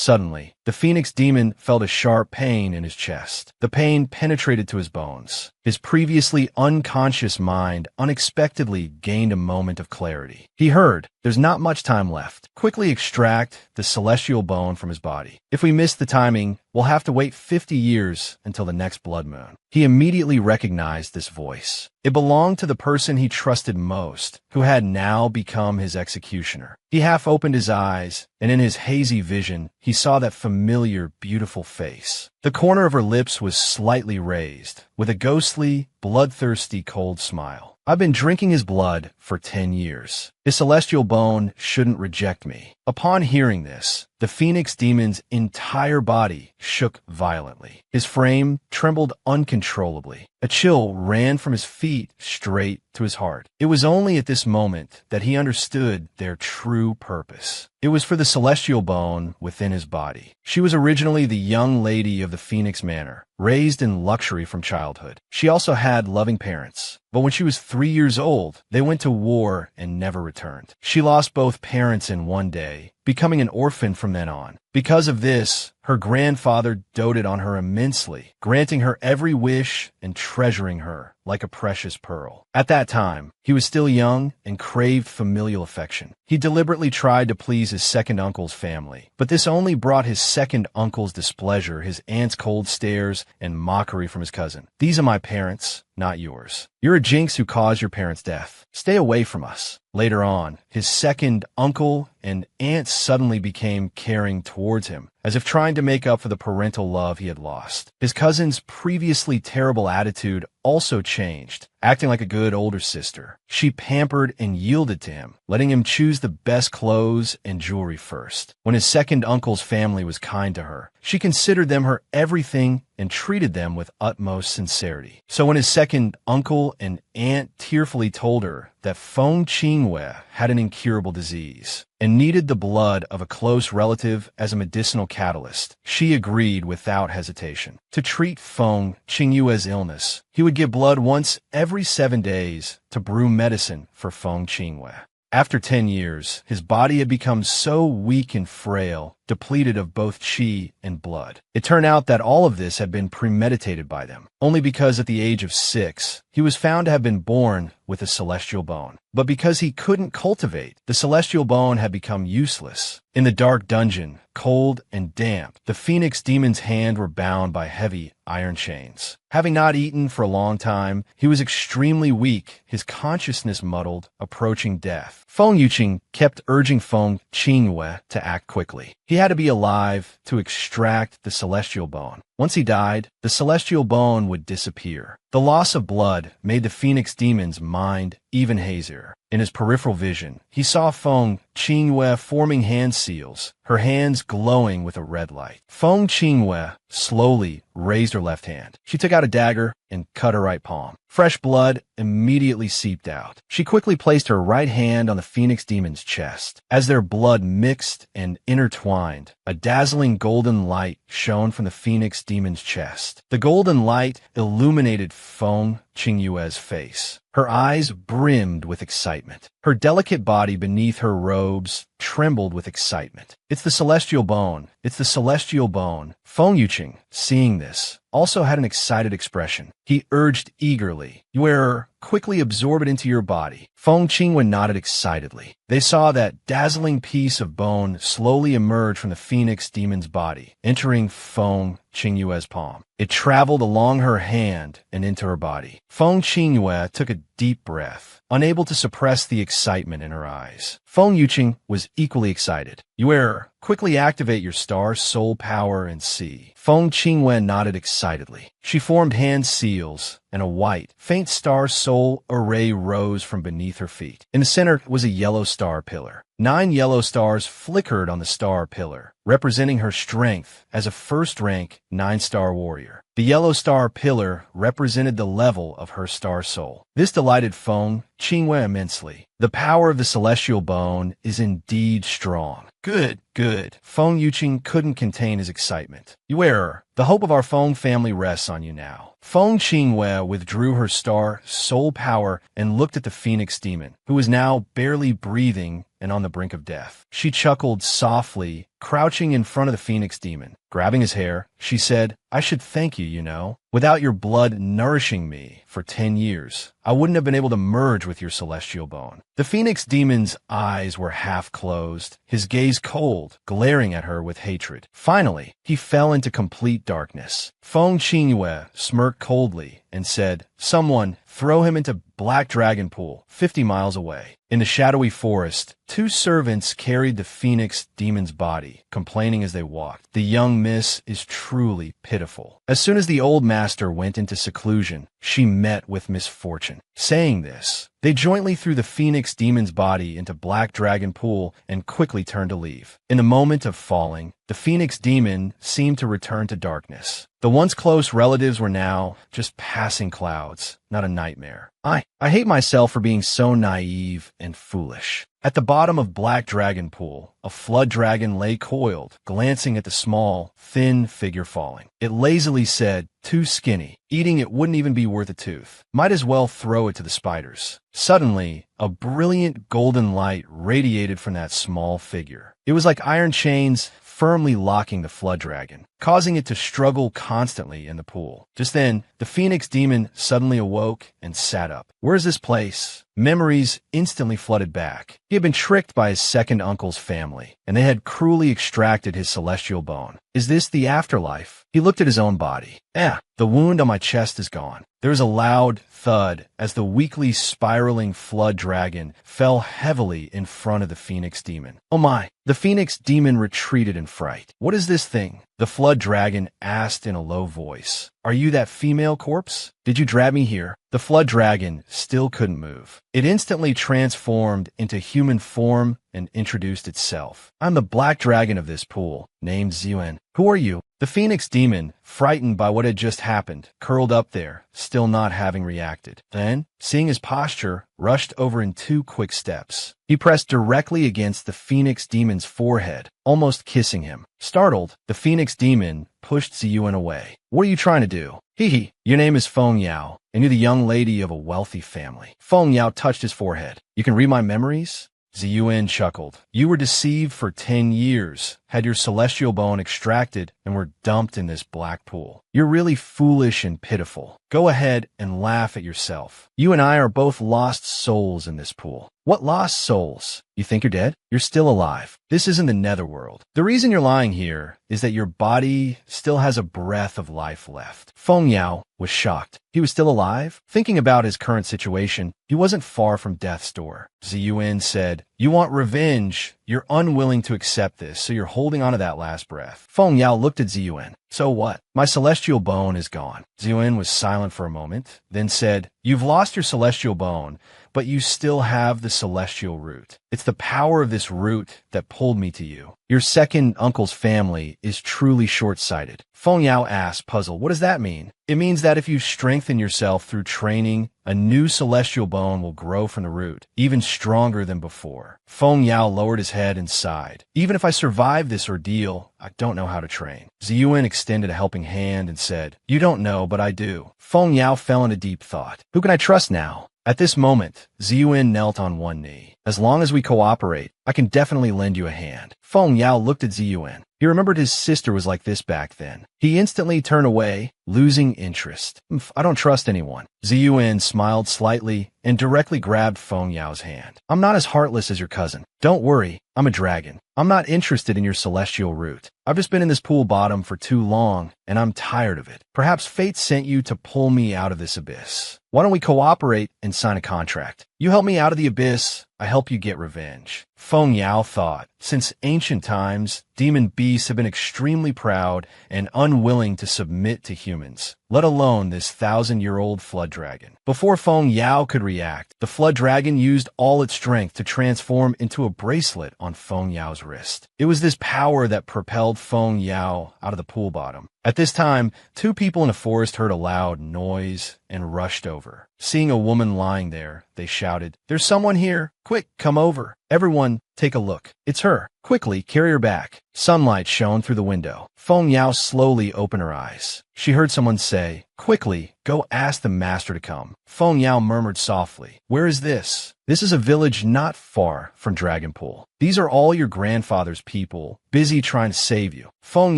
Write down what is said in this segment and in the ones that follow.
Suddenly, the Phoenix demon felt a sharp pain in his chest. The pain penetrated to his bones. His previously unconscious mind unexpectedly gained a moment of clarity. He heard, "There's not much time left. Quickly extract the celestial bone from his body. If we miss the timing, we'll have to wait 50 years until the next blood moon." He immediately recognized this voice. It belonged to the person he trusted most, who had now become his executioner. He half opened his eyes, and in his hazy vision, he saw that familiar, beautiful face. The corner of her lips was slightly raised, with a ghostly, bloodthirsty, cold smile. "I've been drinking his blood for 10 years. His celestial bone shouldn't reject me." Upon hearing this, the Phoenix demon's entire body shook violently. His frame trembled uncontrollably. A chill ran from his feet straight to his heart. It was only at this moment that he understood their true purpose. It was for the celestial bone within his body. She was originally the young lady of the Phoenix Manor, raised in luxury from childhood. She also had loving parents. But when she was 3 years old, they went to war and never returned. She lost both parents in one day, becoming an orphan from then on. Because of this, her grandfather doted on her immensely, granting her every wish and treasuring her like a precious pearl. At that time, he was still young and craved familial affection. He deliberately tried to please his second uncle's family, but this only brought his second uncle's displeasure, his aunt's cold stares, and mockery from his cousin. "These are my parents, not yours. You're a jinx who caused your parents' death. Stay away from us." Later on, his second uncle and aunt suddenly became caring towards him, as if trying to make up for the parental love he had lost. His cousin's previously terrible attitude also changed, acting like a good older sister. She pampered and yielded to him, letting him choose the best clothes and jewelry first. When his second uncle's family was kind to her, she considered them her everything and treated them with utmost sincerity. So when his second uncle and aunt tearfully told her that Feng Qingwei had an incurable disease and needed the blood of a close relative as a medicinal catalyst, she agreed without hesitation. To treat Feng Qingwei's illness, he would give blood once every 7 days to brew medicine for Feng Qingwei. After 10 years, his body had become so weak and frail, depleted of both qi and blood. It turned out that all of this had been premeditated by them, only because at the age of 6, he was found to have been born with a celestial bone. But because he couldn't cultivate, the celestial bone had become useless. In the dark dungeon, cold and damp, the Phoenix demon's hands were bound by heavy iron chains. Having not eaten for a long time, he was extremely weak, his consciousness muddled, approaching death. Feng Yuqing kept urging Feng Qingwei to act quickly. He had to be alive to extract the celestial bone. Once he died, the celestial bone would disappear. The loss of blood made the Phoenix demon's mind even hazier. In his peripheral vision, he saw Feng Qingwei forming hand seals, her hands glowing with a red light. Feng Qingwei slowly raised her left hand. She took out a dagger and cut her right palm. Fresh blood immediately seeped out. She quickly placed her right hand on the Phoenix demon's chest. As their blood mixed and intertwined, a dazzling golden light shone from the Phoenix demon's chest. The golden light illuminated Feng Qingwei's face. Her eyes brimmed with excitement. Her delicate body beneath her robes trembled with excitement. "It's the celestial bone. It's the celestial bone." Feng Yuqing, seeing this, also had an excited expression. He urged eagerly, "Wearer, quickly absorb it into your body." Feng Qingwei nodded excitedly. They saw that dazzling piece of bone slowly emerge from the Phoenix demon's body, entering Feng Qingwei's palm. It traveled along her hand and into her body. Feng Qingwei took a deep breath, unable to suppress the excitement in her eyes. Feng Yuqing was equally excited. "Wearer, quickly activate your star soul power and see." Feng Qingwei nodded excitedly. She formed hand seals, and a white, faint star soul array rose from beneath her feet. In the center was a yellow star pillar. 9 yellow stars flickered on the star pillar, representing her strength as a first-rank 9-star warrior. The yellow star pillar represented the level of her star soul. This delighted Feng Qingwei immensely. The power of the celestial bone is indeed strong. Good, good. Feng Yuqing couldn't contain his excitement. "Wearer, the hope of our Feng family rests on you now." Feng Qingwei withdrew her star soul power and looked at the Phoenix demon, who was now barely breathing and on the brink of death. She chuckled softly, crouching in front of the phoenix demon. Grabbing his hair, she said, "I should thank you, you know. Without your blood nourishing me for 10 years, I wouldn't have been able to merge with your celestial bone." The phoenix demon's eyes were half closed, his gaze cold, glaring at her with hatred. Finally, he fell into complete darkness. Feng Qingyue smirked coldly and said, "Someone throw him into Black Dragon Pool, 50 miles away." In the shadowy forest, two servants carried the phoenix demon's body, complaining as they walked. "The young miss is truly pitiful." As soon as the old master went into seclusion, she met with misfortune. Saying this, they jointly threw the phoenix demon's body into Black Dragon Pool and quickly turned to leave. In the moment of falling, the phoenix demon seemed to return to darkness. The once close relatives were now just passing clouds, not a nightmare. I hate myself for being so naive and foolish. At the bottom of Black Dragon Pool, a flood dragon lay coiled, glancing at the small, thin figure falling. It lazily said, "Too skinny. Eating it wouldn't even be worth a tooth. Might as well throw it to the spiders." Suddenly, a brilliant golden light radiated from that small figure. It was like iron chains firmly locking the flood dragon, causing it to struggle constantly in the pool. Just then, the phoenix demon suddenly awoke and sat up. "Where is this place?" Memories instantly flooded back. He had been tricked by his second uncle's family, and they had cruelly extracted his celestial bone. Is this the afterlife? He looked at his own body. The wound on my chest is gone. There was a loud thud as the weakly spiraling flood dragon fell heavily in front of the phoenix demon. "Oh my!" The phoenix demon retreated in fright. "What is this thing?" The flood dragon asked in a low voice. "Are you that female corpse? Did you drag me here?" The flood dragon still couldn't move. It instantly transformed into human form and introduced itself. "I'm the black dragon of this pool, named Ziyuan. Who are you?" The phoenix demon, frightened by what had just happened, curled up there, still not having reacted. Then, seeing his posture, rushed over in 2 quick steps. He pressed directly against the phoenix demon's forehead, almost kissing him. Startled, the phoenix demon pushed Ziyuan away. "What are you trying to do?" "Hee, your name is Feng Yao, and you're the young lady of a wealthy family." Feng Yao touched his forehead. "You can read my memories?" Ziyuan chuckled. "You were deceived for 10 years, had your celestial bone extracted, and were dumped in this black pool. You're really foolish and pitiful. Go ahead and laugh at yourself. You and I are both lost souls in this pool." "What lost souls? You think you're dead? You're still alive. This isn't the netherworld. The reason you're lying here is that your body still has a breath of life left." Feng Yao was shocked. He was still alive? Thinking about his current situation, he wasn't far from death's door. Ziyuan said, "You want revenge. You're unwilling to accept this, so you're holding on to that last breath." Feng Yao looked at Ziyuan. "So what? My celestial bone is gone." Ziyuan was silent for a moment, then said, "You've lost your celestial bone, but you still have the celestial root. It's the power of this root that pulled me to you. Your second uncle's family is truly short-sighted." Feng Yao asked, puzzled, "What does that mean?" "It means that if you strengthen yourself through training, a new celestial bone will grow from the root, even stronger than before." Feng Yao lowered his head and sighed. "Even if I survive this ordeal, I don't know how to train." Ziyuan extended a helping hand and said, "You don't know, but I do." Feng Yao fell into deep thought. Who can I trust now? At this moment, Ziyuan knelt on one knee. "As long as we cooperate, I can definitely lend you a hand." Feng Yao looked at Ziyuan. He remembered his sister was like this back then. He instantly turned away, losing interest. "I don't trust anyone." Ziyuan smiled slightly and directly grabbed Feng Yao's hand. "I'm not as heartless as your cousin. Don't worry, I'm a dragon. I'm not interested in your celestial root. I've just been in this pool bottom for too long, and I'm tired of it. Perhaps fate sent you to pull me out of this abyss. Why don't we cooperate and sign a contract? You help me out of the abyss, I help you get revenge." Feng Yao thought, since ancient times, demon beasts have been extremely proud and unwilling to submit to humans, let alone this 1,000-year-old flood dragon. Before Feng Yao could react, the flood dragon used all its strength to transform into a bracelet on Feng Yao's wrist. It was this power that propelled Feng Yao out of the pool bottom. At this time, 2 people in a forest heard a loud noise and rushed over. Seeing a woman lying there, they shouted, "There's someone here! Quick, come over! Everyone, take a look. It's her. Quickly, carry her back." Sunlight shone through the window. Feng Yao slowly opened her eyes. She heard someone say, "Quickly, go ask the master to come." Feng Yao murmured softly, "Where is this?" This is a village not far from Dragonpool. These are all your grandfather's people, busy trying to save you. Feng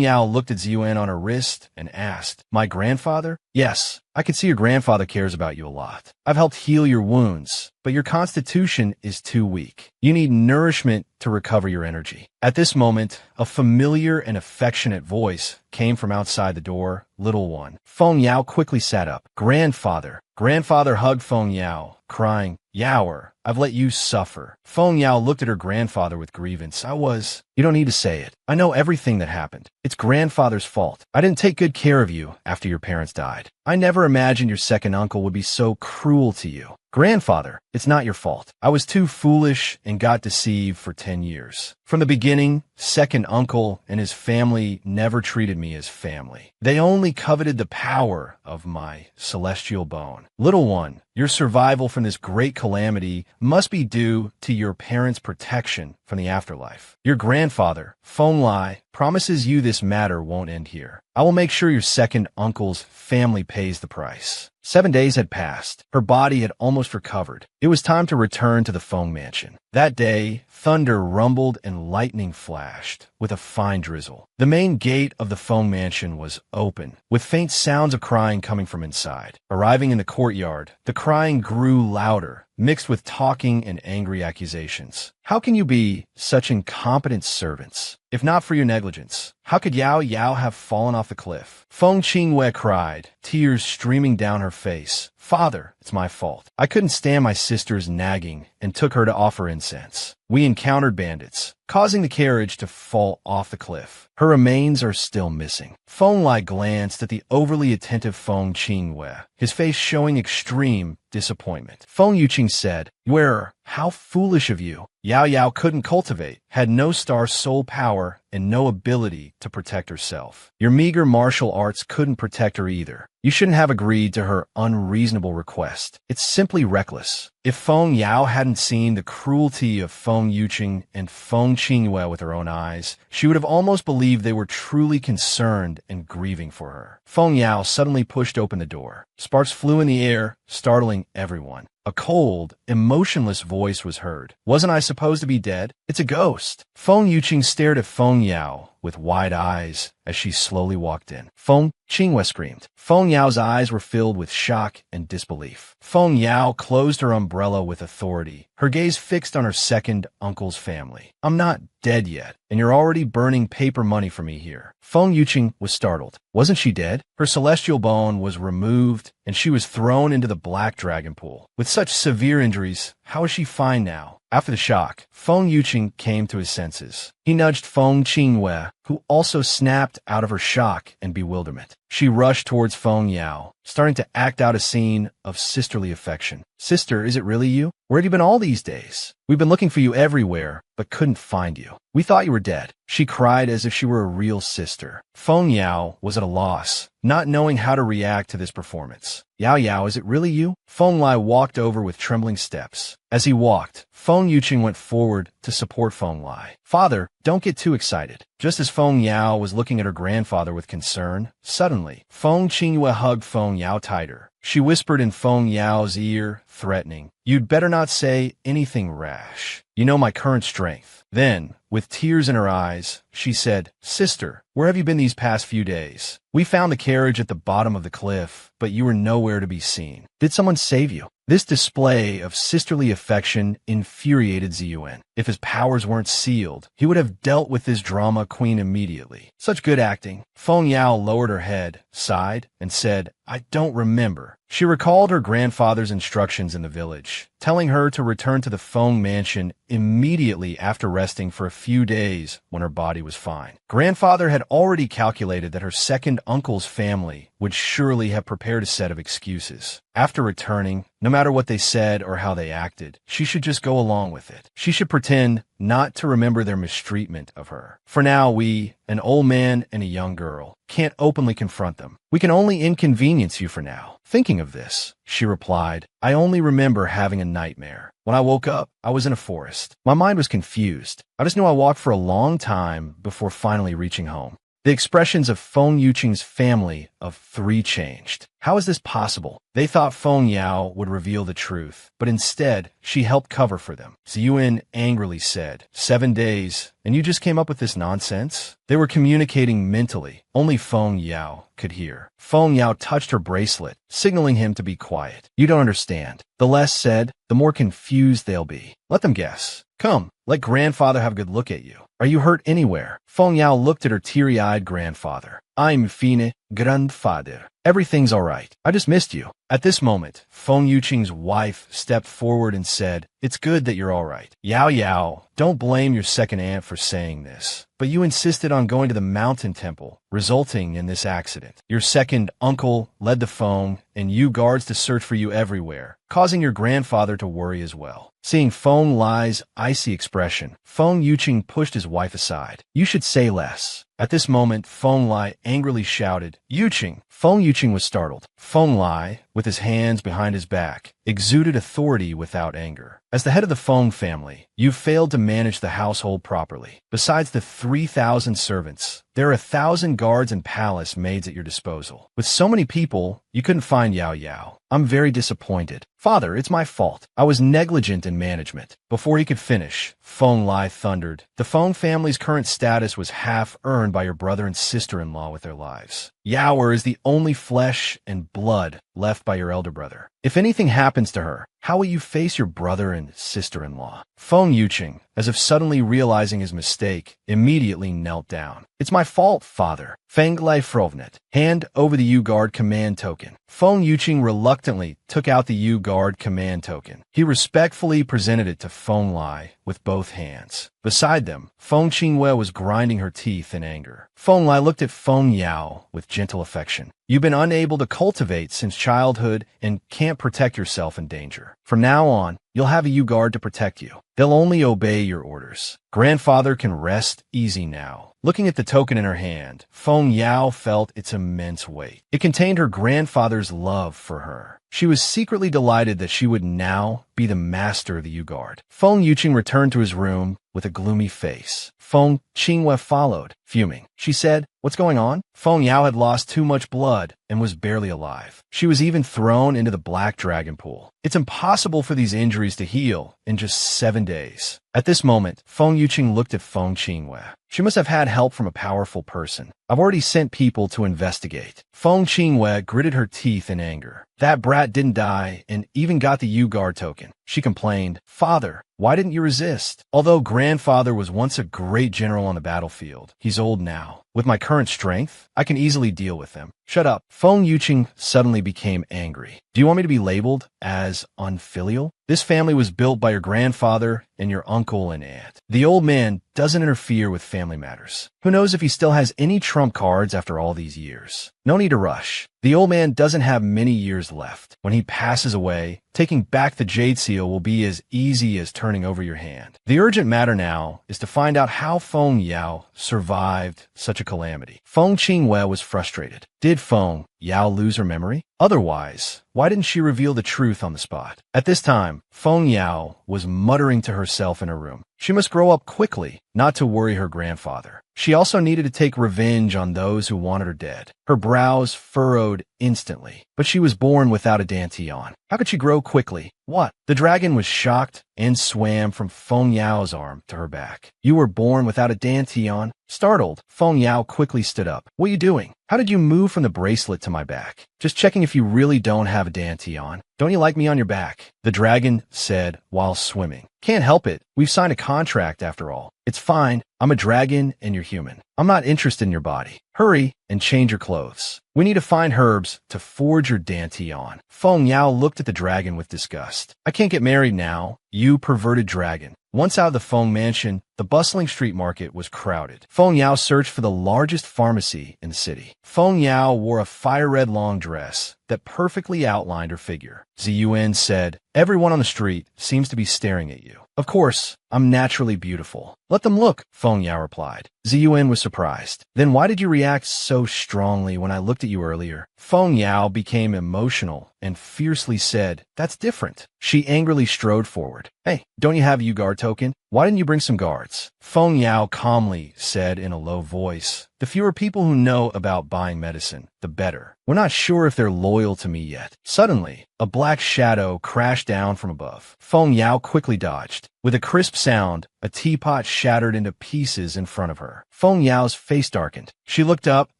Yao looked at Ziyuan on her wrist and asked, My grandfather? Yes, I can see your grandfather cares about you a lot. I've helped heal your wounds, but your constitution is too weak. You need nourishment to recover your energy. At this moment, a familiar and affectionate voice came from outside the door. Little one. Feng Yao quickly sat up. Grandfather. Grandfather hugged Feng Yao, crying, Yaoer, I've let you suffer. Feng Yao looked at her grandfather with grievance. You don't need to say it. I know everything that happened. It's grandfather's fault. I didn't take good care of you after your parents died. I never imagined your second uncle would be so cruel to you. Grandfather, it's not your fault. I was too foolish and got deceived for 10 years. From the beginning, second uncle and his family never treated me as family. They only coveted the power of my celestial bone. Little one, your survival from this great calamity must be due to your parents' protection from the afterlife. Your grandfather, Feng Lai, promises you this matter won't end here. I will make sure your second uncle's family pays the price. 7 days had passed. Her body had almost recovered. It was time to return to the Feng mansion. That day, thunder rumbled and lightning flashed, with a fine drizzle. The main gate of the Feng mansion was open, with faint sounds of crying coming from inside. Arriving in the courtyard, the crying grew louder, mixed with talking and angry accusations. How can you be such incompetent servants? If not for your negligence, how could Yao Yao have fallen off the cliff? Feng Qingwei cried, tears streaming down her face. Father, it's my fault. I couldn't stand my sister's nagging and took her to offer incense. We encountered bandits, causing the carriage to fall off the cliff. Her remains are still missing. Feng Lai glanced at the overly attentive Feng Qingwei, his face showing extreme disappointment. Feng Yuqing said, Yuer, how foolish of you. Yao Yao couldn't cultivate, had no star soul power, and no ability to protect herself. Your meager martial arts couldn't protect her either. You shouldn't have agreed to her unreasonable request. It's simply reckless. If Feng Yao hadn't seen the cruelty of Feng Yuqing and Feng Qingwei with her own eyes, she would have almost believed they were truly concerned and grieving for her. Feng Yao suddenly pushed open the door. Sparks flew in the air, startling everyone. A cold, emotionless voice was heard. Wasn't I supposed to be dead? It's a ghost. Feng Yuqing stared at Feng Yao with wide eyes as she slowly walked in. Feng Qingwei screamed. Feng Yao's eyes were filled with shock and disbelief. Feng Yao closed her umbrella with authority, her gaze fixed on her second uncle's family. I'm not dead yet, and you're already burning paper money for me here. Feng Yuqing was startled. Wasn't she dead? Her celestial bone was removed, and she was thrown into the black dragon pool. With such severe injuries, how is she fine now? After the shock, Feng Yuqing came to his senses. He nudged Feng Qingwei, who also snapped out of her shock and bewilderment. She rushed towards Feng Yao, starting to act out a scene of sisterly affection. Sister, is it really you? Where have you been all these days? We've been looking for you everywhere, but couldn't find you. We thought you were dead. She cried as if she were a real sister. Feng Yao was at a loss, not knowing how to react to this performance. Yao Yao, is it really you? Feng Lai walked over with trembling steps. As he walked, Feng Yuqing went forward to support Feng Lai. Father, don't get too excited. Just as Feng Yao was looking at her grandfather with concern, suddenly, Feng Qingwei hugged Feng Yao tighter. She whispered in Feng Yao's ear, threatening, You'd better not say anything rash. You know my current strength. Then, with tears in her eyes, she said, Sister, where have you been these past few days? We found the carriage at the bottom of the cliff, but you were nowhere to be seen. Did someone save you? This display of sisterly affection infuriated Ziyuan. If his powers weren't sealed, he would have dealt with this drama queen immediately. Such good acting. Feng Yao lowered her head, sighed, and said, I don't remember. She recalled her grandfather's instructions in the village, telling her to return to the Feng mansion immediately after resting for a few days when her body was fine. Grandfather had already calculated that her second uncle's family would surely have prepared a set of excuses. After returning, no matter what they said or how they acted, she should just go along with it. She should pretend not to remember their mistreatment of her. For now, we, an old man and a young girl, can't openly confront them. We can only inconvenience you for now. Thinking of this, she replied, I only remember having a nightmare. When I woke up, I was in a forest. My mind was confused. I just knew I walked for a long time before finally reaching home. The expressions of Feng Yuqing's family of three changed. How is this possible? They thought Feng Yao would reveal the truth, but instead, she helped cover for them. Ziyuan angrily said, 7 days, and you just came up with this nonsense? They were communicating mentally. Only Feng Yao could hear. Feng Yao touched her bracelet, signaling him to be quiet. You don't understand. The less said, the more confused they'll be. Let them guess. Come, let grandfather have a good look at you. Are you hurt anywhere? Feng Yao looked at her teary-eyed grandfather. I'm fine, grandfather. Everything's all right. I just missed you. At this moment, Feng Yuqing's wife stepped forward and said, It's good that you're all right. Yao, don't blame your second aunt for saying this, but you insisted on going to the mountain temple, resulting in this accident. Your second uncle led the phone, and you guards to search for you everywhere, causing your grandfather to worry as well. Seeing Feng Lai's icy expression, Feng Yuqing pushed his wife aside. You should say less. At this moment, Feng Lai angrily shouted, Yuqing! Feng Yuqing was startled. Feng Lai, with his hands behind his back, exuded authority without anger. As the head of the Feng family, you failed to manage the household properly. Besides the 3,000 servants, there are 1,000 guards and palace maids at your disposal. With so many people, you couldn't find Yao. I'm very disappointed. Father, it's my fault. I was negligent in management. Before he could finish, Feng Lai thundered. The Feng family's current status was half earned by your brother and sister-in-law with their lives. Yao is the only flesh and blood left by your elder brother. If anything happens to her, how will you face your brother and sister-in-law? Feng Yuqing, as if suddenly realizing his mistake, immediately knelt down. It's my fault, father. Feng Lai Frovnet, hand over the U-Guard command token. Feng Yuqing reluctantly took out the U-Guard command token. He respectfully presented it to Feng Lai with both hands. Beside them, Feng Qingwei was grinding her teeth in anger. Feng Lai looked at Feng Yao with gentle affection. You've been unable to cultivate since childhood and can't protect yourself in danger. From now on, you'll have a U-Guard to protect you. They'll only obey your orders. Grandfather can rest easy now. Looking at the token in her hand, Feng Yao felt its immense weight. It contained her grandfather's love for her. She was secretly delighted that she would now be the master of the U-Guard. Feng Yuqing returned to his room with a gloomy face. Feng Qingwei followed, fuming. She said, What's going on? Feng Yao had lost too much blood and was barely alive. She was even thrown into the Black Dragon Pool. It's impossible for these injuries to heal in just 7 days. At this moment, Feng Yuqing looked at Feng Qingwei. She must have had help from a powerful person. I've already sent people to investigate. Feng Qingwei gritted her teeth in anger. That brat didn't die and even got the U-Guard token. She complained, Father, why didn't you resist? Although grandfather was once a great general on the battlefield, he's old now. With my current strength, I can easily deal with him. Shut up. Feng Yuqing suddenly became angry. Do you want me to be labeled as unfilial? This family was built by your grandfather and your uncle and aunt. The old man doesn't interfere with family matters. Who knows if he still has any trump cards after all these years? No need to rush. The old man doesn't have many years left. When he passes away, taking back the Jade Seal will be as easy as turning over your hand. The urgent matter now is to find out how Feng Yao survived such a calamity. Feng Qingwei was frustrated. Did Feng Yao lose her memory? Otherwise, why didn't she reveal the truth on the spot? At this time, Feng Yao was muttering to herself in her room. She must grow up quickly, not to worry her grandfather. She also needed to take revenge on those who wanted her dead. Her brows furrowed instantly, but she was born without a dantian. How could she grow quickly? What? The dragon was shocked and swam from Feng Yao's arm to her back. You were born without a dantian? Startled, Feng Yao quickly stood up. What are you doing? How did you move from the bracelet to my back? Just checking if you really don't have a dantian. Don't you like me on your back? The dragon said while swimming. Can't help it. We've signed a contract after all. It's fine. I'm a dragon and you're human. I'm not interested in your body. Hurry and change your clothes. We need to find herbs to forge your dantian. Feng Yao looked at the dragon with disgust. I can't get married now, you perverted dragon. Once out of the Feng mansion, the bustling street market was crowded. Feng Yao searched for the largest pharmacy in the city. Feng Yao wore a fire-red long dress that perfectly outlined her figure. Ziyuan said, Everyone on the street seems to be staring at you. Of course, I'm naturally beautiful. Let them look, Feng Yao replied. Ziyuan was surprised. Then why did you react so strongly when I looked at you earlier? Feng Yao became emotional and fiercely said, "That's different." She angrily strode forward. "Hey, don't you have a guard token? Why didn't you bring some guards?" Feng Yao calmly said in a low voice, "The fewer people who know about buying medicine, the better. We're not sure if they're loyal to me yet." Suddenly, a black shadow crashed down from above. Feng Yao quickly dodged. With a crisp sound, a teapot shattered into pieces in front of her. Feng Yao's face darkened. She looked up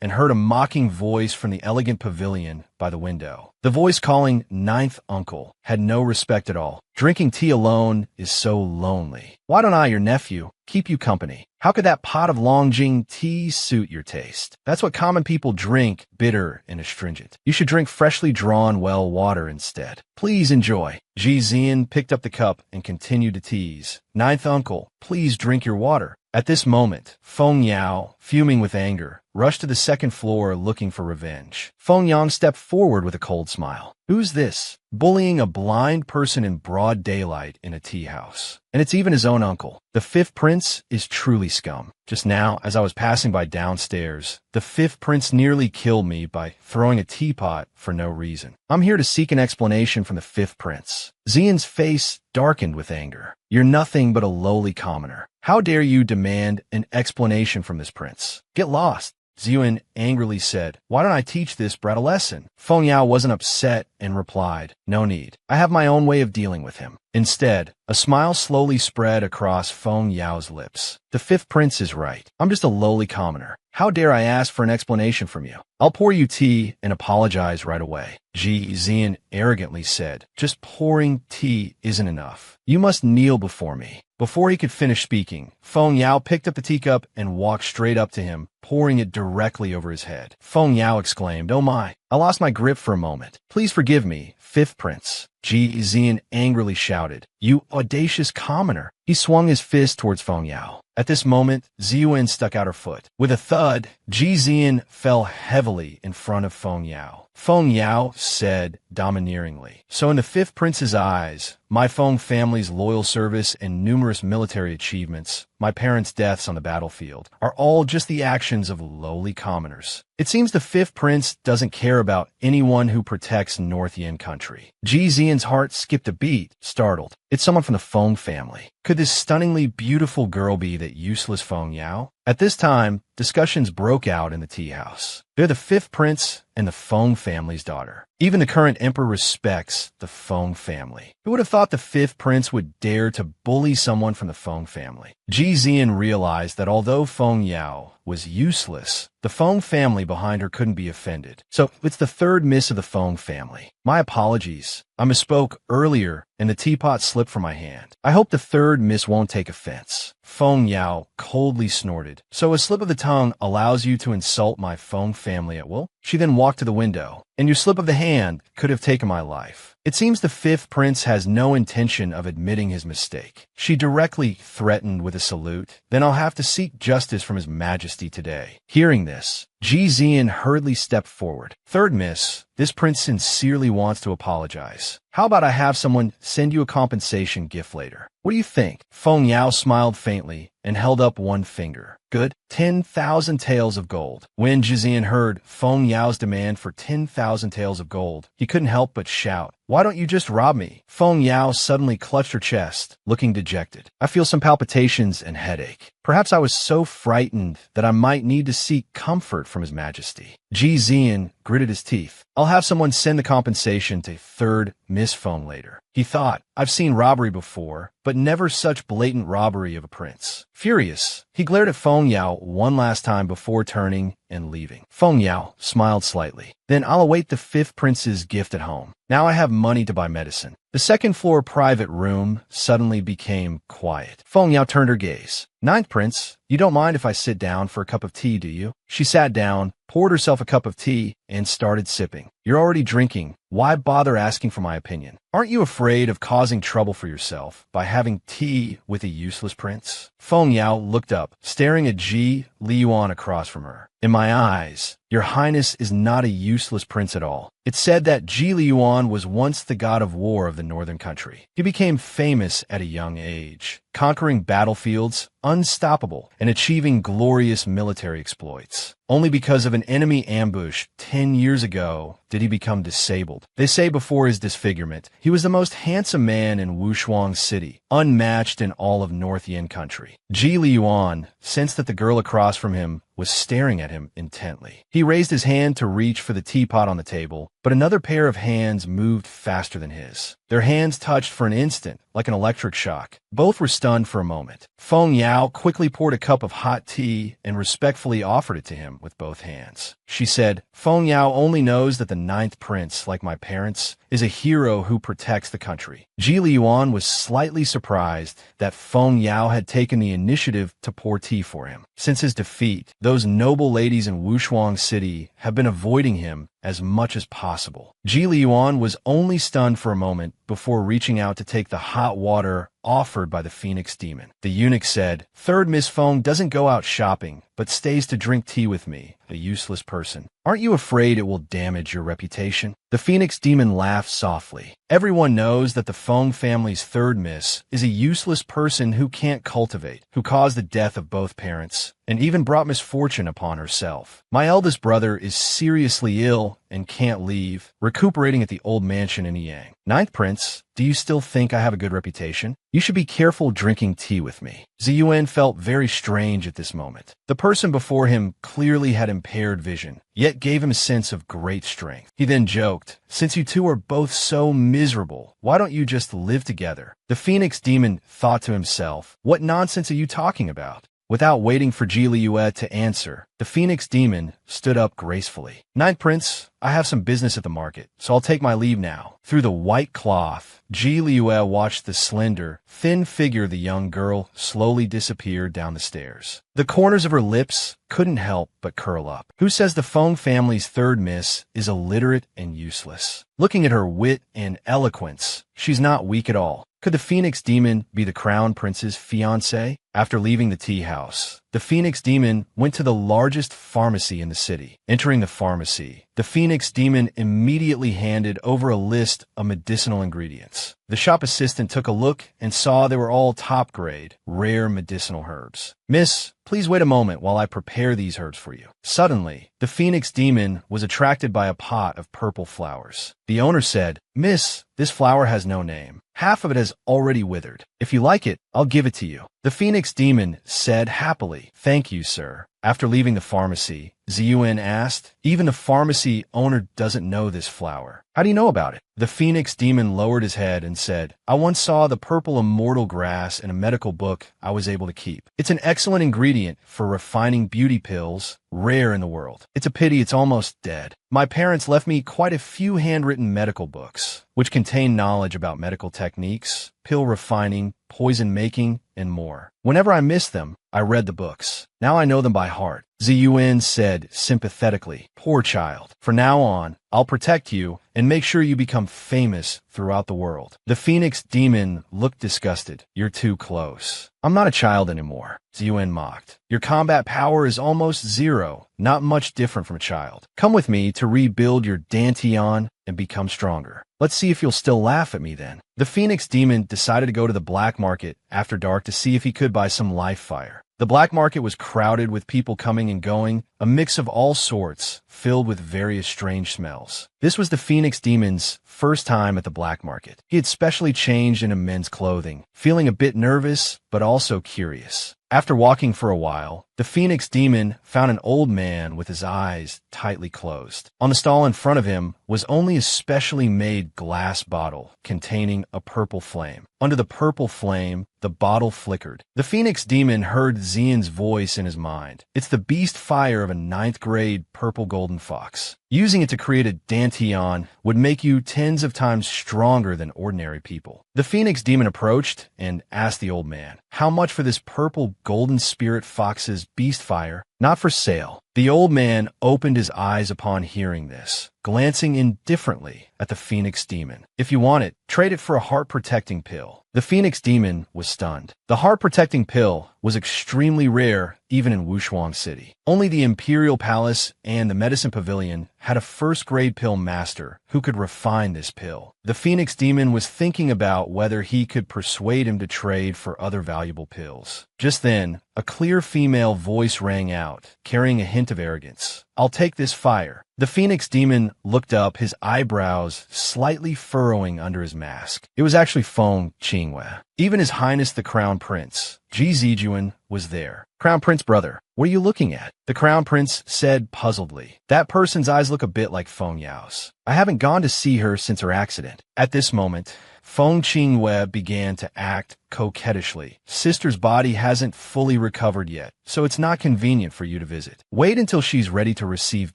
and heard a mocking voice from the elegant pavilion by the window. The voice calling ninth uncle had no respect at all. "Drinking tea alone is so lonely. Why don't I, your nephew, keep you company? How could that pot of Longjing tea suit your taste? That's what common people drink, bitter and astringent. You should drink freshly drawn well water instead. Please enjoy." Ji Zian picked up the cup and continued to tease. "Ninth uncle, please drink your water." At this moment, Feng Yao, fuming with anger, rushed to the second floor looking for revenge. Feng Yang stepped forward with a cold smile. "Who's this? Bullying a blind person in broad daylight in a tea house. And it's even his own uncle. The fifth prince is truly scum. Just now, as I was passing by downstairs, the fifth prince nearly killed me by throwing a teapot for no reason. I'm here to seek an explanation from the fifth prince." Zian's face darkened with anger. "You're nothing but a lowly commoner. How dare you demand an explanation from this prince? Get lost." Zian angrily said, "Why don't I teach this brat a lesson?" Feng Yao wasn't upset and replied, "No need. I have my own way of dealing with him." Instead, a smile slowly spread across Feng Yao's lips. "The fifth prince is right. I'm just a lowly commoner. How dare I ask for an explanation from you? I'll pour you tea and apologize right away." Ji Zian arrogantly said, "Just pouring tea isn't enough. You must kneel before me." Before he could finish speaking, Feng Yao picked up the teacup and walked straight up to him, pouring it directly over his head. Feng Yao exclaimed, "Oh my, I lost my grip for a moment. Please forgive me, fifth prince." Ji Zian angrily shouted, "You audacious commoner." He swung his fist towards Feng Yao. At this moment, Ziyuan stuck out her foot. With a thud, Ji Zian fell heavily in front of Feng Yao. Feng Yao said domineeringly, "So in the fifth prince's eyes, my Feng family's loyal service and numerous military achievements, my parents' deaths on the battlefield, are all just the actions of lowly commoners. It seems the fifth prince doesn't care about anyone who protects North Yin country." Ji Zian's heart skipped a beat, startled. It's someone from the Feng family. Could this stunningly beautiful girl be that useless Feng Yao? At this time, discussions broke out in the tea house. They're the fifth prince and the Feng family's daughter. Even the current emperor respects the Feng family. Who would have thought the fifth prince would dare to bully someone from the Feng family? Ji Zian realized that although Feng Yao was useless, the Feng family behind her couldn't be offended. So it's the third miss of the Feng family. My apologies. I misspoke earlier and the teapot slipped from my hand. I hope the third miss won't take offense. Feng Yao coldly snorted. "So a slip of the tongue allows you to insult my Feng family at will?" She then walked to the window. "And your slip of the hand could have taken my life. It seems the fifth prince has no intention of admitting his mistake." She directly threatened with a salute. "Then I'll have to seek justice from his majesty today." Hearing this, Ji Zian hurriedly stepped forward. "Third miss, this prince sincerely wants to apologize. How about I have someone send you a compensation gift later? What do you think?" Feng Yao smiled faintly and held up one finger. "Good. 10,000 taels of gold." When Ji Zian heard Feng Yao's demand for 10,000 taels of gold, he couldn't help but shout, "Why don't you just rob me?" Feng Yao suddenly clutched her chest, looking dejected. "I feel some palpitations and headache. Perhaps I was so frightened that I might need to seek comfort from His Majesty." Ji Zian gritted his teeth. "I'll have someone send the compensation to third Miss Feng later." He thought, "I've seen robbery before, but never such blatant robbery of a prince." Furious, he glared at Feng Yao one last time before turning and leaving. Feng Yao smiled slightly. "Then I'll await the fifth prince's gift at home. Now I have money to buy medicine." The second floor private room suddenly became quiet. Feng Yao turned her gaze. "Ninth prince, you don't mind if I sit down for a cup of tea, do you?" She sat down, poured herself a cup of tea, and started sipping. "You're already drinking. Why bother asking for my opinion? Aren't you afraid of causing trouble for yourself by having tea with a useless prince?" Feng Yao looked up, staring at Ji Liyuan across from her. "In my eyes, your Highness is not a useless prince at all." It's said that Ji Liyuan was once the god of war of the northern country. He became famous at a young age, conquering battlefields, unstoppable, and achieving glorious military exploits. Only because of an enemy ambush 10 years ago did he become disabled. They say before his disfigurement, he was the most handsome man in Wushuang City, unmatched in all of North Yin country. Ji Liyuan sensed that the girl across from him was staring at him intently. He raised his hand to reach for the teapot on the table, but another pair of hands moved faster than his. Their hands touched for an instant, like an electric shock. Both were stunned for a moment. Feng Yao quickly poured a cup of hot tea and respectfully offered it to him with both hands. She said, "Feng Yao only knows that the ninth prince, like my parents, is a hero who protects the country." Ji Liyuan was slightly surprised that Feng Yao had taken the initiative to pour tea for him. Since his defeat, those noble ladies in Wushuang City have been avoiding him as much as possible. Ji Liyuan was only stunned for a moment before reaching out to take the hot water offered by the Phoenix Demon. The eunuch said, "Third Miss Feng doesn't go out shopping, but stays to drink tea with me, a useless person. Aren't you afraid it will damage your reputation?" The Phoenix Demon laughed softly. Everyone knows that the Feng family's third miss is a useless person who can't cultivate, who caused the death of both parents, and even brought misfortune upon herself. My eldest brother is seriously ill and can't leave, recuperating at the old mansion in Yang. Ninth Prince, do you still think I have a good reputation? You should be careful drinking tea with me. Ziyuan felt very strange at this moment. The person before him clearly had impaired vision, yet gave him a sense of great strength. He then joked, "Since you two are both so miserable, why don't you just live together?" The Phoenix Demon thought to himself, "What nonsense are you talking about?" Without waiting for Ji Liyue to answer, the Phoenix Demon stood up gracefully. "Ninth Prince, I have some business at the market, so I'll take my leave now." Through the white cloth, Ji Liyue watched the slender, thin figure of the young girl slowly disappear down the stairs. The corners of her lips couldn't help but curl up. Who says the Feng family's third miss is illiterate and useless? Looking at her wit and eloquence, she's not weak at all. Could the Phoenix Demon be the Crown Prince's fiancé? After leaving the tea house, the Phoenix Demon went to the largest pharmacy in the city. Entering the pharmacy, the Phoenix Demon immediately handed over a list of medicinal ingredients. The shop assistant took a look and saw they were all top-grade, rare medicinal herbs. "Miss, please wait a moment while I prepare these herbs for you." Suddenly, the Phoenix Demon was attracted by a pot of purple flowers. The owner said, "Miss, this flower has no name. Half of it has already withered. If you like it, I'll give it to you." The Phoenix Demon said happily, "Thank you, sir." After leaving the pharmacy, Ziyuan asked, "Even the pharmacy owner doesn't know this flower. How do you know about it?" The Phoenix Demon lowered his head and said, "I once saw the purple immortal grass in a medical book I was able to keep. It's an excellent ingredient for refining beauty pills, rare in the world. It's a pity it's almost dead. My parents left me quite a few handwritten medical books, which contain knowledge about medical techniques, pill refining, poison making, and more. Whenever I missed them, I read the books. Now I know them by heart." Ziyuan said sympathetically, "Poor child. From now on, I'll protect you and make sure you become famous throughout the world." The Phoenix Demon looked disgusted. "You're too close." "I'm not a child anymore," Ziyuan mocked. "Your combat power is almost zero, not much different from a child. Come with me to rebuild your Dantian and become stronger. Let's see if you'll still laugh at me then." The Phoenix Demon decided to go to the black market after dark to see if he could buy some live fire. The black market was crowded with people coming and going, a mix of all sorts, filled with various strange smells. This was the Phoenix Demon's first time at the black market. He had specially changed into men's clothing, feeling a bit nervous, but also curious. After walking for a while, the Phoenix Demon found an old man with his eyes tightly closed. On the stall in front of him was only a specially made glass bottle containing a purple flame. Under the purple flame, the bottle flickered. The Phoenix Demon heard Xian's voice in his mind. "It's the beast fire of a ninth-grade purple golden fox. Using it to create a dantian would make you tens of times stronger than ordinary people. The phoenix demon approached and asked the old man, "How much for this purple golden spirit fox's beast fire? Not for sale." The old man opened his eyes upon hearing this, glancing indifferently at the phoenix demon. "If you want it, trade it for a heart-protecting pill." The phoenix demon was stunned. The heart-protecting pill was extremely rare even in Wushuang City. Only the Imperial Palace and the Medicine Pavilion had a first-grade pill master who could refine this pill. The phoenix demon was thinking about whether he could persuade him to trade for other valuable pills. Just then, a clear female voice rang out, carrying a hint of arrogance. "I'll take this fire." The phoenix demon looked up, his eyebrows slightly furrowing under his mask. It was actually Feng Qinghue. Even His Highness the Crown Prince, Ji Zijuan, was there. "Crown Prince brother, what are you looking at?" The Crown Prince said puzzledly. "That person's eyes look a bit like Feng Yao's. I haven't gone to see her since her accident." At this moment, Feng Qinghue began to act coquettishly. "Sister's body hasn't fully recovered yet, so it's not convenient for you to visit. Wait until she's ready to receive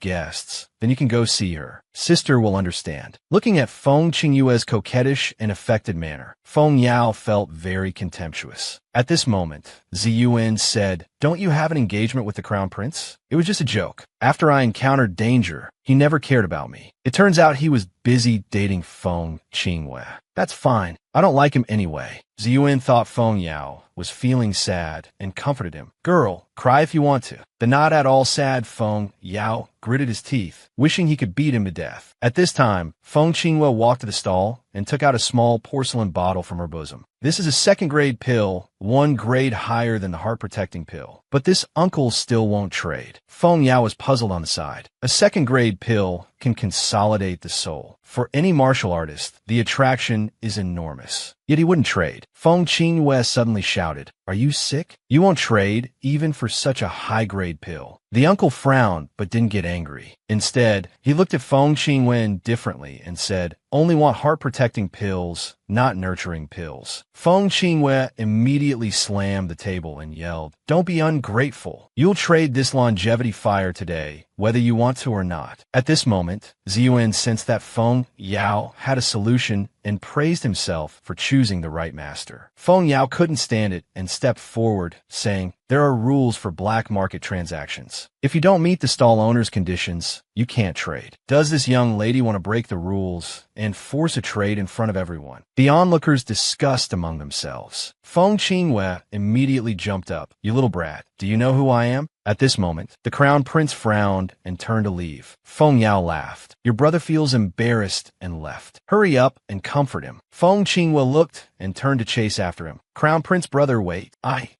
guests. Then you can go see her. Sister will understand." Looking at Feng Qinghue's coquettish and affected manner, Feng Yao felt very contemptuous. At this moment, Ziyuan said, "Don't you have an engagement with the Crown Prince? It was just a joke. After I encountered danger, he never cared about me. It turns out he was busy dating Feng Qinghue. That's fine. I don't like him anyway." Ziyuan thought Feng Yao was feeling sad and comforted him. "Girl, cry if you want to." The not at all sad Feng Yao gritted his teeth, wishing he could beat him to death. At this time, Feng Qinghue walked to the stall and took out a small porcelain bottle from her bosom. "This is a second-grade pill, one grade higher than the heart-protecting pill. But this uncle still won't trade." Feng Yao was puzzled on the side. A second-grade pill can consolidate the soul. For any martial artist, the attraction is enormous. Yet he wouldn't trade. Feng Qinghue suddenly shouted, "Are you sick? You won't trade, even for such a high-grade pill." The uncle frowned, but didn't get angry. Instead, he looked at Feng Qinghue indifferently and said, "Only want heart-protecting pills, not nurturing pills." Feng Qinghue immediately slammed the table and yelled, "Don't be ungrateful. You'll trade this longevity fire today, whether you want to or not." At this moment, Ziyuan sensed that Feng Yao had a solution and praised himself for choosing the right master. Feng Yao couldn't stand it and stepped forward, saying, "There are rules for black market transactions. If you don't meet the stall owner's conditions, you can't trade." Does this young lady want to break the rules and force a trade in front of everyone? The onlookers discussed among themselves. Feng Qinghue immediately jumped up. "You little brat, do you know who I am?" At this moment, the Crown Prince frowned and turned to leave. Feng Yao laughed. "Your brother feels embarrassed," and left. "Hurry up and comfort him." Feng Qinghue looked and turned to chase after him. "Crown Prince brother, wait.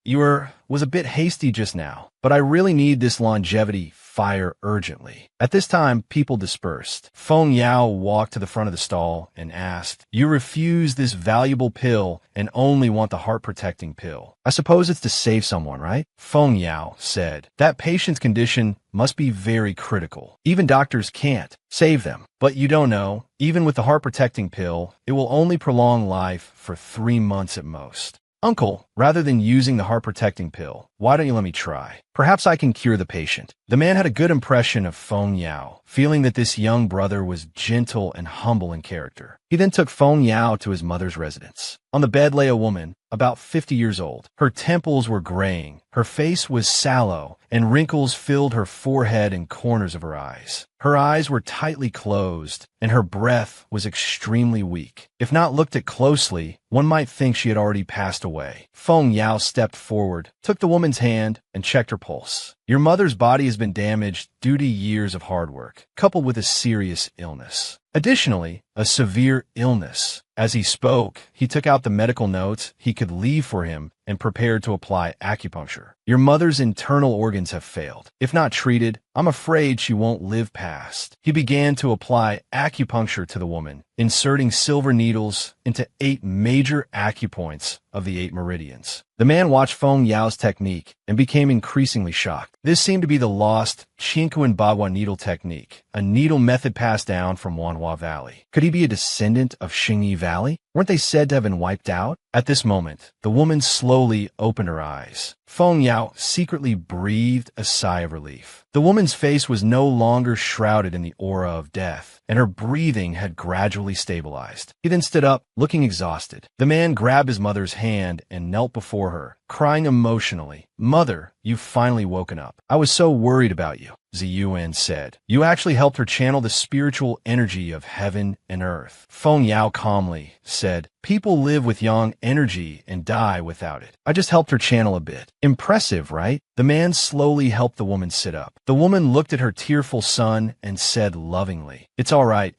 You was a bit hasty just now, but I really need this longevity fire urgently." At this time, people dispersed. Feng Yao walked to the front of the stall and asked, "You refuse this valuable pill and only want the heart-protecting pill. I suppose it's to save someone, right?" Feng Yao said, "That patient's condition must be very critical. Even doctors can't save them. But you don't know, even with the heart-protecting pill, it will only prolong life for 3 months at most. Uncle, rather than using the heart-protecting pill, why don't you let me try? Perhaps I can cure the patient." The man had a good impression of Feng Yao, feeling that this young brother was gentle and humble in character. He then took Feng Yao to his mother's residence. On the bed lay a woman, about 50 years old. Her temples were graying, her face was sallow, and wrinkles filled her forehead and corners of her eyes. Her eyes were tightly closed, and her breath was extremely weak. If not looked at closely, one might think she had already passed away. Feng Yao stepped forward, took the woman's hand, and checked her pulse. "Your mother's body has been damaged due to years of hard work, coupled with a serious illness. Additionally, a severe illness." As he spoke, he took out the medical notes he could leave for him and prepared to apply acupuncture. "Your mother's internal organs have failed. If not treated, I'm afraid she won't live past." He began to apply acupuncture to the woman, inserting silver needles into 8 major acupoints of the 8 meridians. The man watched Feng Yao's technique and became increasingly shocked. This seemed to be the lost Chinquan Bagua needle technique, a needle method passed down from Wanhua Valley. Could he be a descendant of Xingyi Valley? Weren't they said to have been wiped out? At this moment, the woman slowly opened her eyes. Feng Yao secretly breathed a sigh of relief. The woman's face was no longer shrouded in the aura of death, and her breathing had gradually stabilized. He then stood up, looking exhausted. The man grabbed his mother's hand and knelt before her, crying emotionally, "Mother, you've finally woken up. I was so worried about you," Ziyuan said. "You actually helped her channel the spiritual energy of heaven and earth." Feng Yao calmly said, "People live with yang energy and die without it. I just helped her channel a bit." Impressive, right? The man slowly helped the woman sit up. The woman looked at her tearful son and said lovingly, it's all right.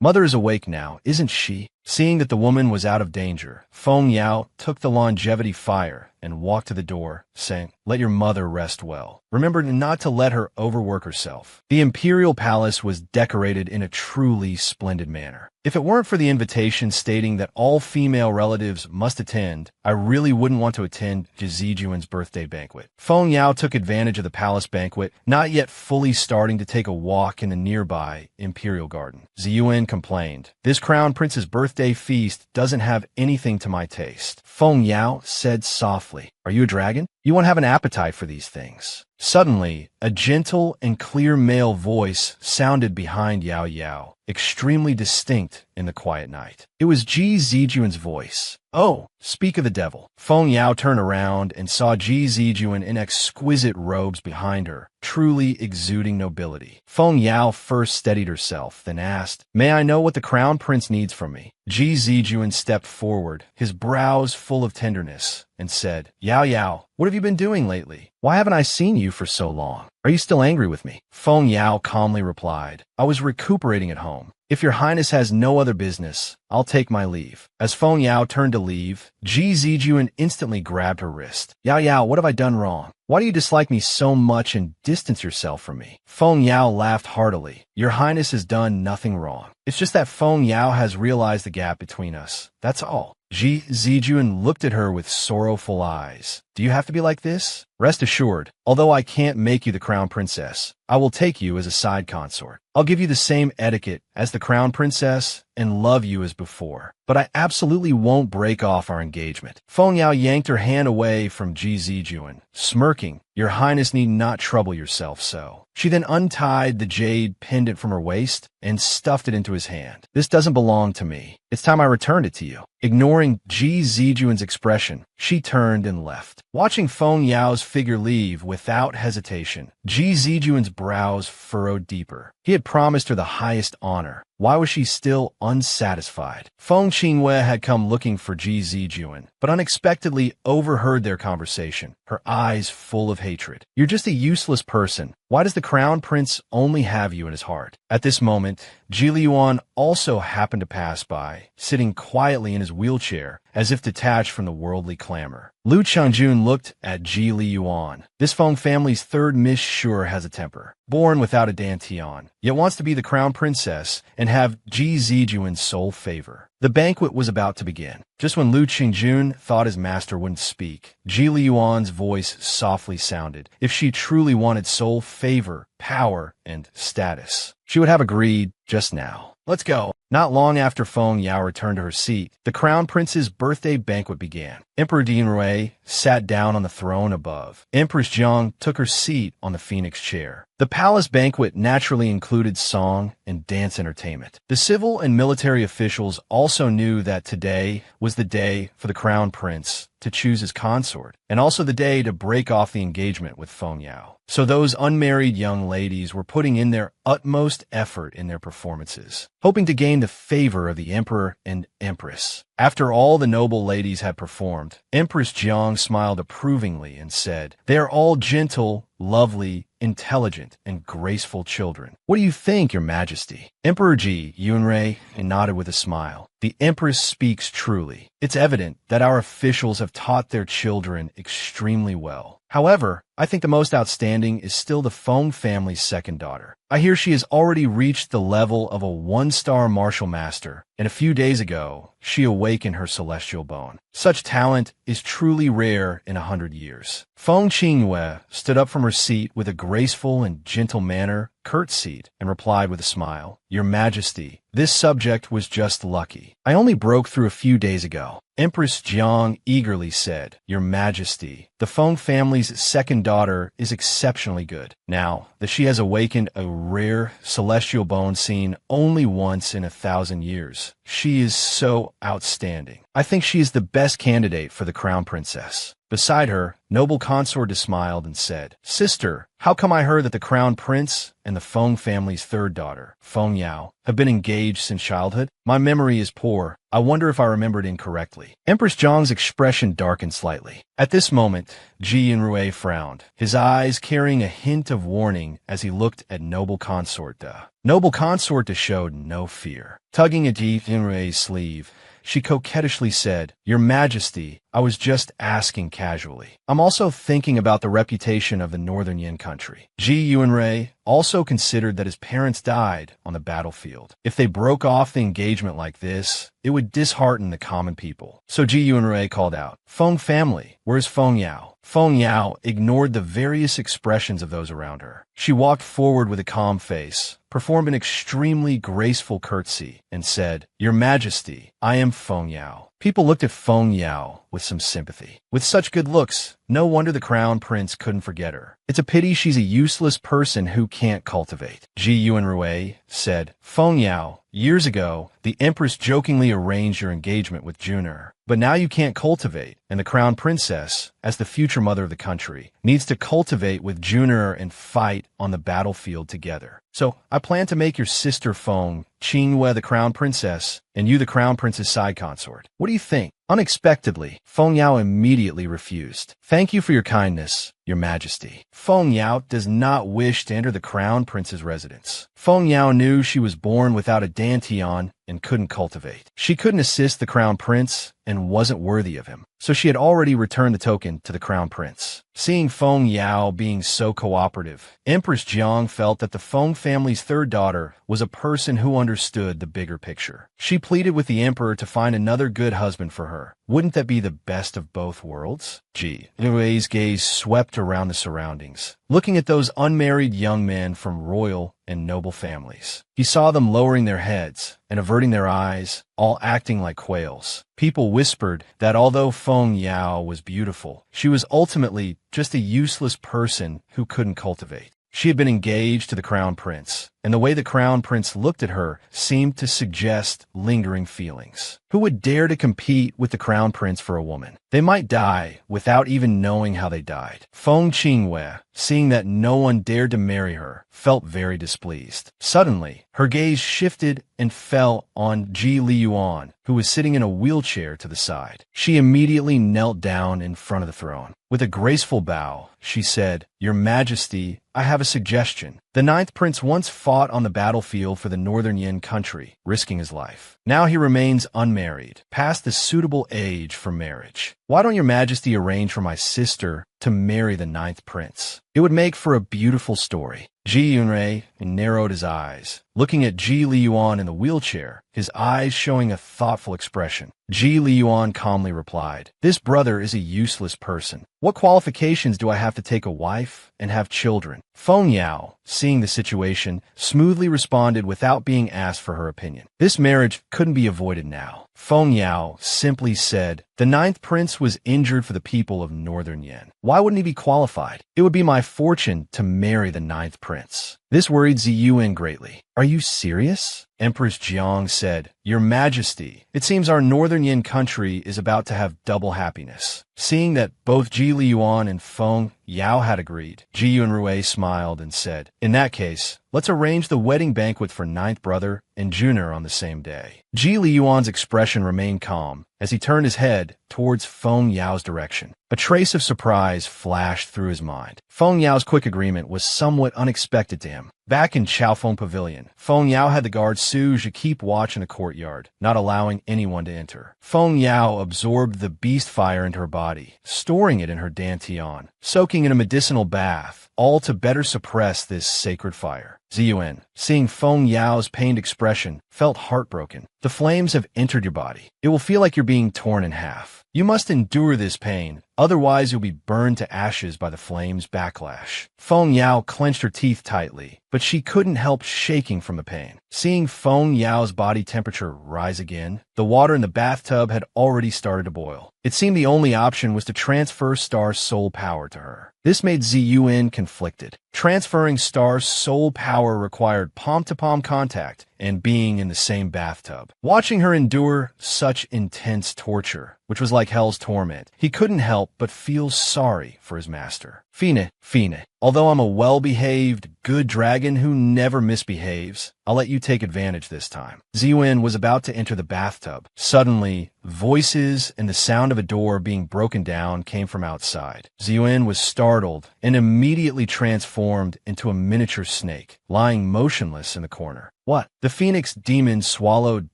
Mother is awake now, isn't she?" Seeing that the woman was out of danger, Feng Yao took the longevity fire and walked to the door, saying, "Let your mother rest well. Remember not to let her overwork herself." The imperial palace was decorated in a truly splendid manner. If it weren't for the invitation stating that all female relatives must attend, I really wouldn't want to attend Zijuan's birthday banquet. Feng Yao took advantage of the palace banquet, not yet fully starting to take a walk in the nearby imperial garden. Ziyuan complained, "This crown prince's birthday feast doesn't have anything to my taste." Feng Yao said softly, "Are you a dragon? You won't have an appetite for these things." Suddenly, a gentle and clear male voice sounded behind Yao Yao, extremely distinct in the quiet night. It was Ji Zijuan's voice. "Oh, speak of the devil." Feng Yao turned around and saw Ji Zijuan in exquisite robes behind her, truly exuding nobility. Feng Yao first steadied herself, then asked, "May I know what the crown prince needs from me?" Ji Zijuan stepped forward, his brows full of tenderness, and said, "Yao Yao, what have you been doing lately? Why haven't I seen you for so long? Are you still angry with me?" Feng Yao calmly replied, "I was recuperating at home. If your highness has no other business, I'll take my leave." As Feng Yao turned to leave, Ji Zijuan instantly grabbed her wrist. "Yao Yao, what have I done wrong? Why do you dislike me so much and distance yourself from me?" Feng Yao laughed heartily. "Your highness has done nothing wrong. It's just that Feng Yao has realized the gap between us. That's all." Ji Zijuan looked at her with sorrowful eyes. "Do you have to be like this? Rest assured, although I can't make you the crown princess, I will take you as a side consort. I'll give you the same etiquette as the crown princess and love you as before. But I absolutely won't break off our engagement." Feng Yao yanked her hand away from Ji Zijuan, smirking, "Your highness need not trouble yourself so." She then untied the jade pendant from her waist and stuffed it into his hand. "This doesn't belong to me. It's time I returned it to you." Ignoring Ji Zijuan's expression, she turned and left. Watching Feng Yao's figure leave without hesitation, Ji Zijuan's brows furrowed deeper. He had promised her the highest honor. Why was she still unsatisfied? Feng Qinghue had come looking for Ji Zijuan, but unexpectedly overheard their conversation, her eyes full of hatred. "You're just a useless person. Why does the crown prince only have you in his heart?" At this moment, Ji Liyuan also happened to pass by, sitting quietly in his wheelchair, as if detached from the worldly clamor. Lu Changjun looked at Ji Liyuan. This Feng family's third Miss sure has a temper. Born without a dantian, yet wants to be the crown princess and have Ji Zijuan's sole favor. The banquet was about to begin. Just when Lu Qingjun thought his master wouldn't speak, Ji Liyuan's voice softly sounded. If she truly wanted sole favor, power, and status, she would have agreed just now. "Let's go." Not long after Feng Yao returned to her seat, the crown prince's birthday banquet began. Emperor Dinrui sat down on the throne above. Empress Jiang took her seat on the phoenix chair. The palace banquet naturally included song and dance entertainment. The civil and military officials also knew that today was the day for the crown prince to choose his consort, and also the day to break off the engagement with Feng Yao. So those unmarried young ladies were putting in their utmost effort in their performances, hoping to gain the favor of the emperor and empress. After all the noble ladies had performed, Empress Jiang smiled approvingly and said, "They are all gentle, lovely, intelligent, and graceful children. What do you think, Your Majesty?" Emperor Ji Yunrei nodded with a smile. "The Empress speaks truly. It's evident that our officials have taught their children extremely well. However, I think the most outstanding is still the Feng family's second daughter. I hear she has already reached the level of a one-star martial master, and a few days ago, she awakened her celestial bone. Such talent is truly rare in 100 years. Feng Qingyue stood up from her seat with a graceful and gentle manner, curtsied, and replied with a smile, "Your Majesty, this subject was just lucky. I only broke through a few days ago." Empress Jiang eagerly said, "Your Majesty, the Feng family's second daughter is exceptionally good. Now that she has awakened a rare celestial bone seen only once in 1,000 years, she is so outstanding. I think she is the best candidate for the crown princess." Beside her, noble consort smiled and said, "Sister, how come I heard that the crown prince and the Feng family's third daughter, Feng Yao, have been engaged since childhood? My memory is poor. I wonder if I remembered incorrectly." Empress Zhang's expression darkened slightly. At this moment, Ji Yunrui frowned, his eyes carrying a hint of warning as he looked at noble consort Da. Noble consort Da showed no fear. Tugging at Ji Yunrui's sleeve, she coquettishly said, "Your Majesty, I was just asking casually. I'm also thinking about the reputation of the Northern Yin country." Ji Yunrui also considered that his parents died on the battlefield. If they broke off the engagement like this, it would dishearten the common people. So Ji Yunrui called out, "Feng family, where's Feng Yao?" Feng Yao ignored the various expressions of those around her. She walked forward with a calm face, performed an extremely graceful curtsy, and said, "Your Majesty, I am Feng Yao." People looked at Feng Yao with some sympathy. With such good looks, no wonder the crown prince couldn't forget her. It's a pity she's a useless person who can't cultivate. Ji Yunrui said, "Feng Yao, years ago, the empress jokingly arranged your engagement with Juner. But now you can't cultivate, and the crown princess, as the future mother of the country, needs to cultivate with Juner and fight on the battlefield together. So I plan to make your sister Feng Qingyue the crown princess, and you the crown prince's side consort. What do you think?" Unexpectedly, Feng Yao immediately refused. "Thank you for your kindness, Your Majesty. Feng Yao does not wish to enter the crown prince's residence." Feng Yao knew she was born without a dantian and couldn't cultivate. She couldn't assist the crown prince and wasn't worthy of him, so she had already returned the token to the crown prince. Seeing Feng Yao being so cooperative, Empress Jiang felt that the Feng family's third daughter was a person who understood the bigger picture. She pleaded with the emperor to find another good husband for her. Wouldn't that be the best of both worlds? Ji Yui's gaze swept around the surroundings, looking at those unmarried young men from royal and noble families. He saw them lowering their heads and averting their eyes, all acting like quails. People whispered that although Feng Yao was beautiful, she was ultimately just a useless person who couldn't cultivate. She had been engaged to the crown prince, and the way the crown prince looked at her seemed to suggest lingering feelings. Who would dare to compete with the crown prince for a woman? They might die without even knowing how they died. Feng Qingyue, seeing that no one dared to marry her, felt very displeased. Suddenly, her gaze shifted and fell on Ji Liyuan, who was sitting in a wheelchair to the side. She immediately knelt down in front of the throne. With a graceful bow, she said, "Your Majesty, I have a suggestion. The ninth prince once fought on the battlefield for the Northern Yin country, risking his life. Now he remains unmarried, past the suitable age for marriage. Why don't your Majesty arrange for my sister to marry the ninth prince? It would make for a beautiful story." Ji Yunrui narrowed his eyes, looking at Ji Liyuan in the wheelchair, his eyes showing a thoughtful expression. Ji Liyuan calmly replied, "This brother is a useless person. What qualifications do I have to take a wife and have children?" Feng Yao, seeing the situation, smoothly responded without being asked for her opinion. This marriage couldn't be avoided now. Feng Yao simply said, "The ninth prince was injured for the people of Northern Yin. Why wouldn't he be qualified? It would be my fortune to marry the ninth prince." This worried Ziyuan greatly. "Are you serious?" Empress Jiang said, "Your Majesty, it seems our Northern Yin country is about to have double happiness." Seeing that both Ji Liyuan and Feng Yao had agreed, Ji Yunrui smiled and said, "In that case, let's arrange the wedding banquet for ninth brother and Juner on the same day." Ji Liyuan's expression remained calm as he turned his head towards Feng Yao's direction. A trace of surprise flashed through his mind. Feng Yao's quick agreement was somewhat unexpected to him. Back in Chaofeng Pavilion, Feng Yao had the guard Suge keep watch in the courtyard, not allowing anyone to enter. Feng Yao absorbed the beast fire into her body, storing it in her dantian. soaking in a medicinal bath, all to better suppress this sacred fire. Ziyuan, seeing Feng Yao's pained expression, felt heartbroken. The flames have entered your body. It will feel like you're being torn in half. You must endure this pain, otherwise you'll be burned to ashes by the flames' backlash. Feng Yao clenched her teeth tightly, but she couldn't help shaking from the pain. Seeing Feng Yao's body temperature rise again, the water in the bathtub had already started to boil. It seemed the only option was to transfer Star's soul power to her. This made Ziyuan conflicted. Transferring Star's soul power required palm-to-palm contact and being in the same bathtub. Watching her endure such intense torture, which was like hell's torment, he couldn't help but feel sorry for his master. Fine, although I'm a well-behaved, good dragon who never misbehaves, I'll let you take advantage this time. Ziyuan was about to enter the bathtub. Suddenly, voices and the sound of a door being broken down came from outside. Ziyuan was startled and immediately transformed into a miniature snake, lying motionless in the corner. What? The Phoenix demon swallowed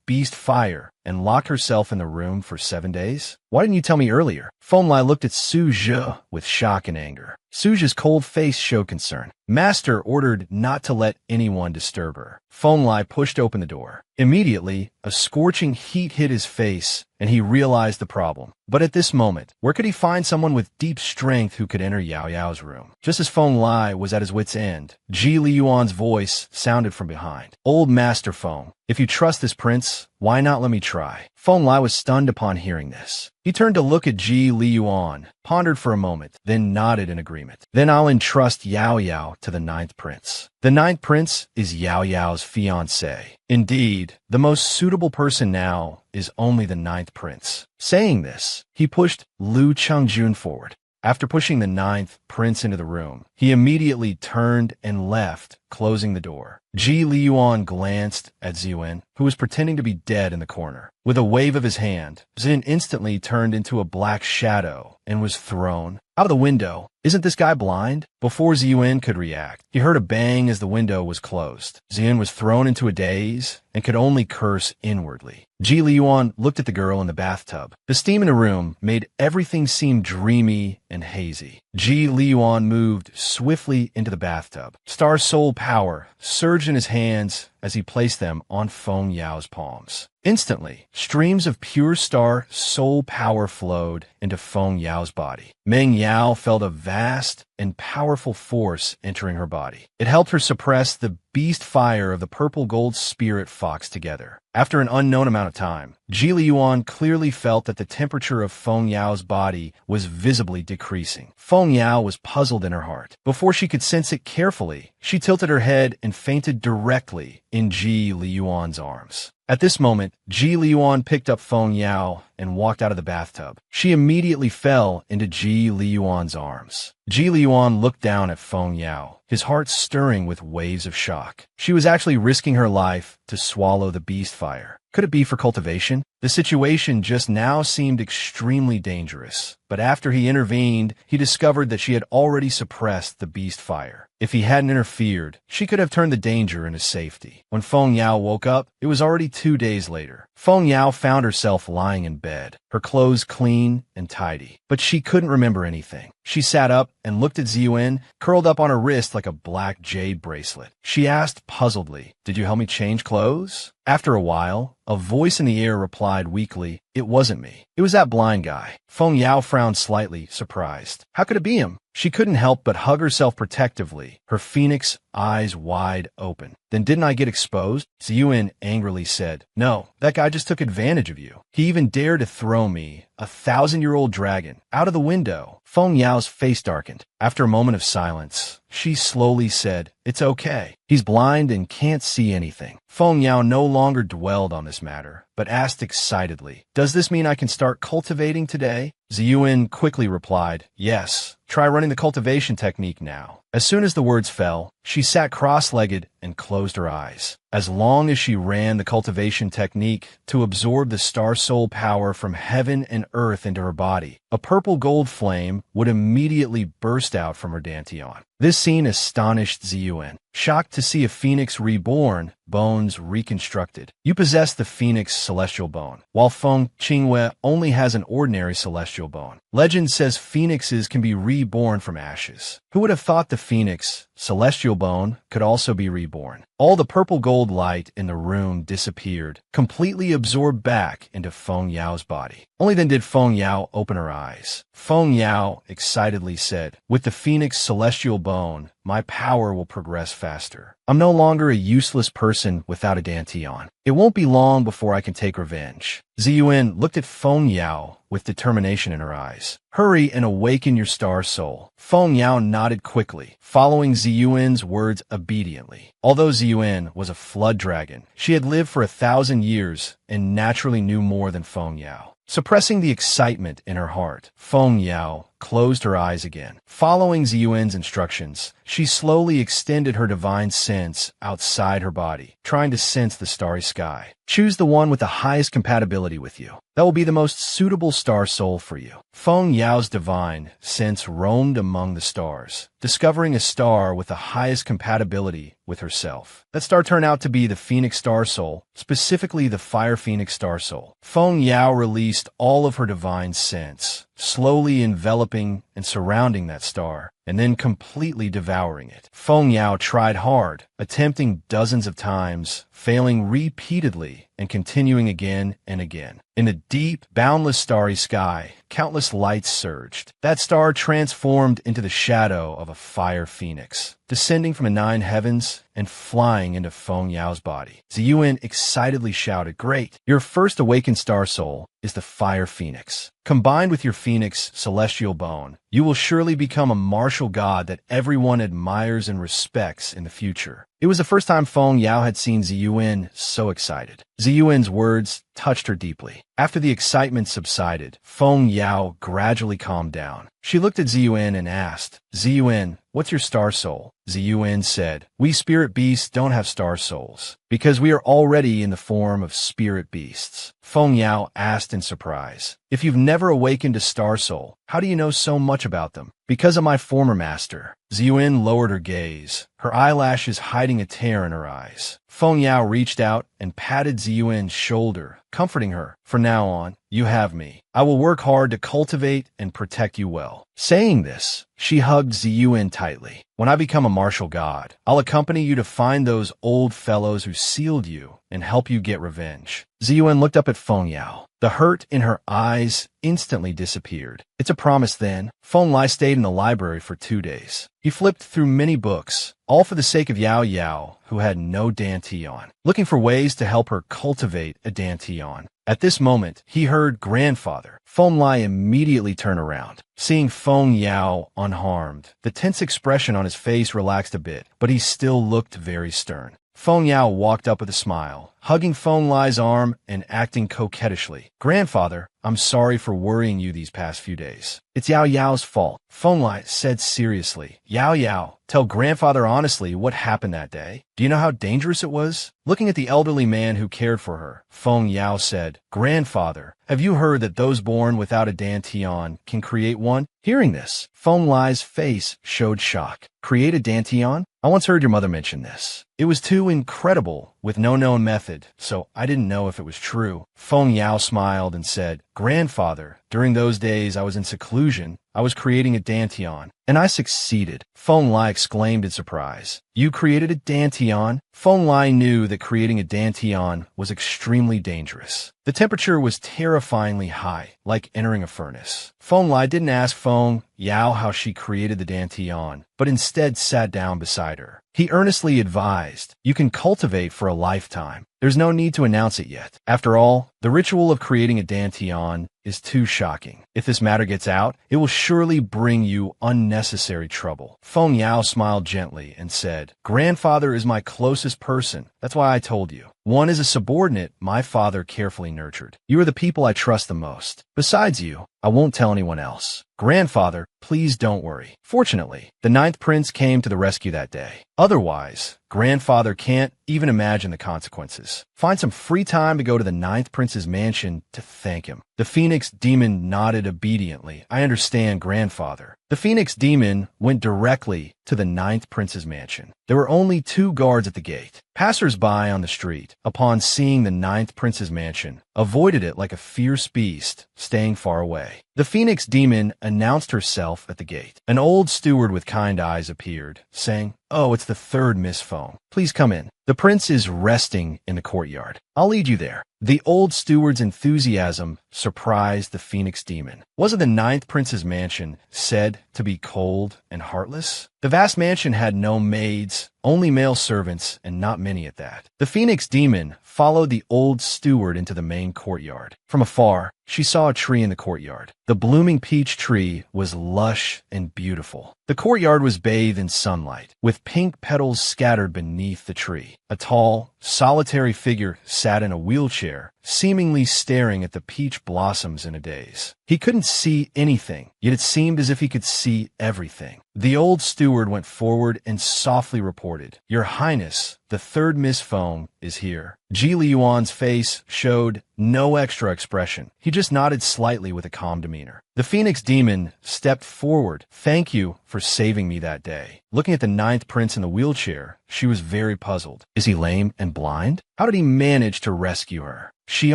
beast fire and locked herself in the room for 7 days? Why didn't you tell me earlier? Feng Lai looked at Su Zhe with shock and anger. Su Zhe's cold face showed concern. Master ordered not to let anyone disturb her. Feng Lai pushed open the door. Immediately, a scorching heat hit his face, and he realized the problem. But at this moment, where could he find someone with deep strength who could enter Yao Yao's room? Just as Feng Lai was at his wit's end, Ji Liyuan's voice sounded from behind. Old Master Feng, if you trust this prince, why not let me try? Feng Lai was stunned upon hearing this. He turned to look at Ji Liyuan, pondered for a moment, then nodded in agreement. Then I'll entrust Yao Yao to the 9th prince. The 9th prince is Yao Yao's fiancé. Indeed, the most suitable person now is only the 9th prince. Saying this, he pushed Lu Changjun forward. After pushing the 9th prince into the room, he immediately turned and left, closing the door. Ji Liyuan glanced at Ziyuan, who was pretending to be dead in the corner. With a wave of his hand, Zin instantly turned into a black shadow and was thrown out of the window. Isn't this guy blind? Before Ziyuan could react, he heard a bang as the window was closed. Ziyuan was thrown into a daze and could only curse inwardly. Ji Liyuan looked at the girl in the bathtub. The steam in the room made everything seem dreamy and hazy. Ji Liyuan moved swiftly into the bathtub. Star's soul power surged in his hands as he placed them on Feng Yao's palms. Instantly, streams of pure star soul power flowed into Feng Yao's body. Meng Yao felt a vast and powerful force entering her body. It helped her suppress the beast fire of the purple gold spirit fox together. After an unknown amount of time, Ji Liyuan clearly felt that the temperature of Feng Yao's body was visibly decreasing. Feng Yao was puzzled in her heart. Before she could sense it carefully, she tilted her head and fainted directly in Ji Liyuan's arms. At this moment, Ji Liyuan picked up Feng Yao and walked out of the bathtub. She immediately fell into Ji Liyuan's arms. Ji Liyuan looked down at Feng Yao, his heart stirring with waves of shock. She was actually risking her life to swallow the beast fire. Could it be for cultivation? The situation just now seemed extremely dangerous, but after he intervened, he discovered that she had already suppressed the beast fire. If he hadn't interfered, she could have turned the danger into safety. When Feng Yao woke up, it was already 2 days later. Feng Yao found herself lying in bed, her clothes clean and tidy, but she couldn't remember anything. She sat up and looked at Ziyuan, curled up on her wrist like a black jade bracelet. She asked puzzledly, "Did you help me change clothes?" After a while, a voice in the air replied weakly, "It wasn't me. It was that blind guy." Feng Yao frowned slightly, surprised. How could it be him? She couldn't help but hug herself protectively, her phoenix eyes wide open. "Then didn't I get exposed?" Ziyuan angrily said. "No, that guy just took advantage of you. He even dared to throw me, a 1,000-year-old dragon, out of the window." Feng Yao's face darkened. After a moment of silence, she slowly said, "It's okay. He's blind and can't see anything." Feng Yao no longer dwelled on this matter, but asked excitedly, "Does this mean I can start cultivating today?" Ziyuan quickly replied, "Yes. Try running the cultivation technique now." As soon as the words fell, she sat cross-legged and closed her eyes. As long as she ran the cultivation technique to absorb the star soul power from heaven and earth into her body, a purple gold flame would immediately burst out from her dantian. This scene astonished Ziyuan. Shocked to see a phoenix reborn, bones reconstructed. You possess the phoenix celestial bone, while Feng Qingwei only has an ordinary celestial bone. Legend says phoenixes can be reborn from ashes. Who would have thought the phoenix celestial bone could also be reborn? All the purple gold light in the room disappeared, completely absorbed back into Feng Yao's body. Only then did Feng Yao open her eyes. Feng Yao excitedly said, "With the phoenix celestial bone, my power will progress faster. I'm no longer a useless person without a dantian. It won't be long before I can take revenge." Ziyuan looked at Feng Yao with determination in her eyes. "Hurry and awaken your star soul." Feng Yao nodded quickly, following Ziyuan's words obediently. Although Ziyuan was a flood dragon, she had lived for 1,000 years and naturally knew more than Feng Yao. Suppressing the excitement in her heart, Feng Yao closed her eyes again. Following Ziyuan's instructions, she slowly extended her divine sense outside her body, trying to sense the starry sky. Choose the one with the highest compatibility with you. That will be the most suitable star soul for you. Feng Yao's divine sense roamed among the stars, discovering a star with the highest compatibility with herself. That star turned out to be the Phoenix Star Soul, specifically the Fire Phoenix Star Soul. Feng Yao released all of her divine sense, slowly enveloping and surrounding that star, and then completely devouring it. Feng Yao tried hard, attempting dozens of times, failing repeatedly, and continuing again and again. In the deep, boundless starry sky, countless lights surged. That star transformed into the shadow of a fire phoenix, descending from the 9 heavens and flying into Feng Yao's body. Ziyuan excitedly shouted, "Great! Your first awakened star soul is the fire phoenix. Combined with your phoenix celestial bone, you will surely become a martial god that everyone admires and respects in the future." It was the first time Feng Yao had seen Ziyuan so excited. Ziyuan's words touched her deeply. After the excitement subsided, Feng Yao gradually calmed down. She looked at Ziyuan and asked, "Ziyuan, what's your star soul?" Ziyuan said, "We spirit beasts don't have star souls, because we are already in the form of spirit beasts." Feng Yao asked in surprise, "If you've never awakened a star soul, how do you know so much about them?" "Because of my former master." Ziyuan lowered her gaze, her eyelashes hiding a tear in her eyes. Feng Yao reached out and patted Ziyuan's shoulder, comforting her. "From now on, you have me. I will work hard to cultivate and protect you well." Saying this, she hugged Ziyuan tightly. "When I become a martial god, I'll accompany you to find those old fellows who sealed you and help you get revenge." Ziyuan looked up at Feng Yao. The hurt in her eyes instantly disappeared. "It's a promise then." Feng Lai stayed in the library for 2 days. He flipped through many books, all for the sake of Yao Yao, who had no dantian, looking for ways to help her cultivate a dantian. At this moment, he heard "Grandfather." Feng Lai immediately turned around. Seeing Feng Yao unharmed, the tense expression on his face relaxed a bit, but he still looked very stern. Feng Yao walked up with a smile, hugging Feng Lai's arm and acting coquettishly. "Grandfather, I'm sorry for worrying you these past few days. It's Yao Yao's fault." Feng Lai said seriously, "Yao Yao, tell grandfather honestly what happened that day. Do you know how dangerous it was?" Looking at the elderly man who cared for her, Feng Yao said, "Grandfather, have you heard that those born without a dantian can create one?" Hearing this, Feng Lai's face showed shock. "Create a dantian? I once heard your mother mention this. It was too incredible with no known method, so I didn't know if it was true." Feng Yao smiled and said, "Grandfather, during those days I was in seclusion. I was creating a dantian, and I succeeded." Feng Lai exclaimed in surprise. "You created a dantian?" Feng Lai knew that creating a dantian was extremely dangerous. The temperature was terrifyingly high, like entering a furnace. Feng Lai didn't ask Feng Yao how she created the dantian, but instead sat down beside her. He earnestly advised, "You can cultivate for a lifetime. There's no need to announce it yet. After all, the ritual of creating a dantian is too shocking. If this matter gets out, it will surely bring you unnecessary trouble." Feng Yao smiled gently and said, "Grandfather is my closest person. That's why I told you. One is a subordinate my father carefully nurtured. You are the people I trust the most. Besides you, I won't tell anyone else. Grandfather, please don't worry." Fortunately, the 9th prince came to the rescue that day. Otherwise, Grandfather can't even imagine the consequences. Find some free time to go to the ninth prince's mansion to thank him. The Phoenix Demon nodded obediently. I understand, Grandfather. The Phoenix Demon went directly to the ninth prince's mansion. There were only 2 guards at the gate. Passers-by on the street, upon seeing the ninth prince's mansion, avoided it like a fierce beast, staying far away. The Phoenix Demon announced herself at the gate. An old steward with kind eyes appeared, saying, "Oh, it's the 3rd Miss Foam. Please come in. The prince is resting in the courtyard. I'll lead you there." The old steward's enthusiasm surprised the Phoenix Demon. Wasn't the ninth prince's mansion said to be cold and heartless? The vast mansion had no maids, only male servants, and not many at that. The Phoenix Demon followed the old steward into the main courtyard. From afar, she saw a tree in the courtyard. The blooming peach tree was lush and beautiful. The courtyard was bathed in sunlight, with pink petals scattered beneath the tree. A tall, solitary figure sat in a wheelchair, seemingly staring at the peach blossoms in a daze. He couldn't see anything, yet it seemed as if he could see everything. The old steward went forward and softly reported, "Your Highness, the 3rd Miss Foam is here." Ji Liyuan's face showed no extra expression. He just nodded slightly with a calm demeanor. The Phoenix Demon stepped forward. "Thank you for saving me that day." Looking at the ninth prince in the wheelchair, she was very puzzled. Is he lame and blind? How did he manage to rescue her? She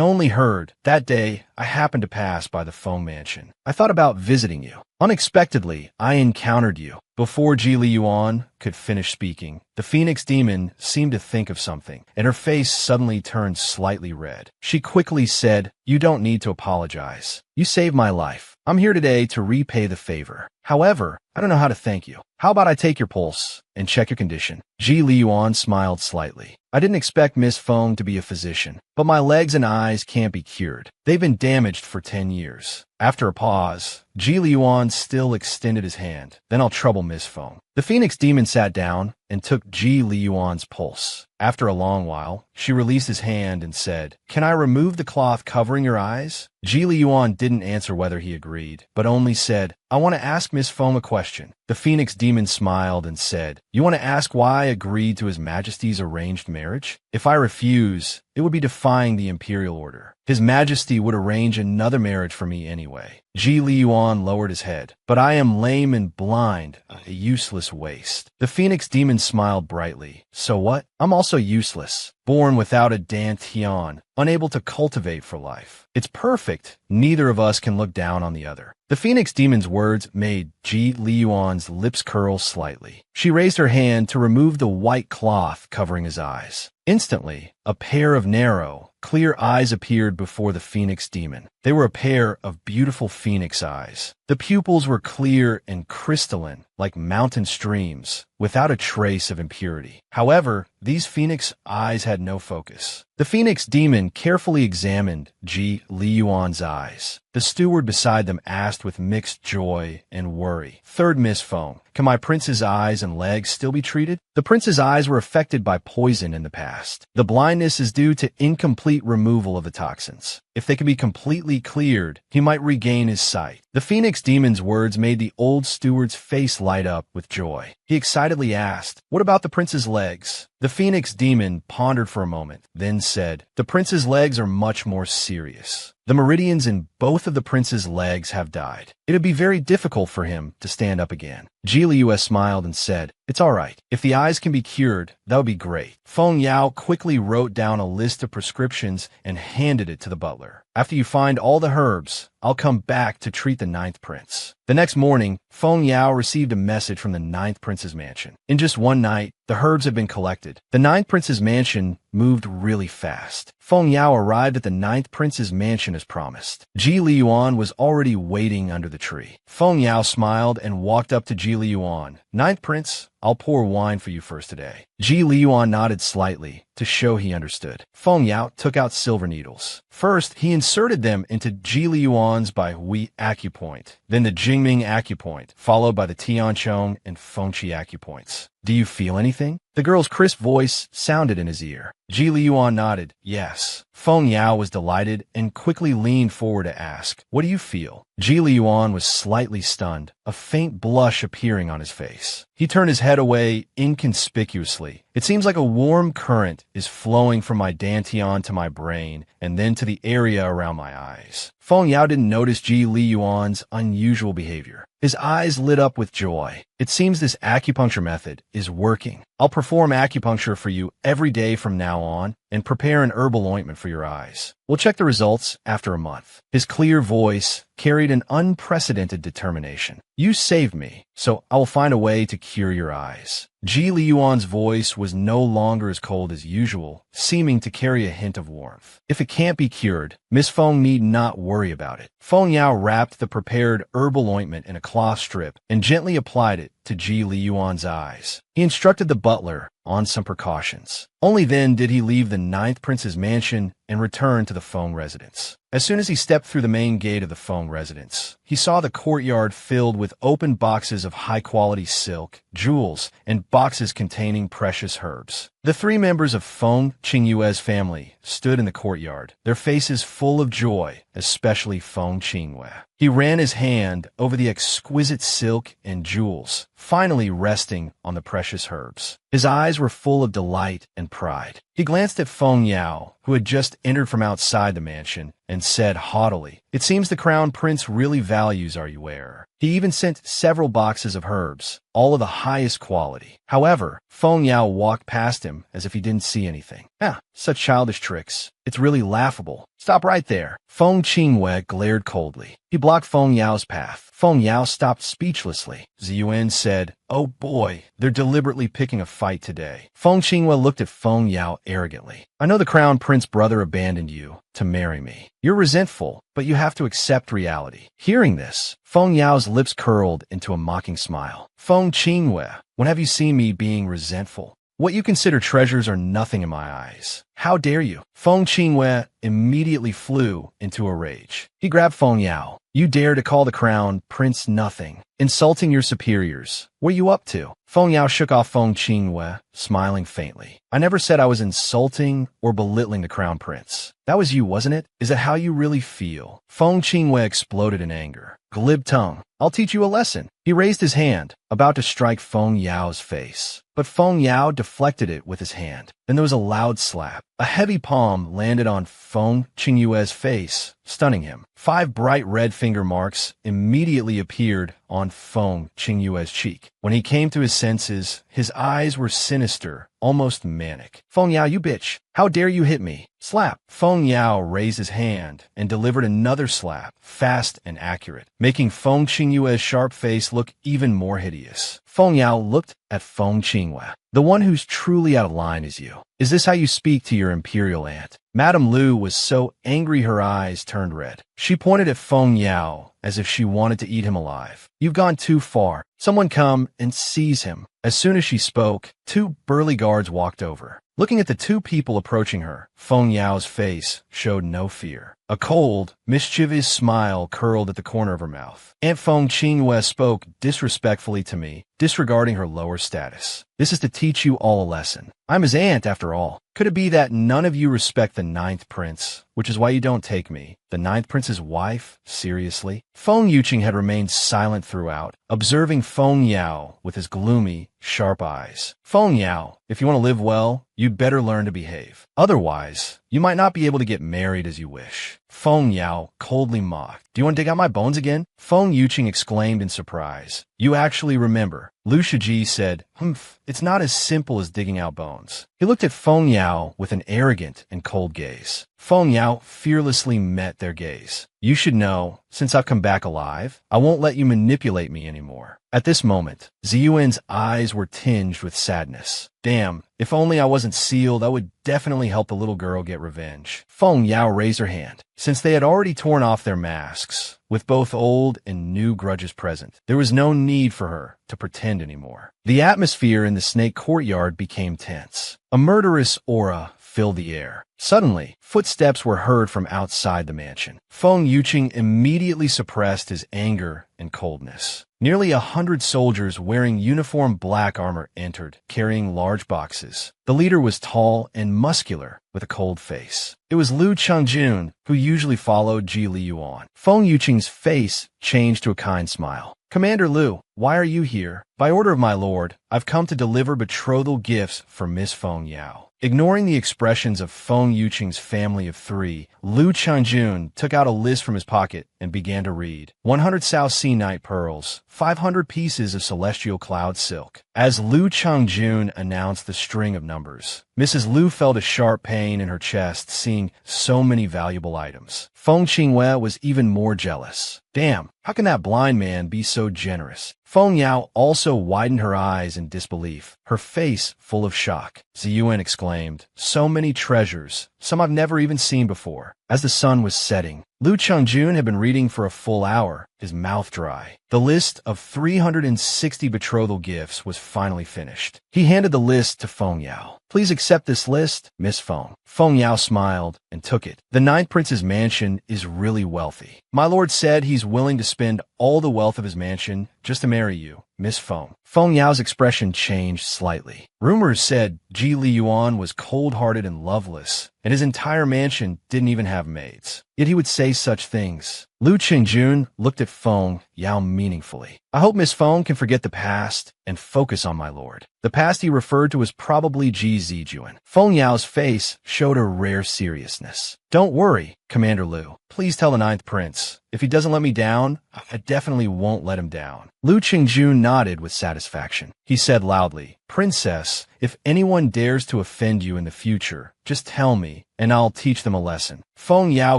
only heard, "That day, I happened to pass by the Foam Mansion. I thought about visiting you. Unexpectedly, I encountered you." Before Ji Liyuan could finish speaking, the Phoenix Demon seemed to think of something, and her face suddenly turned slightly red. She quickly said, "You don't need to apologize. You saved my life. I'm here today to repay the favor. However, I don't know how to thank you. How about I take your pulse and check your condition?" Ji Liyuan smiled slightly. "I didn't expect Miss Foam to be a physician, but my legs and eyes can't be cured. They've been damaged for 10 years. After a pause, Ji Liyuan still extended his hand. "Then I'll trouble Miss Foam." The Phoenix Demon sat down and took Ji Liyuan's pulse. After a long while, she released his hand and said, "Can I remove the cloth covering your eyes?" Ji Liyuan didn't answer whether he agreed, but only said, "I want to ask Miss Foam a question." The Phoenix Demon smiled and said, "You want to ask why I agreed to His Majesty's arranged marriage? If I refuse, it would be defying the imperial order. His Majesty would arrange another marriage for me anyway." Ji Liyuan lowered his head. "But I am lame and blind, a useless waste." The Phoenix Demon smiled brightly. "So what? I'm also useless. Born without a dantian, unable to cultivate for life. It's perfect. Neither of us can look down on the other." The Phoenix Demon's words made Ji Liyuan's lips curl slightly. She raised her hand to remove the white cloth covering his eyes. Instantly, a pair of narrow, clear eyes appeared before the Phoenix Demon. They were a pair of beautiful phoenix eyes. The pupils were clear and crystalline, like mountain streams, without a trace of impurity. However, these phoenix eyes had no focus. The Phoenix Demon carefully examined Ji Liyuan's eyes. The steward beside them asked with mixed joy and worry, "3rd Miss Foam, can my prince's eyes and legs still be treated?" The prince's eyes were affected by poison in the past. The blindness is due to incomplete removal of the toxins. If they can be completely cleared, he might regain his sight. The Phoenix Demon's words made the old steward's face light up with joy. He excitedly asked, "What about the prince's legs?" The Phoenix Demon pondered for a moment, then said, "The prince's legs are much more serious. The meridians in both of the prince's legs have died. It would be very difficult for him to stand up again." Ji Liyue smiled and said, "It's all right. If the eyes can be cured, that would be great." Feng Yao quickly wrote down a list of prescriptions and handed it to the butler. "After you find all the herbs, I'll come back to treat the ninth prince." The next morning, Feng Yao received a message from the ninth prince's mansion. In just one night, the herbs had been collected. The ninth prince's mansion moved really fast. Feng Yao arrived at the ninth prince's mansion as promised. Ji Liyuan was already waiting under the tree. Feng Yao smiled and walked up to Ji Liyuan. "Ninth prince, I'll pour wine for you first today." Ji Liyuan nodded slightly to show he understood. Feng Yao took out silver needles. First, he inserted them into Ji Liyuan's Bai Hui acupoint, then the Jingming acupoint, followed by the Tianchong and Fengqi acupoints. Do you feel anything? The girl's crisp voice sounded in his ear. Ji Liyuan nodded, yes. Feng Yao was delighted and quickly leaned forward to ask, what do you feel? Ji Liyuan was slightly stunned, a faint blush appearing on his face. He turned his head away inconspicuously. It seems like a warm current is flowing from my dantian to my brain and then to the area around my eyes. Feng Yao didn't notice Ji Liyuan's unusual behavior. His eyes lit up with joy. It seems this acupuncture method is working. I'll perform acupuncture for you every day from now on and prepare an herbal ointment for your eyes. We'll check the results after a month. His clear voice carried an unprecedented determination. You saved me, so I will find a way to cure your eyes. Ji Liyuan's voice was no longer as cold as usual, seeming to carry a hint of warmth. If it can't be cured, Miss Feng need not worry about it. Feng Yao wrapped the prepared herbal ointment in a cloth strip and gently applied it to Ji Liyuan's eyes. He instructed the butler on some precautions. Only then did he leave the ninth prince's mansion and return to the Feng residence. As soon as he stepped through the main gate of the Feng residence, he saw the courtyard filled with open boxes of high-quality silk, jewels, and boxes containing precious herbs. The three members of Feng Qingyue's family stood in the courtyard, their faces full of joy, especially Feng Qingyue. He ran his hand over the exquisite silk and jewels, finally resting on the precious herbs. His eyes were full of delight and pride. He glanced at Feng Yao, who had just entered from outside the mansion, and said haughtily, "It seems the crown prince really values our wearer." He even sent several boxes of herbs, all of the highest quality. However, Feng Yao walked past him as if he didn't see anything. Such childish tricks. It's really laughable. Stop right there. Feng Qingyue glared coldly. He blocked Feng Yao's path. Feng Yao stopped speechlessly. Ziyuan said, "Oh boy, they're deliberately picking a fight today." Feng Qingyue looked at Feng Yao arrogantly. "I know the crown prince brother abandoned you to marry me. You're resentful, but you have to accept reality." Hearing this, Feng Yao's lips curled into a mocking smile. "Feng Qingyue, when have you seen me being resentful? What you consider treasures are nothing in my eyes. How dare you?" Feng Qingyue immediately flew into a rage. He grabbed Feng Yao. "You dare to call the crown prince nothing, insulting your superiors. What are you up to?" Feng Yao shook off Feng Qingyue, smiling faintly. "I never said I was insulting or belittling the crown prince. That was you, wasn't it? Is that how you really feel?" Feng Qingyue exploded in anger. "Glib tongue. I'll teach you a lesson." He raised his hand, about to strike Feng Yao's face. But Feng Yao deflected it with his hand. Then there was a loud slap. A heavy palm landed on Feng Qingyue's face, stunning him. 5 bright red finger marks immediately appeared on Feng Qingyue's cheek. When he came to his senses, his eyes were sinister, almost manic. "Feng Yao, you bitch! How dare you hit me?" Slap! Feng Yao raised his hand and delivered another slap, fast and accurate, making Feng Qingyue's sharp face look even more hideous. Feng Yao looked at Feng Qingyue. "The one who's truly out of line is you. Is this how you speak to your imperial aunt?" Madame Lu was so angry her eyes turned red. She pointed at Feng Yao as if she wanted to eat him alive. "You've gone too far. Someone come and seize him." As soon as she spoke, 2 burly guards walked over. Looking at the 2 people approaching her, Feng Yao's face showed no fear. A cold, mischievous smile curled at the corner of her mouth. "Aunt Feng Qingyue spoke disrespectfully to me, disregarding her lower status. This is to teach you all a lesson. I'm his aunt, after all. Could it be that none of you respect the ninth prince, which is why you don't take me, the ninth prince's wife, seriously?" Feng Yuqing had remained silent throughout, observing Feng Yao with his gloomy, sharp eyes. "Feng Yao, if you want to live well, you'd better learn to behave. Otherwise, you might not be able to get married as you wish." Feng Yao coldly mocked. "Do you want to dig out my bones again?" Feng Yuqing exclaimed in surprise. "You actually remember." Lu Shiji said, "Humph, it's not as simple as digging out bones." He looked at Feng Yao with an arrogant and cold gaze. Feng Yao fearlessly met their gaze. "You should know, since I've come back alive, I won't let you manipulate me anymore." At this moment, Ziyuan's eyes were tinged with sadness. "Damn, if only I wasn't sealed, I would definitely help the little girl get revenge." Feng Yao raised her hand. Since they had already torn off their masks, with both old and new grudges present, there was no need for her to pretend anymore. The atmosphere in the snake courtyard became tense. A murderous aura filled the air. Suddenly, footsteps were heard from outside the mansion. Feng Yuqing immediately suppressed his anger and coldness. Nearly 100 soldiers wearing uniform black armor entered, carrying large boxes. The leader was tall and muscular, with a cold face. It was Lu Changjun, who usually followed Ji Liyuan. Feng Yuqing's face changed to a kind smile. "Commander Lu, why are you here?" "By order of my lord, I've come to deliver betrothal gifts for Miss Feng Yao." Ignoring the expressions of Feng Yuqing's family of 3, Lu Changjun took out a list from his pocket and began to read. 100 South Sea Night Pearls, 500 pieces of celestial cloud silk. As Lu Changjun announced the string of numbers, Mrs. Lu felt a sharp pain in her chest seeing so many valuable items. Feng Qingwei was even more jealous. "Damn, how can that blind man be so generous?" Feng Yao also widened her eyes in disbelief, her face full of shock. Ziyuan exclaimed, "So many treasures, some I've never even seen before." As the sun was setting, Lu Changjun had been reading for a full hour, his mouth dry. The list of 360 betrothal gifts was finally finished. He handed the list to Feng Yao. "Please accept this list, Miss Feng." Feng Yao smiled and took it. "The Ninth Prince's mansion is really wealthy. My lord said he's willing to spend all the wealth of his mansion just to marry you, Miss Feng." Feng Yao's expression changed slightly. Rumors said Ji Liyuan was cold-hearted and loveless, and his entire mansion didn't even have maids. Yet he would say such things. Lu Qingjun looked at Feng Yao meaningfully. "I hope Miss Feng can forget the past and focus on my lord." The past he referred to was probably Ji Zijuan. Feng Yao's face showed a rare seriousness. "Don't worry, Commander Lu. Please tell the Ninth Prince. If he doesn't let me down, I definitely won't let him down." Lu Qingjun nodded with satisfaction. He said loudly, "Princess, if anyone dares to offend you in the future, just tell me, and I'll teach them a lesson." Feng Yao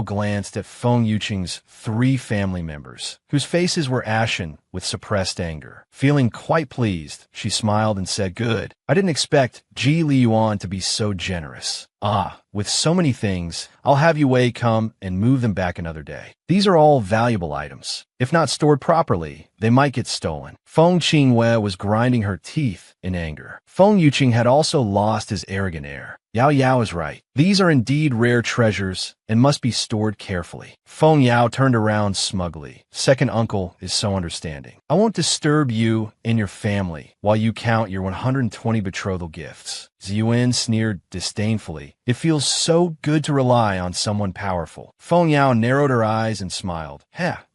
glanced at Feng Yuqing's 3 family members, whose faces were ashen with suppressed anger. Feeling quite pleased, she smiled and said, "Good. I didn't expect Ji Liyuan to be so generous. With so many things, I'll have Yue Wei come and move them back another day. These are all valuable items. If not stored properly, they might get stolen." Feng Qingwei was grinding her teeth in anger. Feng Yuqing had also lost his arrogant air. Yao Yao is right. These are indeed rare treasures and must be stored carefully. Feng Yao turned around smugly. "Second uncle is so understanding. I won't disturb you and your family while you count your 120 betrothal gifts." Ziyuan sneered disdainfully. "It feels so good to rely on someone powerful." Feng Yao narrowed her eyes and smiled.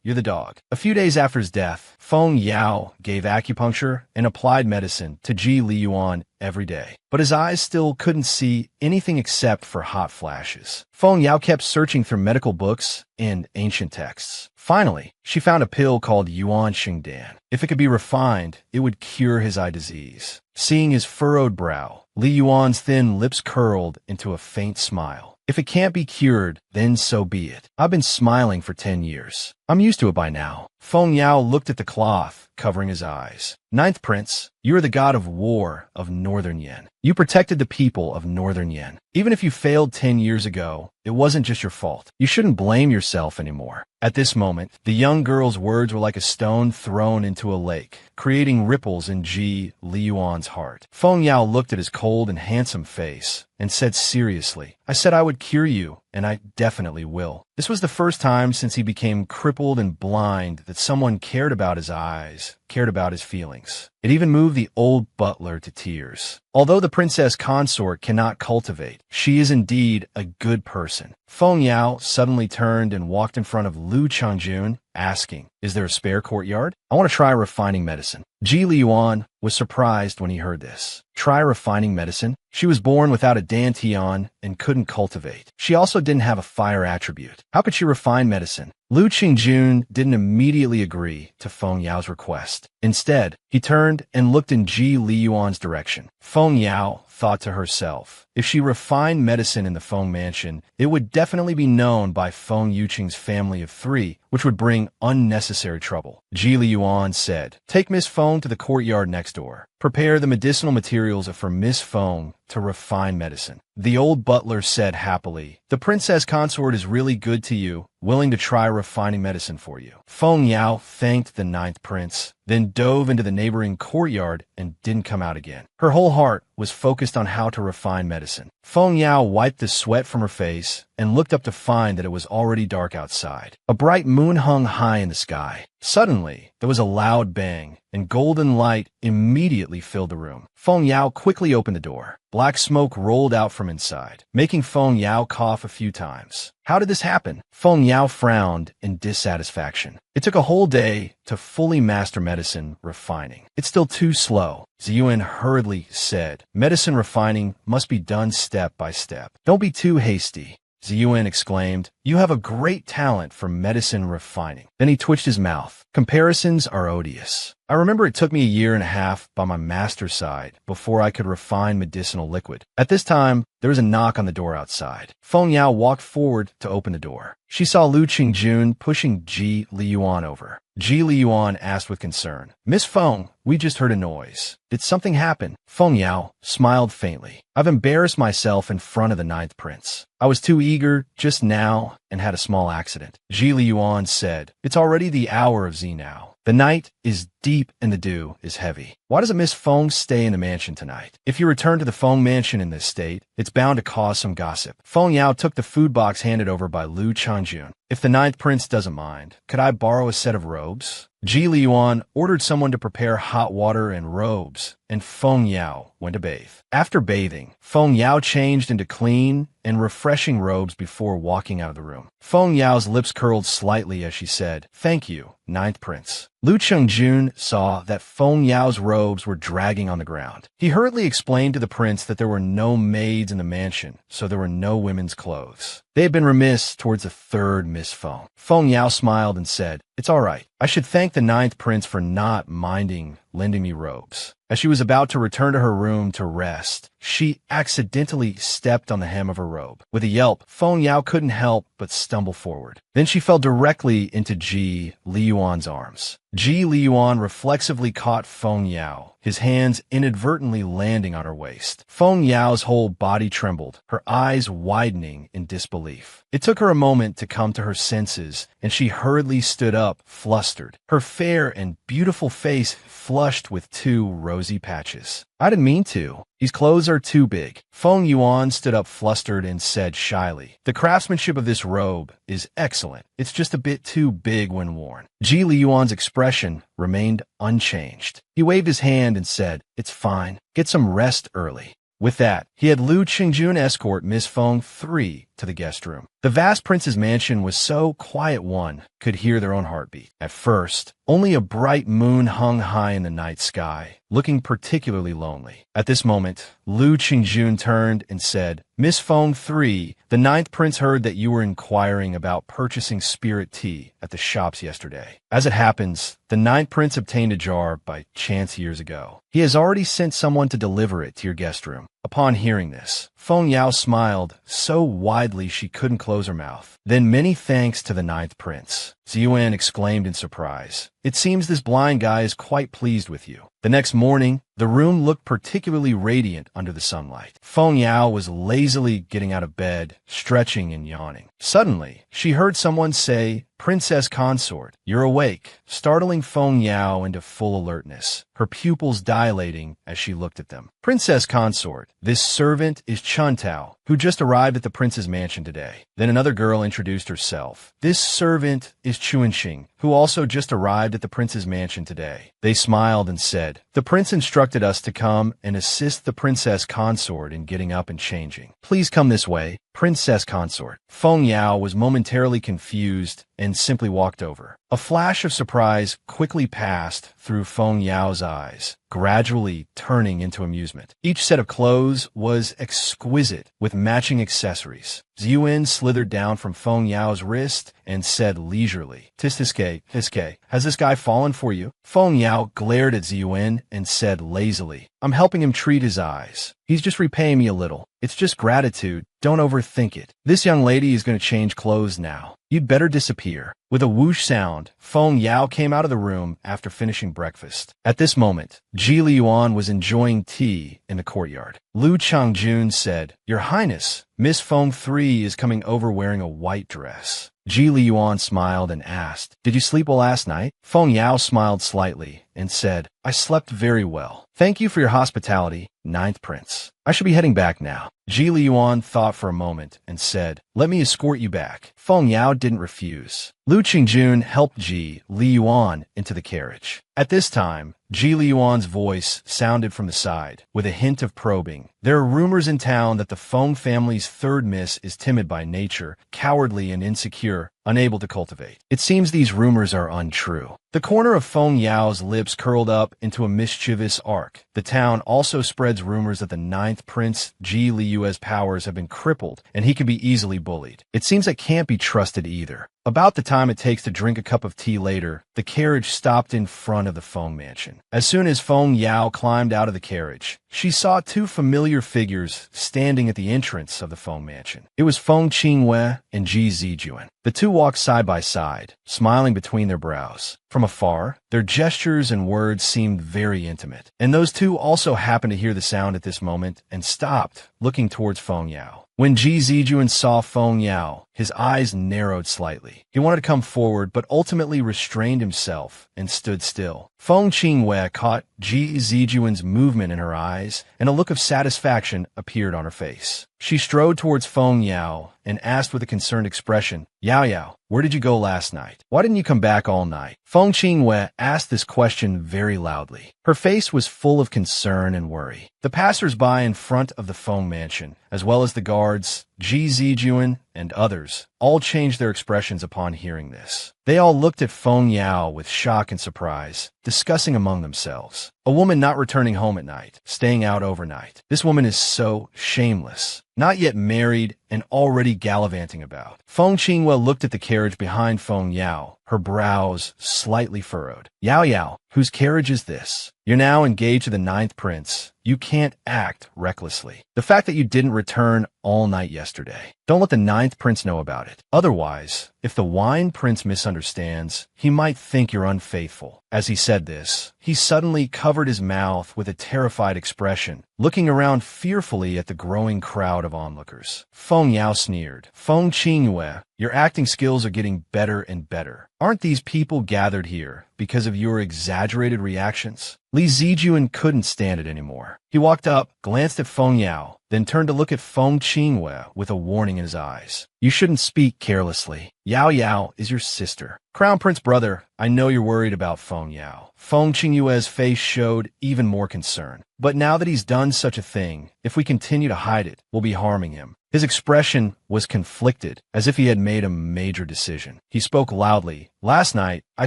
You're the dog." A few days after his death, Feng Yao gave acupuncture and applied medicine to Ji Liyuan every day. But his eyes still couldn't see anything except for hot flashes. Feng Yao kept searching through medical books and ancient texts. Finally, she found a pill called Yuan Xingdan. If it could be refined, it would cure his eye disease. Seeing his furrowed brow, Li Yuan's thin lips curled into a faint smile. "If it can't be cured, then so be it. I've been smiling for 10 years. I'm used to it by now." Feng Yao looked at the cloth, covering his eyes. "Ninth Prince, you are the god of war of Northern Yen. You protected the people of Northern Yen. Even if you failed 10 years ago, it wasn't just your fault. You shouldn't blame yourself anymore." At this moment, the young girl's words were like a stone thrown into a lake, creating ripples in Ji Liyuan's heart. Feng Yao looked at his cold and handsome face and said seriously, "I said I would cure you, and I definitely will." This was the first time since he became crippled and blind that someone cared about his eyes, cared about his feelings. It even moved the old butler to tears. Although the princess consort cannot cultivate, she is indeed a good person. Feng Yao suddenly turned and walked in front of Lu Changjun, asking, "Is there a spare courtyard? I want to try refining medicine." Ji Liyuan was surprised when he heard this. Try refining medicine? She was born without a dantian and couldn't cultivate. She also didn't have a fire attribute. How could she refine medicine? Lu Qingjun didn't immediately agree to Feng Yao's request. Instead, he turned and looked in Ji Liyuan's direction. Feng Yao thought to herself, if she refined medicine in the Feng mansion, it would definitely be known by Feng Yuqing's family of 3, which would bring unnecessary trouble. Ji Liyuan said, "Take Miss Feng to the courtyard next door. Prepare the medicinal materials for Miss Feng to refine medicine." The old butler said happily, "The princess consort is really good to you, willing to try refining medicine for you." Feng Yao thanked the 9th prince, then dove into the neighboring courtyard and didn't come out again. Her whole heart was focused on how to refine medicine. Feng Yao wiped the sweat from her face and looked up to find that it was already dark outside. A bright moon hung high in the sky. Suddenly, there was a loud bang, and golden light immediately filled the room. Feng Yao quickly opened the door. Black smoke rolled out from inside, making Feng Yao cough a few times. How did this happen? Feng Yao frowned in dissatisfaction. It took a whole day to fully master medicine refining. It's still too slow. Ziyuan hurriedly said, medicine refining must be done step by step. Don't be too hasty. Ziyuan exclaimed, you have a great talent for medicine refining. Then he twitched his mouth. Comparisons are odious. I remember it took me a year and a half by my master's side before I could refine medicinal liquid. At this time, there was a knock on the door outside. Feng Yao walked forward to open the door. She saw Lu Qingjun pushing Ji Liyuan over. Ji Liyuan asked with concern, Miss Feng, we just heard a noise. Did something happen? Feng Yao smiled faintly. I've embarrassed myself in front of the ninth prince. I was too eager just now and had a small accident. Ji Liyuan said, it's already the hour of Z now. The night is deep and the dew is heavy. Why doesn't Miss Feng stay in the mansion tonight? If you return to the Feng mansion in this state, it's bound to cause some gossip. Feng Yao took the food box handed over by Lu Changjun. If the ninth prince doesn't mind, could I borrow a set of robes? Ji Liyuan ordered someone to prepare hot water and robes, and Feng Yao went to bathe. After bathing, Feng Yao changed into clean and refreshing robes before walking out of the room. Feng Yao's lips curled slightly as she said, thank you, ninth prince. Lu Chengjun saw that Feng Yao's robes were dragging on the ground. He hurriedly explained to the prince that there were no maids in the mansion, so there were no women's clothes. They had been remiss towards the third Miss Feng. Feng Yao smiled and said, it's all right. I should thank the ninth prince for not minding lending me robes. As she was about to return to her room to rest, she accidentally stepped on the hem of her robe. With a yelp, Feng Yao couldn't help but stumble forward. Then she fell directly into Ji Liyuan's arms. Ji Liyuan reflexively caught Feng Yao, his hands inadvertently landing on her waist. Feng Yao's whole body trembled, her eyes widening in disbelief. It took her a moment to come to her senses, and she hurriedly stood up, flustered. Her fair and beautiful face flushed with two rosy patches. I didn't mean to. These clothes are too big. Feng Yuan stood up flustered and said shyly, the craftsmanship of this robe is excellent. It's just a bit too big when worn. Ji Liyuan's expression remained unchanged. He waved his hand and said, it's fine. Get some rest early. With that, he had Lu Qingjun escort Miss Feng 3 to the guest room. The vast prince's mansion was so quiet one could hear their own heartbeat. At first, only a bright moon hung high in the night sky, looking particularly lonely. At this moment, Lu Qingjun turned and said, Miss Feng 3, the ninth prince heard that you were inquiring about purchasing spirit tea at the shops yesterday. As it happens, the ninth prince obtained a jar by chance years ago. He has already sent someone to deliver it to your guest room. Upon hearing this, Feng Yao smiled so widely she couldn't close her mouth. Then many thanks to the ninth prince. Ziyuan exclaimed in surprise. It seems this blind guy is quite pleased with you. The next morning, the room looked particularly radiant under the sunlight. Feng Yao was lazily getting out of bed, stretching and yawning. Suddenly, she heard someone say, Princess Consort, you're awake, startling Feng Yao into full alertness, her pupils dilating as she looked at them. Princess Consort, this servant is Chuntao, who just arrived at the prince's mansion today. Then another girl introduced herself. This servant is Chuanxing, who also just arrived at the prince's mansion today. They smiled and said, the prince instructed us to come and assist the princess consort in getting up and changing. Please come this way, Princess Consort. Feng Yao was momentarily confused and simply walked over. A flash of surprise quickly passed through Feng Yao's eyes, gradually turning into amusement. Each set of clothes was exquisite with matching accessories. Ziyuan slithered down from Feng Yao's wrist and said leisurely, Tiske, has this guy fallen for you? Feng Yao glared at Ziyuan and said lazily, I'm helping him treat his eyes. He's just repaying me a little. It's just gratitude. Don't overthink it. This young lady is going to change clothes now. You'd better disappear. With a whoosh sound, Feng Yao came out of the room after finishing breakfast. At this moment, Ji Liyuan was enjoying tea in the courtyard. Lu Changjun said, Your Highness, Miss Feng 3 is coming over wearing a white dress. Ji Liyuan smiled and asked, "Did you sleep well last night?" Feng Yao smiled slightly and said, "I slept very well. Thank you for your hospitality, Ninth Prince. I should be heading back now." Ji Liyuan thought for a moment and said, "Let me escort you back." Feng Yao didn't refuse. Lu Qingjun helped Ji Liyuan into the carriage. At this time, Ji Liyuan's voice sounded from the side, with a hint of probing. "There are rumors in town that the Feng family's third miss is timid by nature, cowardly and insecure, unable to cultivate. It seems these rumors are untrue." The corner of Feng Yao's lips curled up into a mischievous arc. The town also spreads rumors that the Ninth Prince Ji Liyue's powers have been crippled, and he can be easily bullied. It seems that can't be trusted either. About the time it takes to drink a cup of tea later, the carriage stopped in front of the Feng mansion. As soon as Feng Yao climbed out of the carriage, she saw two familiar figures standing at the entrance of the Feng mansion. It was Feng Qingwei and Ji Zijuan. The two walked side by side, smiling between their brows. From afar, their gestures and words seemed very intimate. And those two also happened to hear the sound at this moment and stopped, looking towards Feng Yao. When Ji Zijuan saw Feng Yao, his eyes narrowed slightly. He wanted to come forward, but ultimately restrained himself and stood still. Feng Qingwei caught Ji Zijuan's movement in her eyes, and a look of satisfaction appeared on her face. She strode towards Feng Yao and asked with a concerned expression, "Yao, where did you go last night? Why didn't you come back all night?" Feng Qingwei asked this question very loudly. Her face was full of concern and worry. The passers-by in front of the Feng mansion, as well as the guards, Ji Zijuan, and others, all changed their expressions upon hearing this. They all looked at Feng Yao with shock and surprise, discussing among themselves. A woman not returning home at night, staying out overnight. This woman is so shameless. Not yet married and already gallivanting about. Feng Qingwei looked at the carriage behind Feng Yao, her brows slightly furrowed. Yao, whose carriage is this? You're now engaged to the Ninth Prince. You can't act recklessly. The fact that you didn't return all night yesterday. Don't let the Ninth Prince know about it. Otherwise, if the Wine Prince misunderstands, he might think you're unfaithful. As he said this, he suddenly covered his mouth with a terrified expression, looking around fearfully at the growing crowd of onlookers. Feng Yao sneered. Feng Qingwei, your acting skills are getting better and better. Aren't these people gathered here because of your exaggerated reactions? Li Zijuan couldn't stand it anymore. He walked up, glanced at Feng Yao, then turned to look at Feng Qingwei with a warning in his eyes. You shouldn't speak carelessly. Yao is your sister. Crown Prince brother, I know you're worried about Feng Yao. Feng Qingwei's face showed even more concern. But now that he's done such a thing, if we continue to hide it, we'll be harming him. His expression was conflicted, as if he had made a major decision. He spoke loudly. Last night, I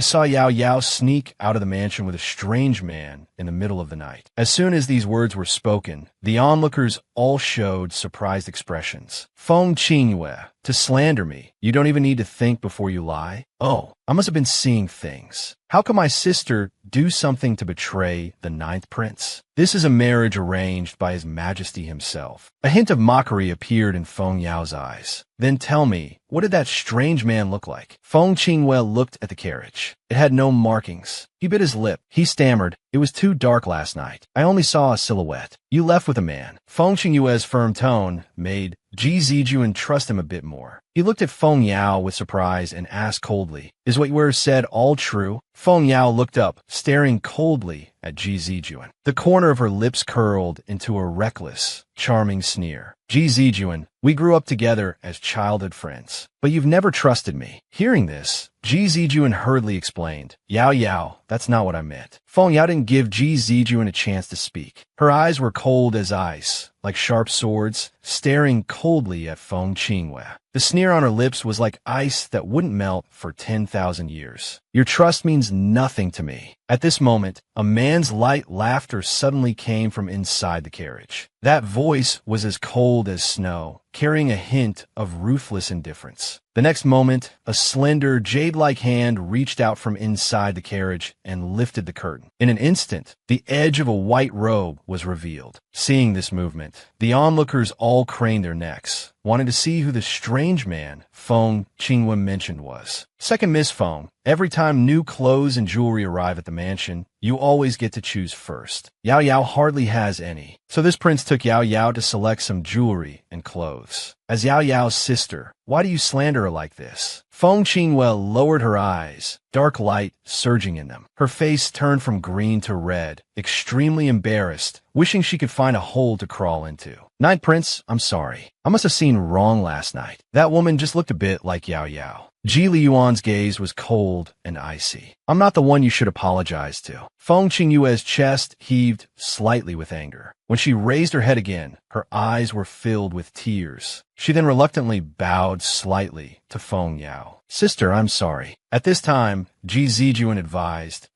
saw Yao sneak out of the mansion with a strange man in the middle of the night. As soon as these words were spoken, the onlookers all showed surprised expressions. Feng Qingwei, to slander me, you don't even need to think before you lie? Oh, I must have been seeing things. How can my sister do something to betray the Ninth Prince? This is a marriage arranged by His Majesty himself. A hint of mockery appeared in Feng Yao's eyes. Then tell me, what did that strange man look like? Feng Qingwei looked at the carriage. It had no markings. He bit his lip. He stammered, "It was too dark last night. I only saw a silhouette. You left with a man." Feng Qingwei's firm tone made Ji Zijuan trust him a bit more. He looked at Feng Yao with surprise and asked coldly, "Is what you said all true?" Feng Yao looked up, staring coldly at Ji Zijuan. The corner of her lips curled into a reckless, charming sneer. Ji Zijuan, we grew up together as childhood friends, but you've never trusted me. Hearing this, Ji Zijuan hurriedly explained, Yao, that's not what I meant. Feng Yao didn't give Ji Zijuan a chance to speak. Her eyes were cold as ice, like sharp swords, staring coldly at Feng Qingwei. The sneer on her lips was like ice that wouldn't melt for 10,000 years. Your trust means nothing to me. At this moment, a man's light laughter suddenly came from inside the carriage. That voice was as cold as snow, carrying a hint of ruthless indifference. The next moment, a slender, jade-like hand reached out from inside the carriage and lifted the curtain. In an instant, the edge of a white robe was revealed. Seeing this movement, the onlookers all craned their necks, wanting to see who the strange man Feng Qingwei mentioned was. Second Miss Feng, every time new clothes and jewelry arrive at the mansion, you always get to choose first. Yao hardly has any, so this prince took Yao to select some jewelry and clothes. As Yao's sister, why do you slander her like this? Feng Qingwei lowered her eyes, dark light surging in them. Her face turned from green to red, extremely embarrassed, wishing she could find a hole to crawl into. Night Prince, I'm sorry. I must have seen wrong last night. That woman just looked a bit like Yao Yao. Ji Liyuan's gaze was cold and icy. I'm not the one you should apologize to. Feng Qingyue's chest heaved slightly with anger. When she raised her head again, her eyes were filled with tears. She then reluctantly bowed slightly to Feng Yao. Sister, I'm sorry. At this time, Ji Zijuan advised,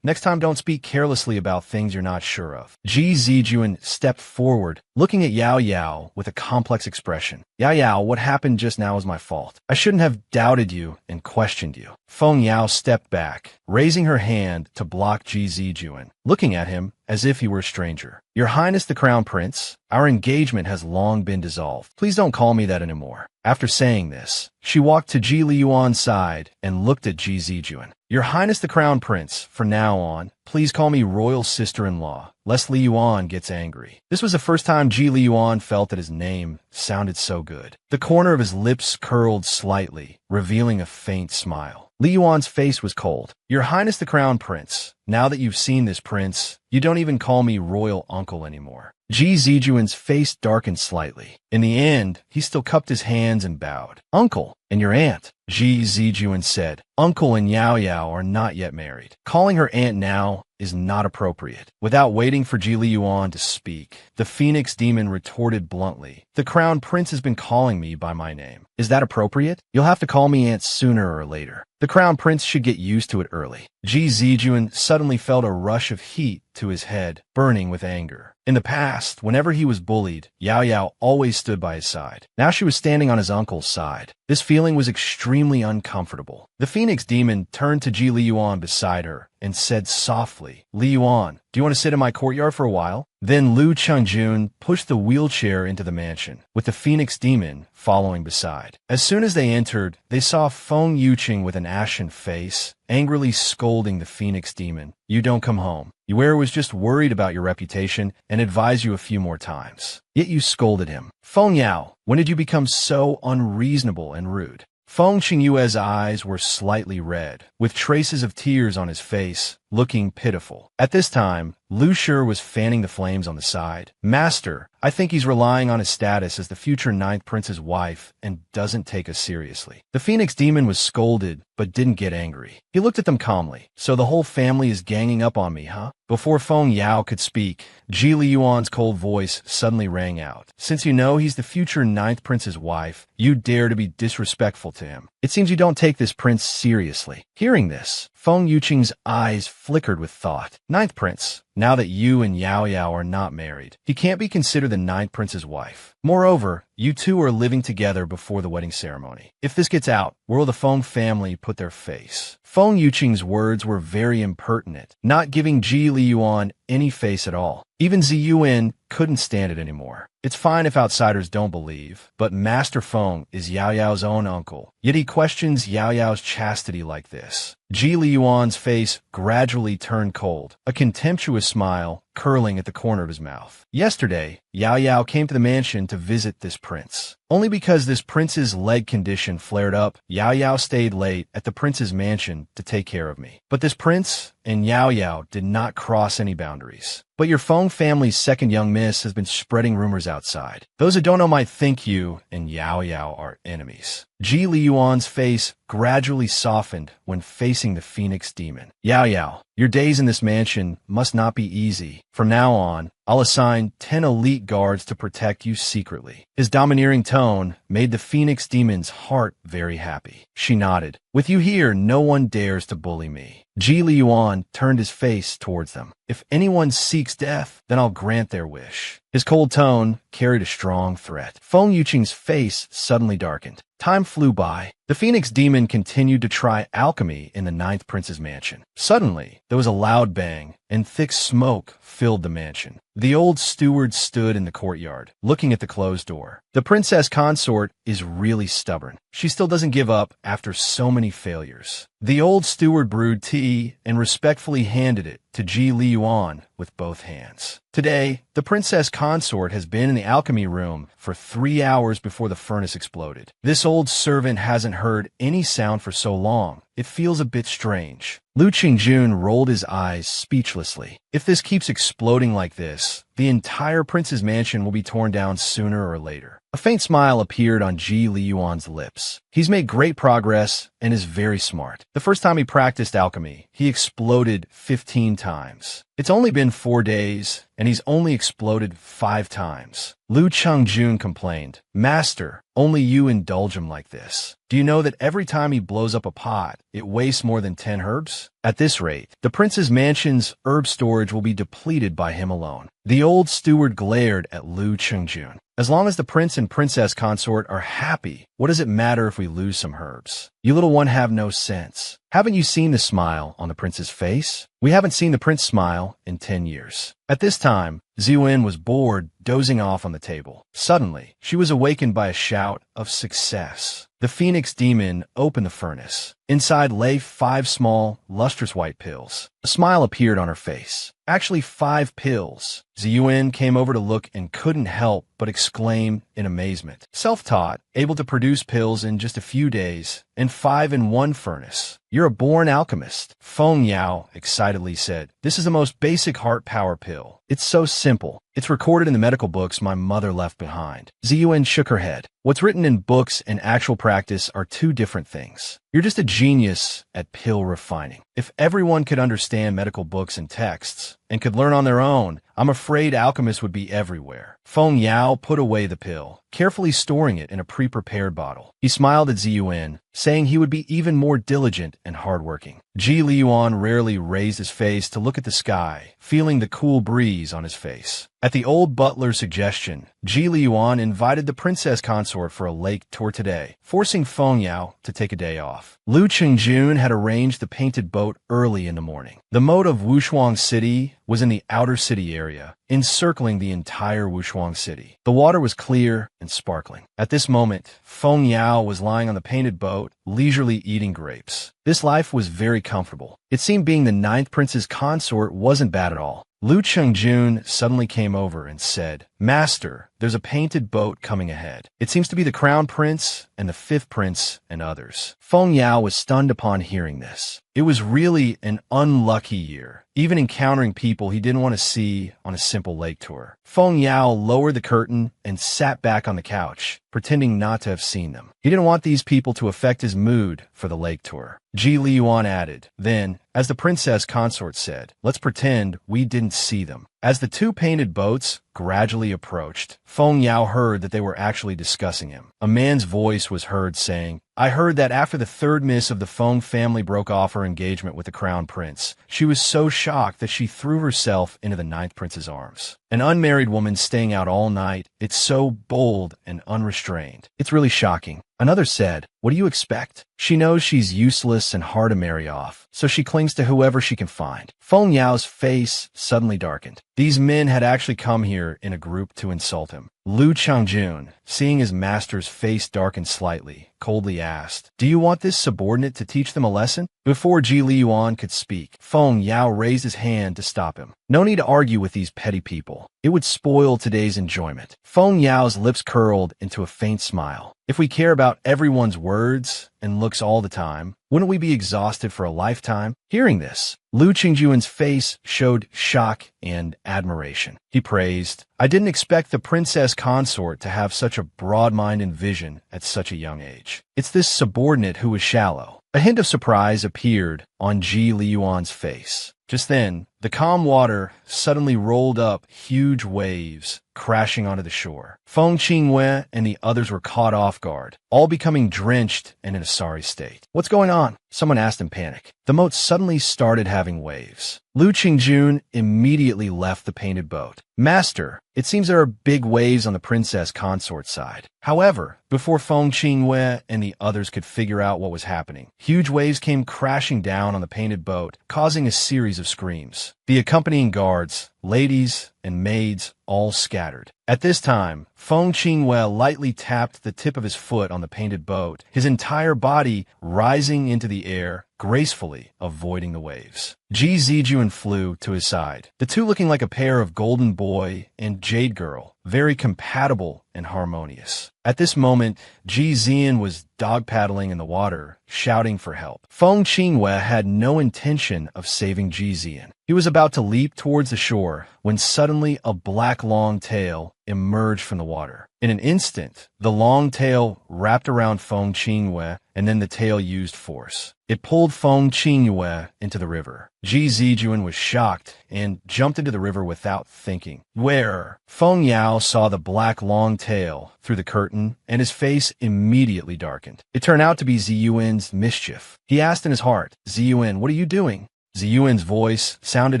next time don't speak carelessly about things you're not sure of. Ji Zijuan stepped forward, looking at Yao Yao with a complex expression. Yao Yao, what happened just now is my fault. I shouldn't have doubted you and questioned you. Feng Yao stepped back, raising her hand to block Ji Zijuan, looking at him as if he were a stranger. Your Highness the Crown Prince, our engagement has long been dissolved. Please don't call me that anymore. After saying this, she walked to Ji Liyuan's side and looked at Ji Zijuan. Your Highness the Crown Prince, from now on, please call me Royal Sister-in-Law, lest Liyuan gets angry. This was the first time Ji Liyuan felt that his name sounded so good. The corner of his lips curled slightly, revealing a faint smile. Liyuan's face was cold. Your Highness the Crown Prince, now that you've seen this prince, you don't even call me Royal Uncle anymore. Ji Zijuan's face darkened slightly. In the end, he still cupped his hands and bowed. Uncle, and your aunt, Ji Zijuan said. Uncle and Yao Yao are not yet married. Calling her aunt now is not appropriate. Without waiting for Ji Liyuan to speak, the Phoenix Demon retorted bluntly. The Crown Prince has been calling me by my name. Is that appropriate? You'll have to call me aunt sooner or later. The Crown Prince should get used to it early. Ji Zijuan suddenly felt a rush of heat to his head, burning with anger. In the past, whenever he was bullied, Yao Yao always stood by his side. Now she was standing on his uncle's side. This feeling was extremely uncomfortable. The Phoenix Demon turned to Ji Liyuan beside her and said softly, Liyuan, do you want to sit in my courtyard for a while? Then Lu Chengjun pushed the wheelchair into the mansion, with the Phoenix Demon following beside. As soon as they entered, they saw Feng Yuqing with an ashen face, angrily scolding the Phoenix Demon. You don't come home. Yue was just worried about your reputation and advised you a few more times. Yet you scolded him. Feng Yao, when did you become so unreasonable and rude? Feng Qingyue's eyes were slightly red, with traces of tears on his face, looking pitiful. At this time, Lu Shi was fanning the flames on the side. Master, I think he's relying on his status as the future Ninth Prince's wife and doesn't take us seriously. The Phoenix Demon was scolded, but didn't get angry. He looked at them calmly. So the whole family is ganging up on me, huh? Before Feng Yao could speak, Ji Liyuan's cold voice suddenly rang out. Since you know he's the future Ninth Prince's wife, you dare to be disrespectful to him. It seems you don't take this prince seriously. Hearing this, Feng Yuqing's eyes flickered with thought. Ninth Prince, now that you and Yao Yao are not married, he can't be considered the Ninth Prince's wife. Moreover, you two are living together before the wedding ceremony. If this gets out, where will the Feng family put their face? Feng Yuqing's words were very impertinent, not giving Ji Liyuan any face at all. Even Ziyuan couldn't stand it anymore. It's fine if outsiders don't believe, but Master Feng is Yao Yao's own uncle. Yet he questions Yao Yao's chastity like this. Ji Liyuan's face gradually turned cold, a contemptuous smile curling at the corner of his mouth. Yesterday, Yao Yao came to the mansion to visit this prince. Only because this prince's leg condition flared up, Yao Yao stayed late at the prince's mansion to take care of me. But this prince and Yao Yao did not cross any boundaries. But your Feng family's second young miss has been spreading rumors outside. Those who don't know might think you and Yao Yao are enemies. Ji Liyuan's face gradually softened when facing the Phoenix Demon. Yao Yao, your days in this mansion must not be easy. From now on, I'll assign 10 elite guards to protect you secretly. His domineering tone made the Phoenix Demon's heart very happy. She nodded. With you here, no one dares to bully me. Ji Liyuan turned his face towards them. If anyone seeks death, then I'll grant their wish. His cold tone carried a strong threat. Feng Yuqing's face suddenly darkened. Time flew by. The Phoenix Demon continued to try alchemy in the Ninth Prince's mansion. Suddenly, there was a loud bang, and thick smoke filled the mansion. The old steward stood in the courtyard, looking at the closed door. The princess consort is really stubborn. She still doesn't give up after so many failures. The old steward brewed tea and respectfully handed it to Ji Liyuan with both hands. Today, the princess consort has been in the alchemy room for 3 hours before the furnace exploded. This old servant hasn't heard any sound for so long. It feels a bit strange. Lu Qingjun rolled his eyes speechlessly. If this keeps exploding like this, the entire prince's mansion will be torn down sooner or later. A faint smile appeared on Ji Liyuan's lips. He's made great progress and is very smart. The first time he practiced alchemy, he exploded 15 times. It's only been 4 days, and he's only exploded 5 times. Lu Qingjun complained, "Master, only you indulge him like this. Do you know that every time he blows up a pot, it wastes more than 10 herbs? At this rate, the prince's mansion's herb storage will be depleted by him alone." The old steward glared at Lu Qingjun. As long as the prince and princess consort are happy, what does it matter if we lose some herbs? You little one have no sense. Haven't you seen the smile on the prince's face? We haven't seen the prince smile in 10 years. At this time, Ziwen was bored, dozing off on the table. Suddenly, she was awakened by a shout of success. The phoenix demon opened the furnace. Inside lay 5 small, lustrous white pills. A smile appeared on her face. Actually, 5 pills. Ziyuan came over to look and couldn't help but exclaim in amazement. Self-taught, able to produce pills in just a few days, and 5 in one furnace. You're a born alchemist. Feng Yao excitedly said, "This is the most basic heart power pill. It's so simple. It's recorded in the medical books my mother left behind." Ziyuan shook her head. What's written in books and actual practice are 2 different things. You're just a genius at pill refining. If everyone could understand medical books and texts, and could learn on their own, I'm afraid alchemists would be everywhere. Feng Yao put away the pill, carefully storing it in a pre-prepared bottle. He smiled at Ziyuan, saying he would be even more diligent and hardworking. Ji Liyuan rarely raised his face to look at the sky, feeling the cool breeze on his face. At the old butler's suggestion, Ji Liyuan invited the princess consort for a lake tour today, forcing Feng Yao to take a day off. Lu Qingjun had arranged the painted boat early in the morning. The moat of Wushuang City was in the outer city area, encircling the entire Wushuang City. The water was clear and sparkling. At this moment, Feng Yao was lying on the painted boat, leisurely eating grapes. This life was very comfortable. It seemed being the 9th prince's consort wasn't bad at all. Lu Qingjun suddenly came over and said, "Master, there's a painted boat coming ahead. It seems to be the crown prince and the 5th prince and others." Feng Yao was stunned upon hearing this. It was really an unlucky year, even encountering people he didn't want to see on a simple lake tour. Feng Yao lowered the curtain and sat back on the couch, pretending not to have seen them. He didn't want these people to affect his mood for the lake tour. Ji Liyuan added, "Then, as the princess consort said, let's pretend we didn't see them." As the 2 painted boats gradually approached, Feng Yao heard that they were actually discussing him. A man's voice was heard saying, "I heard that after the 3rd miss of the Feng family broke off her engagement with the crown prince, she was so shocked that she threw herself into the 9th prince's arms. An unmarried woman staying out all night, it's so bold and unrestrained. It's really shocking." Another said, "What do you expect? She knows she's useless and hard to marry off, so she clings to whoever she can find." Feng Yao's face suddenly darkened. These men had actually come here in a group to insult him. Lu Qingjun, seeing his master's face darken slightly, coldly asked, "Do you want this subordinate to teach them a lesson?" Before Ji Liyuan could speak, Feng Yao raised his hand to stop him. "No need to argue with these petty people. It would spoil today's enjoyment." Feng Yao's lips curled into a faint smile. If we care about everyone's words and looks all the time, wouldn't we be exhausted for a lifetime? Hearing this, Lu Qingjun's face showed shock and admiration. He praised, "I didn't expect the princess consort to have such a broad mind and vision at such a young age. It's this subordinate who was shallow." A hint of surprise appeared on Ji Liyuan's face. Just then, the calm water suddenly rolled up huge waves, crashing onto the shore. Feng Qingwei and the others were caught off guard, all becoming drenched and in a sorry state. "What's going on?" someone asked in panic. The moat suddenly started having waves. Lu Qingjun immediately left the painted boat. "Master, it seems there are big waves on the princess consort side." However, before Feng Qingwei and the others could figure out what was happening, huge waves came crashing down on the painted boat, causing a series of screams. The accompanying guards, ladies, and maids all scattered. At this time, Feng Qinghue lightly tapped the tip of his foot on the painted boat, his entire body rising into the air, gracefully avoiding the waves. Ji Zijuan flew to his side, the two looking like a pair of golden boy and jade girl, very compatible and harmonious. At this moment, Ji Zian was dog paddling in the water, shouting for help. Feng Qinghue had no intention of saving Ji Zian. He was about to leap towards the shore when suddenly a black long tail emerged from the water. In an instant, the long tail wrapped around Feng Qinghue, and then the tail used force. It pulled Feng Qinghue into the river. Ji Zijuan was shocked and jumped into the river without thinking. Where? Feng Yao saw the black long tail through the curtain, and his face immediately darkened. It turned out to be Ziyuan's mischief. He asked in his heart, "Ziyuan, what are you doing?" Ziyuan's voice sounded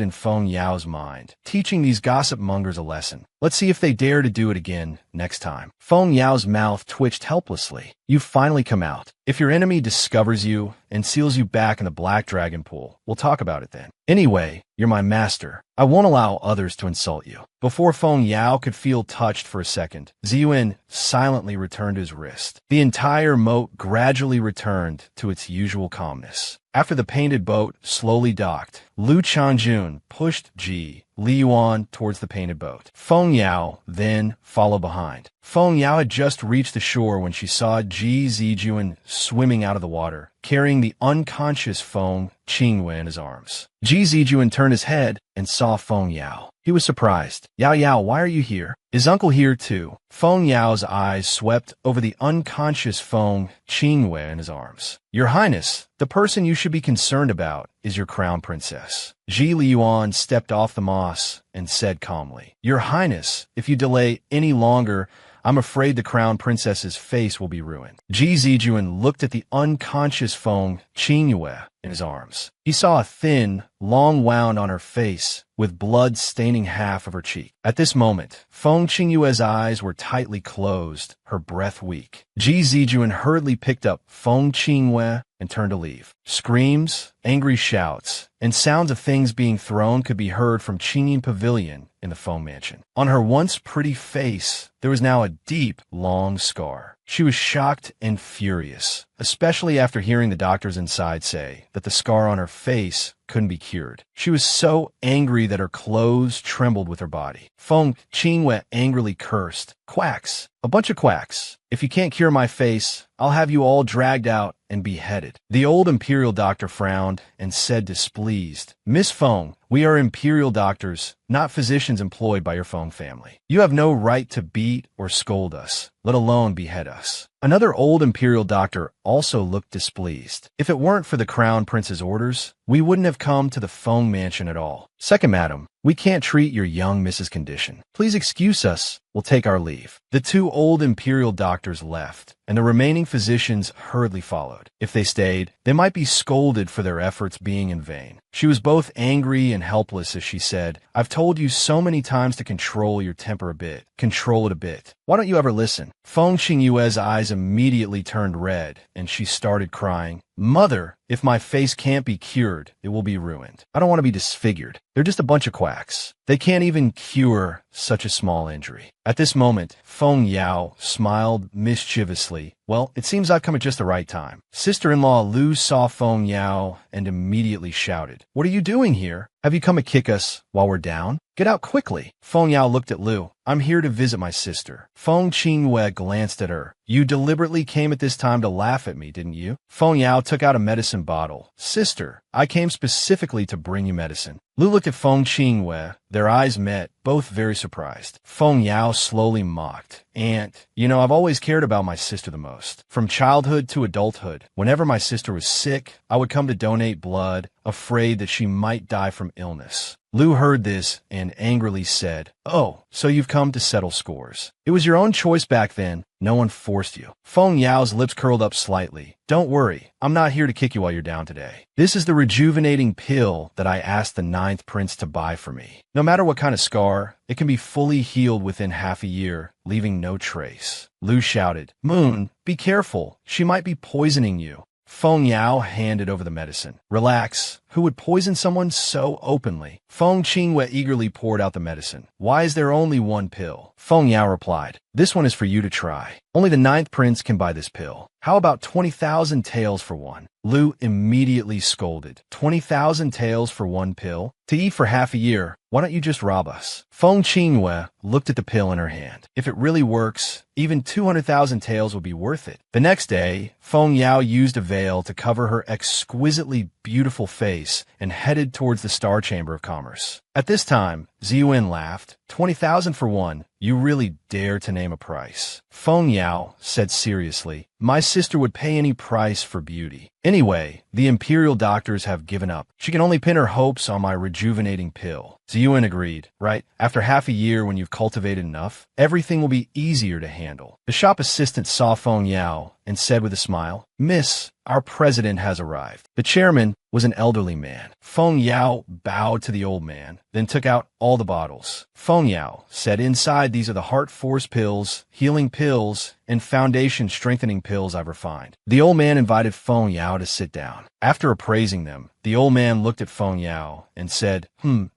in Feng Yao's mind, teaching these gossip mongers a lesson. Let's see if they dare to do it again next time. Feng Yao's mouth twitched helplessly. You've finally come out. If your enemy discovers you and seals you back in the Black Dragon Pool, we'll talk about it then. Anyway, you're my master. I won't allow others to insult you. Before Feng Yao could feel touched for a second, Ziyuan silently returned his wrist. The entire moat gradually returned to its usual calmness. After the painted boat slowly docked, Lu Changjun pushed Ji Liyuan towards the painted boat. Feng Yao then followed behind. Feng Yao had just reached the shore when she saw Ji Zijuan swimming out of the water, carrying the unconscious Feng Qinghue in his arms. Ji Zijuan turned his head and saw Feng Yao. He was surprised. Yao Yao, why are you here? Is uncle here too? Feng Yao's eyes swept over the unconscious Feng Qinghue in his arms. Your Highness, the person you should be concerned about is your crown princess. Ji Liyuan stepped off the moss and said calmly, Your Highness, if you delay any longer, I'm afraid the crown princess's face will be ruined. Ji Zijuan looked at the unconscious Feng Qinghue in his arms. He saw a thin, long wound on her face, with blood staining half of her cheek. At this moment, Feng Qinghue's eyes were tightly closed, her breath weak. Ji Zijuan hurriedly picked up Feng Qinghue and turned to leave. Screams, angry shouts, and sounds of things being thrown could be heard from Qingyin Pavilion in the Feng Mansion. On her once pretty face, there was now a deep, long scar. She was shocked and furious, especially after hearing the doctors inside say that the scar on her face couldn't be cured. She was so angry that her clothes trembled with her body. Feng Qinghue angrily cursed, Quacks! A bunch of quacks. If you can't cure my face, I'll have you all dragged out and beheaded. The old imperial doctor frowned and said displeased, Miss Feng, we are imperial doctors, not physicians employed by your Feng family. You have no right to beat or scold us, let alone behead us. Another old imperial doctor also looked displeased. If it weren't for the crown prince's orders, we wouldn't have come to the Feng Mansion at all. Second, madam, we can't treat your young Mrs. condition. Please excuse us. We'll take our leave. The two old imperial doctors left, and the remaining physicians hurriedly followed. If they stayed, they might be scolded for their efforts being in vain. She was both angry and helpless as she said, I've told you so many times to control your temper a bit. Control it a bit. Why don't you ever listen? Feng Qinghue's eyes immediately turned red, and she started crying. Mother, if my face can't be cured, it will be ruined. I don't want to be disfigured. They're just a bunch of quacks. They can't even cure such a small injury. At this moment, Feng Yao smiled mischievously. Well, it seems I've come at just the right time. Sister-in-law Lu saw Feng Yao and immediately shouted, What are you doing here? Have you come to kick us while we're down? Get out quickly. Feng Yao looked at Lu. I'm here to visit my sister. Feng Qinghue glanced at her. You deliberately came at this time to laugh at me, didn't you? Feng Yao took out a medicine bottle. Sister, I came specifically to bring you medicine. Lu looked at Feng Qinghue. Their eyes met, both very surprised. Feng Yao slowly mocked. Aunt, you know, I've always cared about my sister the most. From childhood to adulthood, whenever my sister was sick, I would come to donate blood, afraid that she might die from illness. Lu heard this and angrily said, Oh, so you've come to settle scores. It was your own choice back then. No one forced you. Feng Yao's lips curled up slightly. Don't worry, I'm not here to kick you while you're down today. This is the rejuvenating pill that I asked the 9th prince to buy for me. No matter what kind of scar, it can be fully healed within half a year, leaving no trace. Lu shouted, Moon, be careful. She might be poisoning you. Feng Yao handed over the medicine. Relax. Who would poison someone so openly? Feng Qingwei eagerly poured out the medicine. Why is there only one pill? Feng Yao replied, this one is for you to try. Only the 9th prince can buy this pill. How about 20,000 taels for one? Lu immediately scolded. 20,000 taels for one pill? To eat for half a year, why don't you just rob us? Feng Qingwei looked at the pill in her hand. If it really works, even 200,000 taels would be worth it. The next day, Feng Yao used a veil to cover her exquisitely beautiful face and headed towards the Star Chamber of Commerce. At this time, Ziyuan laughed. 20,000 for one. You really dare to name a price. Feng Yao said seriously, my sister would pay any price for beauty. Anyway, the imperial doctors have given up. She can only pin her hopes on my rejuvenating pill. Ziyuan agreed. Right, after half a year when you've cultivated enough, everything will be easier to handle. The shop assistant saw Feng Yao and said with a smile, Miss, our president has arrived. The chairman was an elderly man. Feng Yao bowed to the old man, then took out all the bottles. Feng Yao said, inside these are the heart force pills, healing pills, and foundation strengthening pills I've refined. The old man invited Feng Yao to sit down. After appraising them, the old man looked at Feng Yao and said,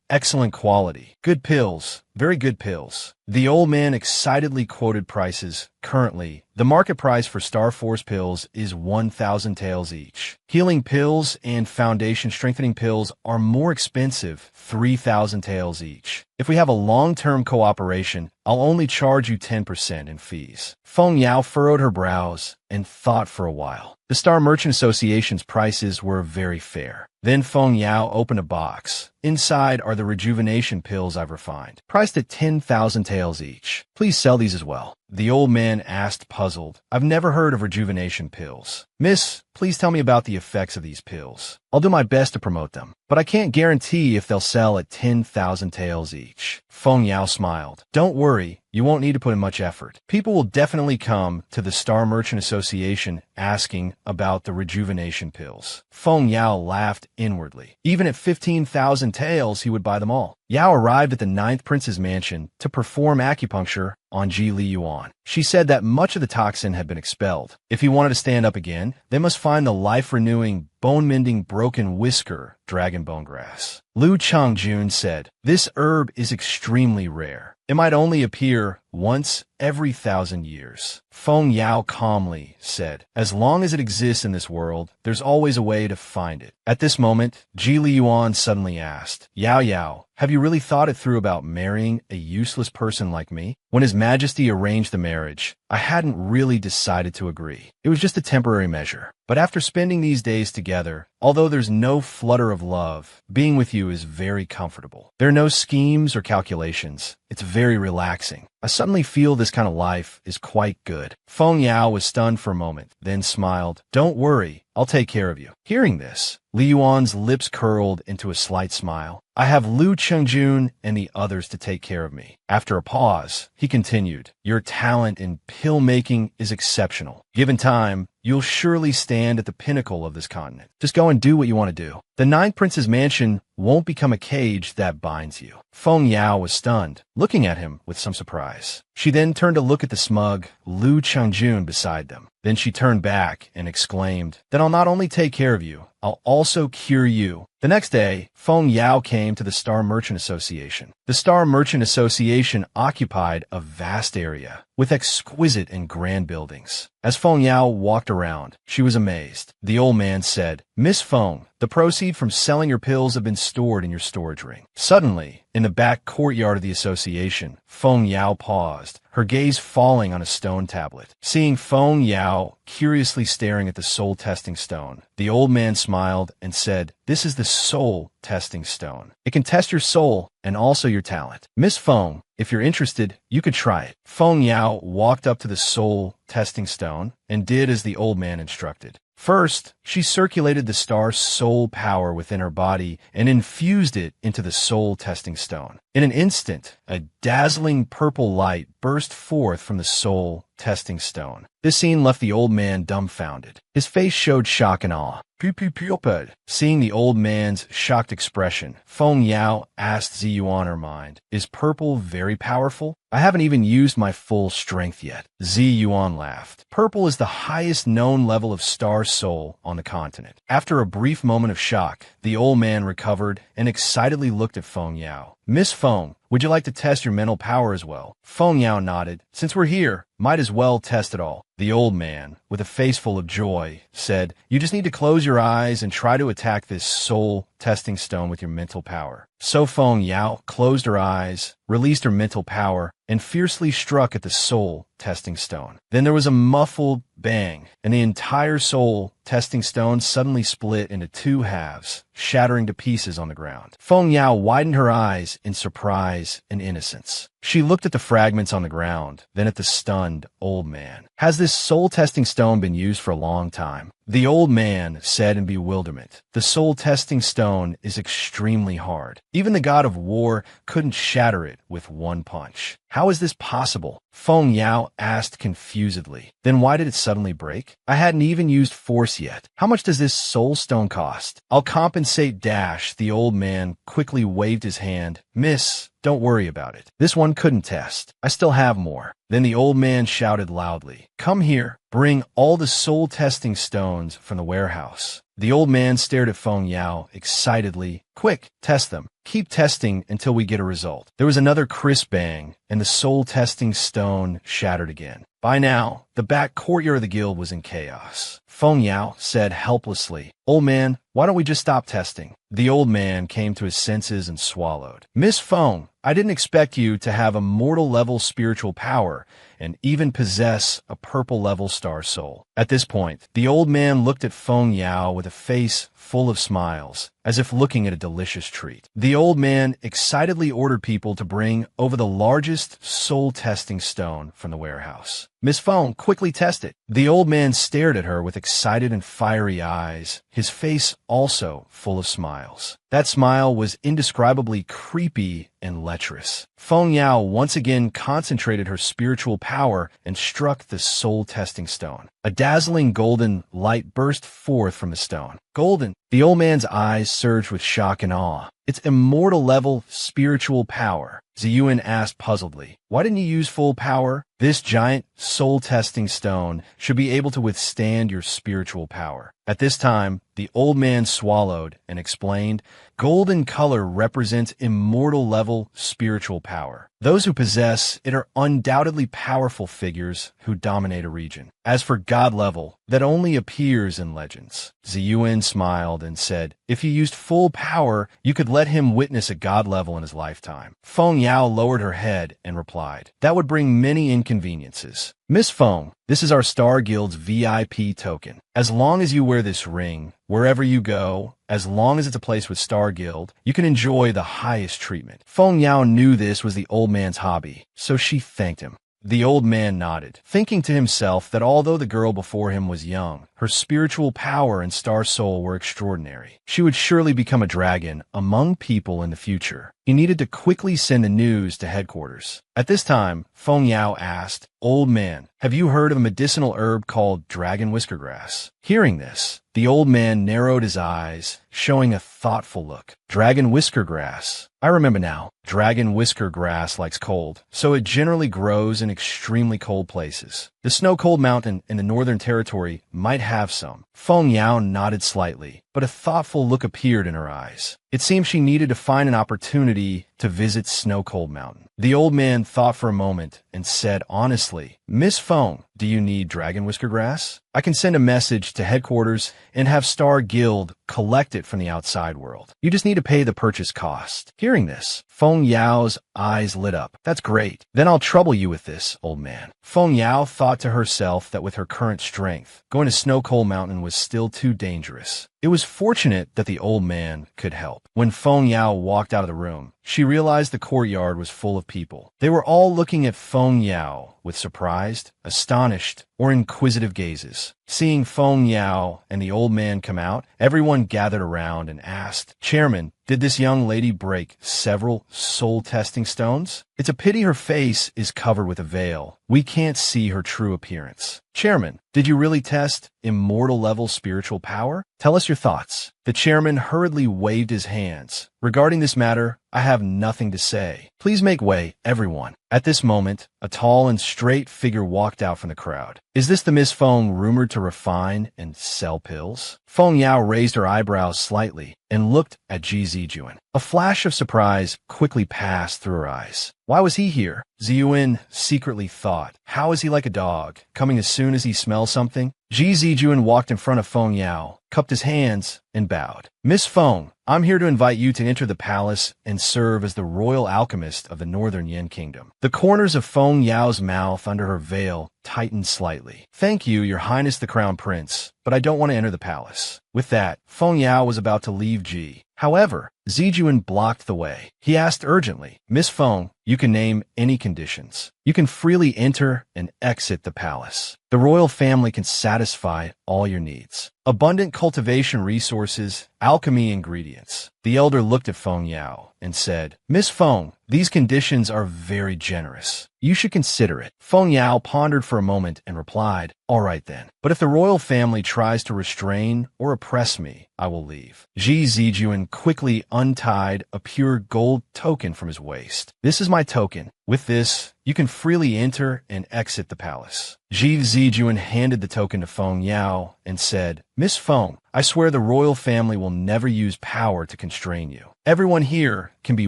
excellent quality. Good pills. Very good pills. The old man excitedly quoted prices. Currently, the market price for Star Force pills is 1,000 taels each. Healing pills and foundation strengthening pills are more expensive, 3,000 taels each. If we have a long-term cooperation, I'll only charge you 10% in fees. Feng Yao furrowed her brows and thought for a while. The Star Merchant Association's prices were very fair. Then Feng Yao opened a box. Inside are the rejuvenation pills I've refined, priced at 10,000 taels each. Please sell these as well. The old man asked, puzzled. I've never heard of rejuvenation pills. Miss, please tell me about the effects of these pills. I'll do my best to promote them, but I can't guarantee if they'll sell at 10,000 taels each. Feng Yao smiled. Don't worry, you won't need to put in much effort. People will definitely come to the Star Merchant Association asking about the rejuvenation pills. Feng Yao laughed inwardly. Even at 15,000 taels, he would buy them all. Yao arrived at the 9th prince's mansion to perform acupuncture on Ji Li Yuan. She said that much of the toxin had been expelled. If he wanted to stand up again, they must find the life-renewing, bone-mending broken whisker dragon bone grass. Lu Changjun said, this herb is extremely rare. It might only appear once every 1,000 years. Feng Yao calmly said, as long as it exists in this world, there's always a way to find it. At this moment, Ji Li Yuan suddenly asked, Yao Yao, have you really thought it through about marrying a useless person like me? When His Majesty arranged the marriage, I hadn't really decided to agree. It was just a temporary measure. But after spending these days together, although there's no flutter of love, being with you is very comfortable. There are no schemes or calculations. It's very relaxing. I suddenly feel this kind of life is quite good. Feng Yao was stunned for a moment, then smiled. Don't worry, I'll take care of you. Hearing this, Li Yuan's lips curled into a slight smile. I have Lu Chengjun and the others to take care of me. After a pause, he continued, your talent in pill making is exceptional. Given time, you'll surely stand at the pinnacle of this continent. Just go and do what you want to do. The 9th prince's mansion won't become a cage that binds you. Feng Yao was stunned, looking at him with some surprise. She then turned to look at the smug Lu Chengjun beside them. Then she turned back and exclaimed, then I'll not only take care of you, I'll also cure you. The next day, Feng Yao came to the Star Merchant Association. The Star Merchant Association occupied a vast area with exquisite and grand buildings. As Feng Yao walked around, she was amazed. The old man said, Miss Feng, the proceeds from selling your pills have been stored in your storage ring. Suddenly, in the back courtyard of the association, Feng Yao paused, her gaze falling on a stone tablet. Seeing Feng Yao curiously staring at the soul testing stone, the old man smiled and said, this is the soul testing stone. It can test your soul and also your talent. Miss Feng, if you're interested, you could try it. Feng Yao walked up to the soul testing stone and did as the old man instructed. First, she circulated the star's soul power within her body and infused it into the soul testing stone. In an instant, a dazzling purple light burst forth from the soul testing stone. This scene left the old man dumbfounded. His face showed shock and awe. Pupupuped. Seeing the old man's shocked expression, Feng Yao asked Ziyuan her mind, "Is purple very powerful? I haven't even used my full strength yet." Ziyuan laughed. Purple is the highest known level of star soul on the continent. After a brief moment of shock, the old man recovered and excitedly looked at Feng Yao. "Miss Feng, would you like to test your mental power as well?" Feng Yao nodded. "Since we're here, might as well test it all." The old man, with a face full of joy, said, "You just need to close your eyes and try to attack this soul testing stone with your mental power." So Feng Yao closed her eyes, released her mental power, and fiercely struck at the soul testing stone. Then there was a muffled bang, and the entire soul testing stone suddenly split into two halves, shattering to pieces on the ground. Feng Yao widened her eyes in surprise and innocence. She looked at the fragments on the ground, then at the stunned old man. "Has this soul-testing stone been used for a long time?" The old man said in bewilderment, "The soul-testing stone is extremely hard. Even the god of war couldn't shatter it with one punch. How is this possible?" Feng Yao asked confusedly. "Then why did it suddenly break? I hadn't even used force yet. How much does this soul stone cost?" "I'll compensate dash." The old man quickly waved his hand. "Miss, don't worry about it. This one couldn't test. I still have more." Then the old man shouted loudly, "Come here. Bring all the soul-testing stones from the warehouse." The old man stared at Feng Yao excitedly. "Quick, test them. Keep testing until we get a result." There was another crisp bang, and the soul-testing stone shattered again. By now, the back courtyard of the guild was in chaos. Feng Yao said helplessly, "Old man, why don't we just stop testing?" The old man came to his senses and swallowed. "Miss Feng, I didn't expect you to have a mortal-level spiritual power and even possess a purple-level star soul." At this point, the old man looked at Feng Yao with a face full of smiles, as if looking at a delicious treat. The old man excitedly ordered people to bring over the largest soul-testing stone from the warehouse. "Miss Feng, quickly test it." The old man stared at her with excited and fiery eyes, his face also full of smiles. That smile was indescribably creepy and lecherous. Feng Yao once again concentrated her spiritual power and struck the soul-testing stone. A dazzling golden light burst forth from the stone. "Golden!" The old man's eyes surged with shock and awe. "It's immortal-level spiritual power." Ziyuan asked puzzledly, "Why didn't you use full power?" "This giant soul-testing stone should be able to withstand your spiritual power." At this time, the old man swallowed and explained, "Golden color represents immortal-level spiritual power. Those who possess it are undoubtedly powerful figures who dominate a region. As for god level, that only appears in legends." Ziyuan smiled and said, "If you used full power, you could let him witness a god level in his lifetime." Feng Yao lowered her head and replied, "That would bring many inconveniences." "Miss Feng, this is our Star Guild's VIP token. As long as you wear this ring, wherever you go, as long as it's a place with Star Guild, you can enjoy the highest treatment." Feng Yao knew this was the old man's hobby, so she thanked him. The old man nodded, thinking to himself that although the girl before him was young, her spiritual power and star soul were extraordinary. She would surely become a dragon among people in the future. He needed to quickly send the news to headquarters. At this time, Feng Yao asked, "Old man, have you heard of a medicinal herb called dragon whiskergrass?" Hearing this, the old man narrowed his eyes, showing a thoughtful look. "Dragon whiskergrass. I remember now. Dragon whiskergrass likes cold, so it generally grows in extremely cold places. The snow-cold mountain in the Northern Territory might have some." Feng Yao nodded slightly, but a thoughtful look appeared in her eyes. It seemed she needed to find an opportunity to visit Snow-Cold Mountain. The old man thought for a moment and said honestly, "Miss Feng, do you need dragon whiskergrass? I can send a message to headquarters and have Star Guild collect it from the outside world. You just need to pay the purchase cost." Hearing this, Feng Yao's eyes lit up. "That's great. Then I'll trouble you with this, old man." Feng Yao thought to herself that with her current strength, going to Snow-Cold Mountain was still too dangerous. It was fortunate that the old man could help. When Feng Yao walked out of the room, she realized the courtyard was full of people. They were all looking at Feng Yao with surprised, astonished, or inquisitive gazes. Seeing Feng Yao and the old man come out, everyone gathered around and asked, "Chairman, did this young lady break several soul-testing stones? It's a pity her face is covered with a veil. We can't see her true appearance. Chairman, did you really test immortal-level spiritual power? Tell us your thoughts." The chairman hurriedly waved his hands. "Regarding this matter, I have nothing to say. Please make way, everyone." At this moment, a tall and straight figure walked out from the crowd. "Is this the Miss Feng rumored to refine and sell pills?" Feng Yao raised her eyebrows slightly and looked at Ji Zijuan. A flash of surprise quickly passed through her eyes. Why was he here? Ziyuan secretly thought. How is he like a dog, coming as soon as he smells something? Ji Zijuan walked in front of Feng Yao, cupped his hands, and bowed. "Miss Feng, I'm here to invite you to enter the palace and serve as the royal alchemist of the Northern Yin Kingdom." The corners of Feng Yao's mouth under her veil tightened slightly. "Thank you, Your Highness the Crown Prince, but I don't want to enter the palace." With that, Feng Yao was about to leave Ji. However, Zijuan blocked the way. He asked urgently, "Miss Feng, you can name any conditions. You can freely enter and exit the palace. The royal family can satisfy all your needs. Abundant cultivation resources, alchemy ingredients." The elder looked at Feng Yao and said, "Miss Feng, these conditions are very generous. You should consider it." Feng Yao pondered for a moment and replied, "All right then. But if the royal family tries to restrain or oppress me, I will leave." Ji Zijuan quickly untied a pure gold token from his waist. "This is my token. With this, you can freely enter and exit the palace." Ji Zijuan handed the token to Feng Yao and said, "Miss Feng, I swear the royal family will never use power to constrain you. Everyone here can be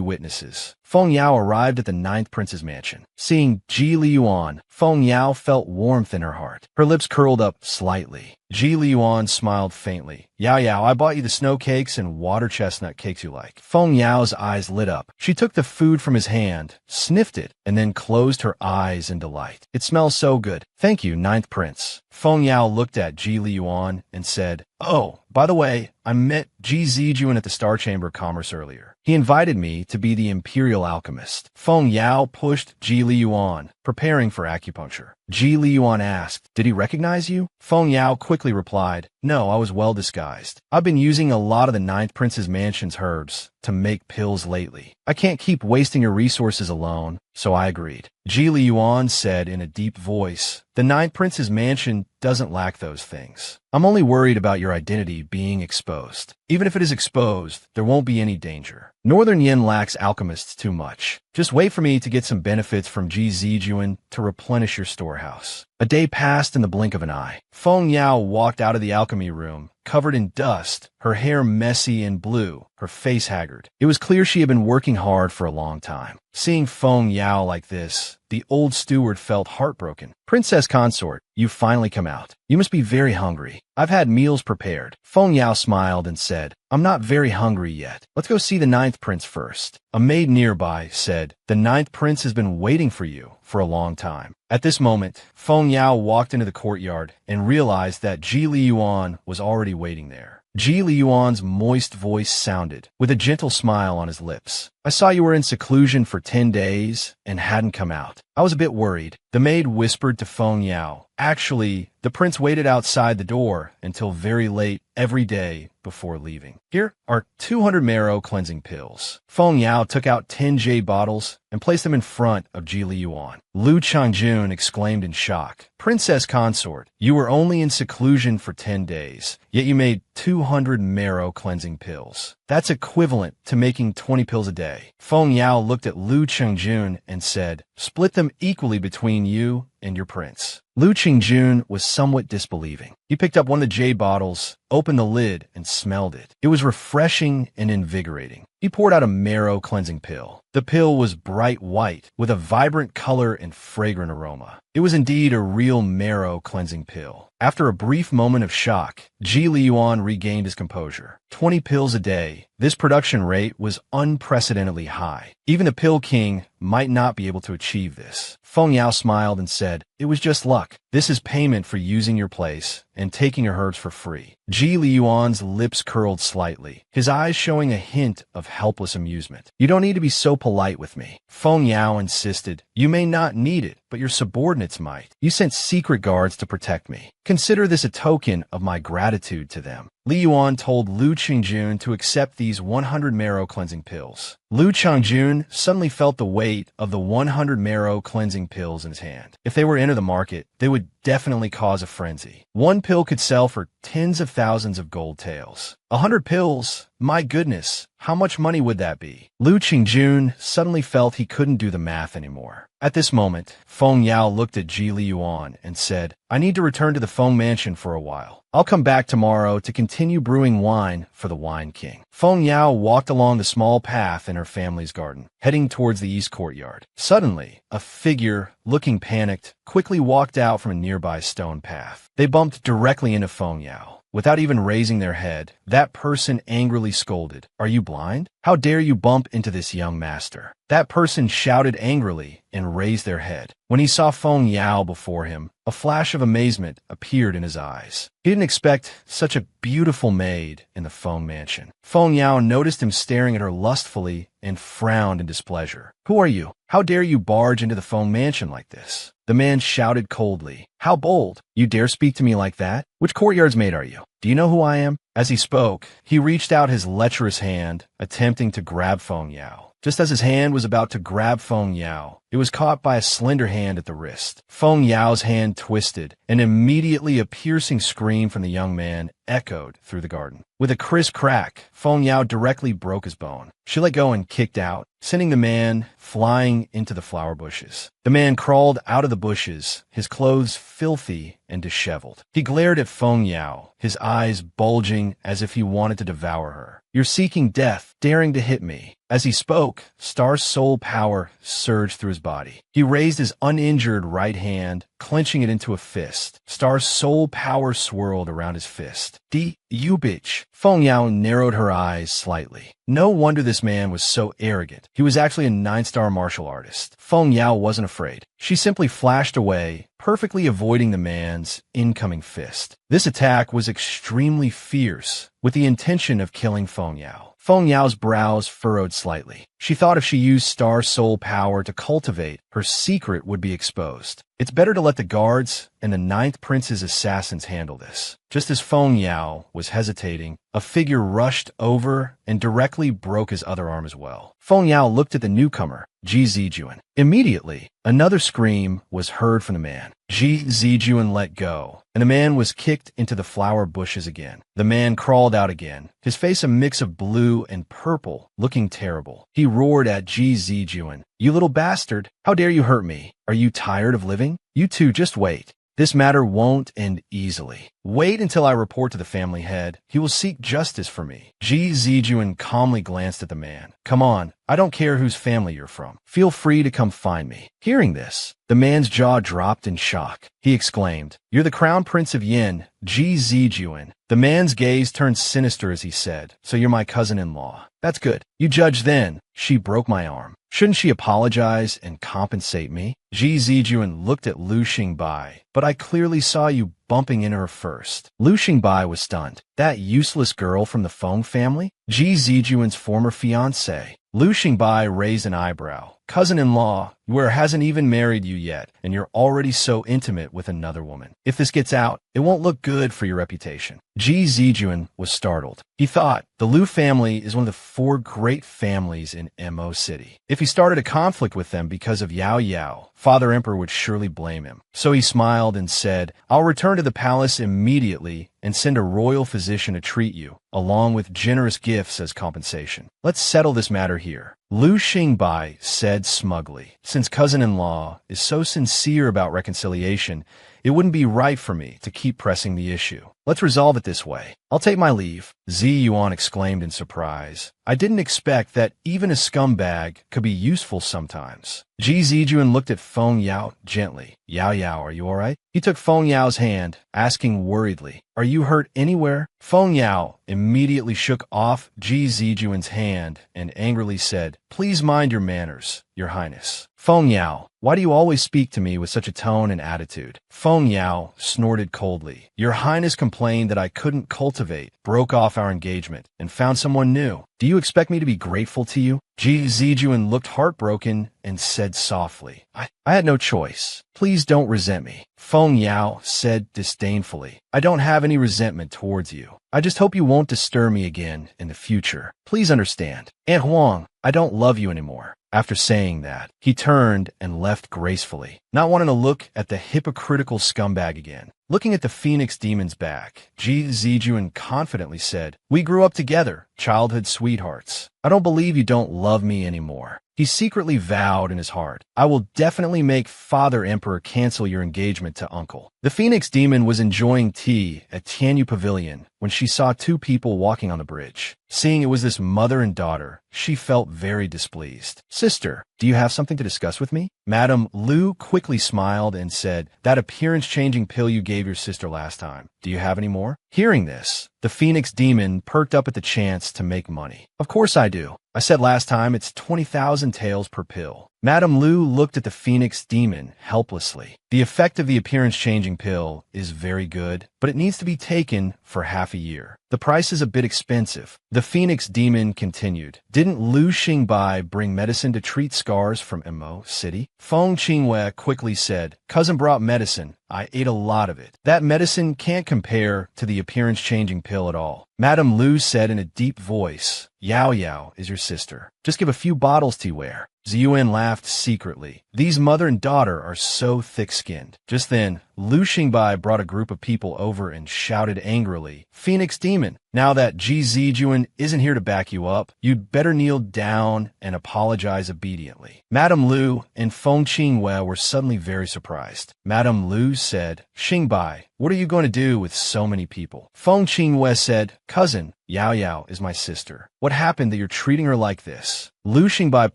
witnesses." Feng Yao arrived at the ninth prince's mansion. Seeing Ji Liyuan, Feng Yao felt warmth in her heart. Her lips curled up slightly. Ji Liyuan smiled faintly. "Yao Yao, I bought you the snow cakes and water chestnut cakes you like." Feng Yao's eyes lit up. She took the food from his hand, sniffed it, and then closed her eyes in delight. "It smells so good. Thank you, ninth prince." Feng Yao looked at Ji Liyuan and said, "Oh, by the way, I met Ji Zijuan at the Star Chamber of Commerce earlier. He invited me to be the Imperial Alchemist." Feng Yao pushed Ji Liyuan, preparing for acupuncture. Ji Liyuan asked, "Did he recognize you?" Feng Yao quickly replied, "No, I was well disguised. I've been using a lot of the ninth prince's mansion's herbs to make pills lately. I can't keep wasting your resources alone, so I agreed." Ji Liyuan said in a deep voice, "The ninth prince's mansion doesn't lack those things. I'm only worried about your identity being exposed. Even if it is exposed, there won't be any danger. Northern Yin lacks alchemists too much. Just wait for me to get some benefits from Ji Zijuan to replenish your storehouse." A day passed in the blink of an eye. Feng Yao walked out of the alchemy room, covered in dust, her hair messy and blue, her face haggard. It was clear she had been working hard for a long time. Seeing Feng Yao like this, the old steward felt heartbroken. "Princess consort, you've finally come out. You must be very hungry. I've had meals prepared." Feng Yao smiled and said, "I'm not very hungry yet. Let's go see the ninth prince first." A maid nearby said, "The ninth prince has been waiting for you for a long time." At this moment, Feng Yao walked into the courtyard and realized that Ji Liyuan was already waiting there. Ji Liyuan's moist voice sounded, with a gentle smile on his lips. "I saw you were in seclusion for 10 days and hadn't come out. I was a bit worried." The maid whispered to Feng Yao, "Actually, the prince waited outside the door until very late every day before leaving. Here are 200 marrow cleansing pills." Feng Yao took out 10 jade bottles and placed them in front of Ji Liyuan. Lu Changjun exclaimed in shock, "Princess consort, you were only in seclusion for 10 days, yet you made 200 marrow cleansing pills. That's equivalent to making 20 pills a day." Feng Yao looked at Lu Changjun and said, "Split them equally between you and your prince." Lu Qingjun was somewhat disbelieving. He picked up one of the jade bottles, opened the lid, and smelled it. It was refreshing and invigorating. He poured out a marrow cleansing pill. The pill was bright white, with a vibrant color and fragrant aroma. It was indeed a real marrow cleansing pill. After a brief moment of shock, Ji Liyuan regained his composure. 20 pills a day. This production rate was unprecedentedly high. Even the Pill King might not be able to achieve this. Feng Yao smiled and said, "It was just luck. This is payment for using your place and taking your herbs for free." Ji Liyuan's lips curled slightly, his eyes showing a hint of helpless amusement. "You don't need to be so polite with me. Feng Yao insisted. You may not need it, but your subordinates might. You sent secret guards to protect me. Consider this a token of my gratitude to them. Li Yuan told Lu Qingjun to accept these 100 marrow cleansing pills. Lu Qingjun suddenly felt the weight of the 100 marrow cleansing pills in his hand. If they were to enter the market, they would definitely cause a frenzy. One pill could sell for tens of thousands of gold taels. 100 pills? My goodness, how much money would that be? Lu Qingjun suddenly felt he couldn't do the math anymore. At this moment, Feng Yao looked at Ji Li Yuan and said, I need to return to the Feng mansion for a while. I'll come back tomorrow to continue brewing wine for the Wine King. Feng Yao walked along the small path in her family's garden, heading towards the east courtyard. Suddenly, a figure, looking panicked, quickly walked out from a nearby stone path. They bumped directly into Feng Yao. Without even raising their head, that person angrily scolded, Are you blind? How dare you bump into this young master? That person shouted angrily and raised their head. When he saw Feng Yao before him, a flash of amazement appeared in his eyes. He didn't expect such a beautiful maid in the Feng mansion. Feng Yao noticed him staring at her lustfully and frowned in displeasure. Who are you? How dare you barge into the Feng mansion like this? The man shouted coldly. How bold! You dare speak to me like that? Which courtyard's maid are you? Do you know who I am? As he spoke, he reached out his lecherous hand, attempting to grab Feng Yao. Just as his hand was about to grab Feng Yao, it was caught by a slender hand at the wrist. Feng Yao's hand twisted, and immediately a piercing scream from the young man echoed through the garden. With a crisp crack, Feng Yao directly broke his bone. She let go and kicked out, sending the man flying into the flower bushes. The man crawled out of the bushes, his clothes filthy and disheveled. He glared at Feng Yao, his eyes bulging as if he wanted to devour her. You're seeking death, daring to hit me. As he spoke, Star's soul power surged through his body. He raised his uninjured right hand, clenching it into a fist. Star's soul power swirled around his fist. You bitch. Feng Yao narrowed her eyes slightly. No wonder this man was so arrogant. He was actually a 9-star martial artist. Feng Yao wasn't afraid. She simply flashed away, perfectly avoiding the man's incoming fist. This attack was extremely fierce, with the intention of killing Feng Yao. Feng Yao's brows furrowed slightly. She thought if she used Star Soul power to cultivate, her secret would be exposed. It's better to let the guards and the 9th Prince's assassins handle this. Just as Feng Yao was hesitating, a figure rushed over and directly broke his other arm as well. Feng Yao looked at the newcomer, Ji Zijuan. Immediately, another scream was heard from the man. Ji Zijuan let go, and the man was kicked into the flower bushes again. The man crawled out again, his face a mix of blue and purple, looking terrible. He roared at Ji Zijuan. You little bastard, how dare you hurt me? Are you tired of living? You two just wait. This matter won't end easily. Wait until I report to the family head. He will seek justice for me. Ji Zijuan calmly glanced at the man. Come on, I don't care whose family you're from. Feel free to come find me. Hearing this, the man's jaw dropped in shock. He exclaimed, You're the Crown Prince of Yin, Ji Zijuan. The man's gaze turned sinister as he said, So you're my cousin-in-law. That's good. You judge then. She broke my arm. Shouldn't she apologize and compensate me? Ji Zijuan looked at Lu Xingbai, but I clearly saw you bumping into her first. Lu Xingbai was stunned. That useless girl from the Feng family? Ji Zijuan's former fiancée. Lu Xingbai raised an eyebrow. Cousin-in-law, where hasn't even married you yet, and you're already so intimate with another woman. If this gets out, it won't look good for your reputation. Ji Zijuan was startled. He thought, the Lu family is one of the 4 great families in Mo City. If he started a conflict with them because of Yao Yao, Father Emperor would surely blame him. So he smiled and said, I'll return to the palace immediately and send a royal physician to treat you, along with generous gifts as compensation. Let's settle this matter here. Lu Xingbai said smugly, Since cousin-in-law is so sincere about reconciliation, it wouldn't be right for me to keep pressing the issue. Let's resolve it this way. I'll take my leave. Zi Yuan exclaimed in surprise. I didn't expect that even a scumbag could be useful sometimes. Ji Zijuan looked at Feng Yao gently. Yao Yao, are you all right? He took Feng Yao's hand, asking worriedly, Are you hurt anywhere? Feng Yao immediately shook off Ji Zijuan's hand and angrily said, Please mind your manners, Your Highness. Feng Yao, why do you always speak to me with such a tone and attitude? Feng Yao snorted coldly. Your Highness complained that I couldn't cultivate, broke off our engagement, and found someone new. Do you expect me to be grateful to you? Ji Zijuan looked heartbroken and said softly, I had no choice. Please don't resent me. Feng Yao said disdainfully, I don't have any resentment towards you. I just hope you won't disturb me again in the future. Please understand. Aunt Huang, I don't love you anymore. After saying that, he turned and left gracefully, not wanting to look at the hypocritical scumbag again. Looking at the Phoenix Demon's back, Ji Zijuan confidently said, We grew up together, childhood sweethearts. I don't believe you don't love me anymore. He secretly vowed in his heart, I will definitely make Father Emperor cancel your engagement to Uncle. The Phoenix Demon was enjoying tea at Tianyu Pavilion when she saw two people walking on the bridge. Seeing it was this mother and daughter, she felt very displeased. Sister, do you have something to discuss with me? Madame Lu quickly smiled and said, That appearance-changing pill you gave your sister last time. Do you have any more? Hearing this, the Phoenix Demon perked up at the chance to make money. Of course I do. I said last time it's 20,000 taels per pill. Madame Lu looked at the Phoenix Demon helplessly. The effect of the appearance-changing pill is very good, but it needs to be taken for half a year. The price is a bit expensive. The Phoenix Demon continued. Didn't Lu Xingbai bring medicine to treat scars from Emo City? Feng Qingwei quickly said, Cousin brought medicine. I ate a lot of it. That medicine can't compare to the appearance-changing pill at all. Madame Lu said in a deep voice, Yao Yao is your sister. Just give a few bottles to wear. Ziyuan laughed secretly. These mother and daughter are so thick-skinned. Just then, Lu Xingbai brought a group of people over and shouted angrily, Phoenix Demon, now that Ji Zijuan isn't here to back you up, you'd better kneel down and apologize obediently. Madame Lu and Feng Qingwei were suddenly very surprised. Madame Lu said, Xingbai, what are you going to do with so many people? Feng Qingwei said, Cousin, Yao Yao is my sister. What happened that you're treating her like this? Lu Xingbai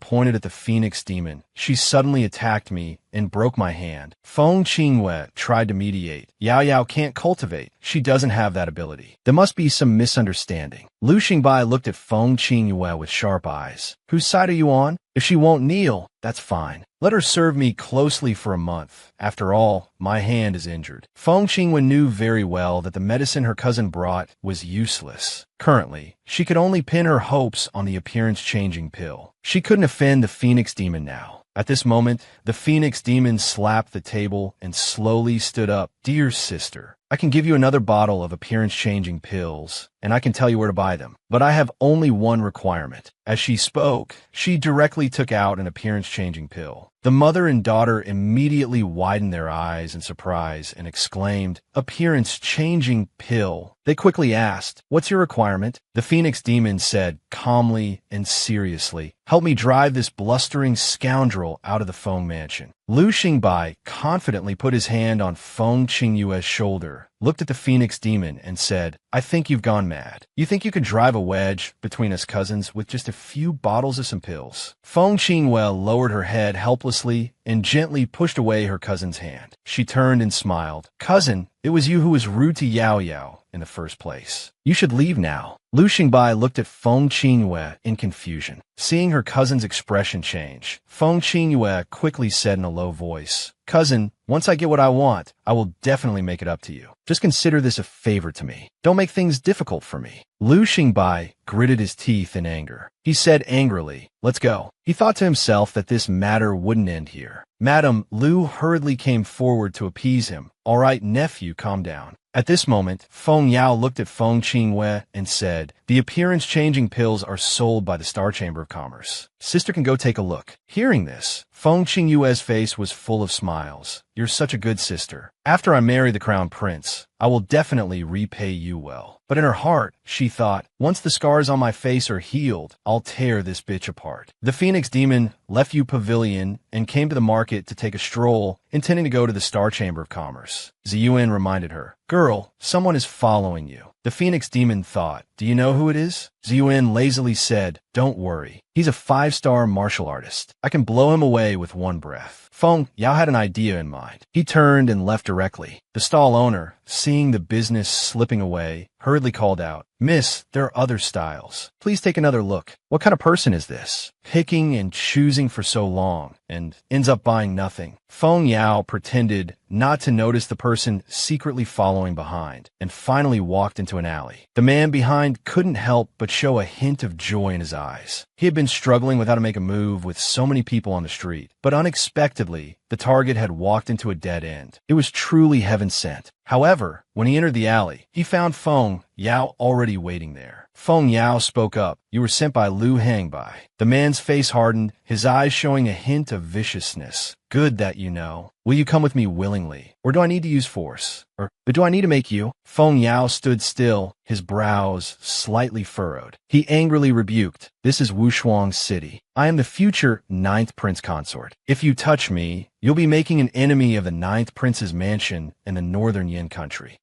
pointed at the Phoenix Demon. She suddenly attacked me and broke my hand. Feng Qingwei tried to mediate. Yao Yao can't cultivate. She doesn't have that ability. There must be some misunderstanding. Lu Xingbai looked at Feng Qingwei with sharp eyes. Whose side are you on? If she won't kneel, that's fine. Let her serve me closely for a month. After all, my hand is injured. Feng Qingwei knew very well that the medicine her cousin brought was useless. Currently, she could only pin her hopes on the appearance-changing pill. She couldn't offend the Phoenix Demon now. At this moment, the Phoenix Demon slapped the table and slowly stood up. Dear sister, I can give you another bottle of appearance-changing pills, and I can tell you where to buy them. But I have only one requirement. As she spoke, she directly took out an appearance-changing pill. The mother and daughter immediately widened their eyes in surprise and exclaimed, Appearance-changing pill. They quickly asked, What's your requirement? The Phoenix Demon said, calmly and seriously, Help me drive this blustering scoundrel out of the Feng Mansion. Lu Xingbai confidently put his hand on Feng Qingyue's shoulder, looked at the Phoenix Demon, and said, I think you've gone mad. You think you could drive a wedge between us cousins with just a few bottles of some pills? Feng Qingyue lowered her head helplessly and gently pushed away her cousin's hand. She turned and smiled. Cousin, it was you who was rude to Yao Yao in the first place. You should leave now. Lu Xingbai looked at Feng Qingyue in confusion. Seeing her cousin's expression change, Feng Qingyue quickly said in a low voice, Cousin, once I get what I want, I will definitely make it up to you. Just consider this a favor to me. Don't make things difficult for me. Lu Xingbai gritted his teeth in anger. He said angrily, Let's go. He thought to himself that this matter wouldn't end here. Madame Lu hurriedly came forward to appease him. All right, nephew, calm down. At this moment, Feng Yao looked at Feng Qingwei and said, The appearance-changing pills are sold by the Star Chamber of Commerce. Sister can go take a look. Hearing this, Feng Qingyue's face was full of smiles. You're such a good sister. After I marry the crown prince, I will definitely repay you well. But in her heart, she thought, once the scars on my face are healed, I'll tear this bitch apart. The Phoenix Demon left Yu Pavilion and came to the market to take a stroll, intending to go to the Star Chamber of Commerce. Ziyuan reminded her, Girl, someone is following you. The Phoenix Demon thought, Do you know who it is? Ziyuan lazily said, Don't worry. He's a 5-star martial artist. I can blow him away with one breath. Feng Yao had an idea in mind. He turned and left directly. The stall owner, seeing the business slipping away, hurriedly called out, "Miss, there are other styles. Please take another look. What kind of person is this? Picking and choosing for so long, and ends up buying nothing." Feng Yao pretended not to notice the person secretly following behind, and finally walked into an alley. The man behind couldn't help but show a hint of joy in his eyes. He had been struggling with how to make a move with so many people on the street, but unexpectedly, the target had walked into a dead end. It was truly heaven sent. However, when he entered the alley, he found Feng Yao already waiting there. Feng Yao spoke up. "You were sent by Lu Hangbai." The man's face hardened, his eyes showing a hint of viciousness. "Good that you know. Will you come with me willingly? Or do I need to use force? Or do I need to make you?" Feng Yao stood still, his brows slightly furrowed. He angrily rebuked, "This is Wushuang City. I am the future 9th Prince Consort. If you touch me, you'll be making an enemy of the 9th Prince's mansion in the northern Yin country."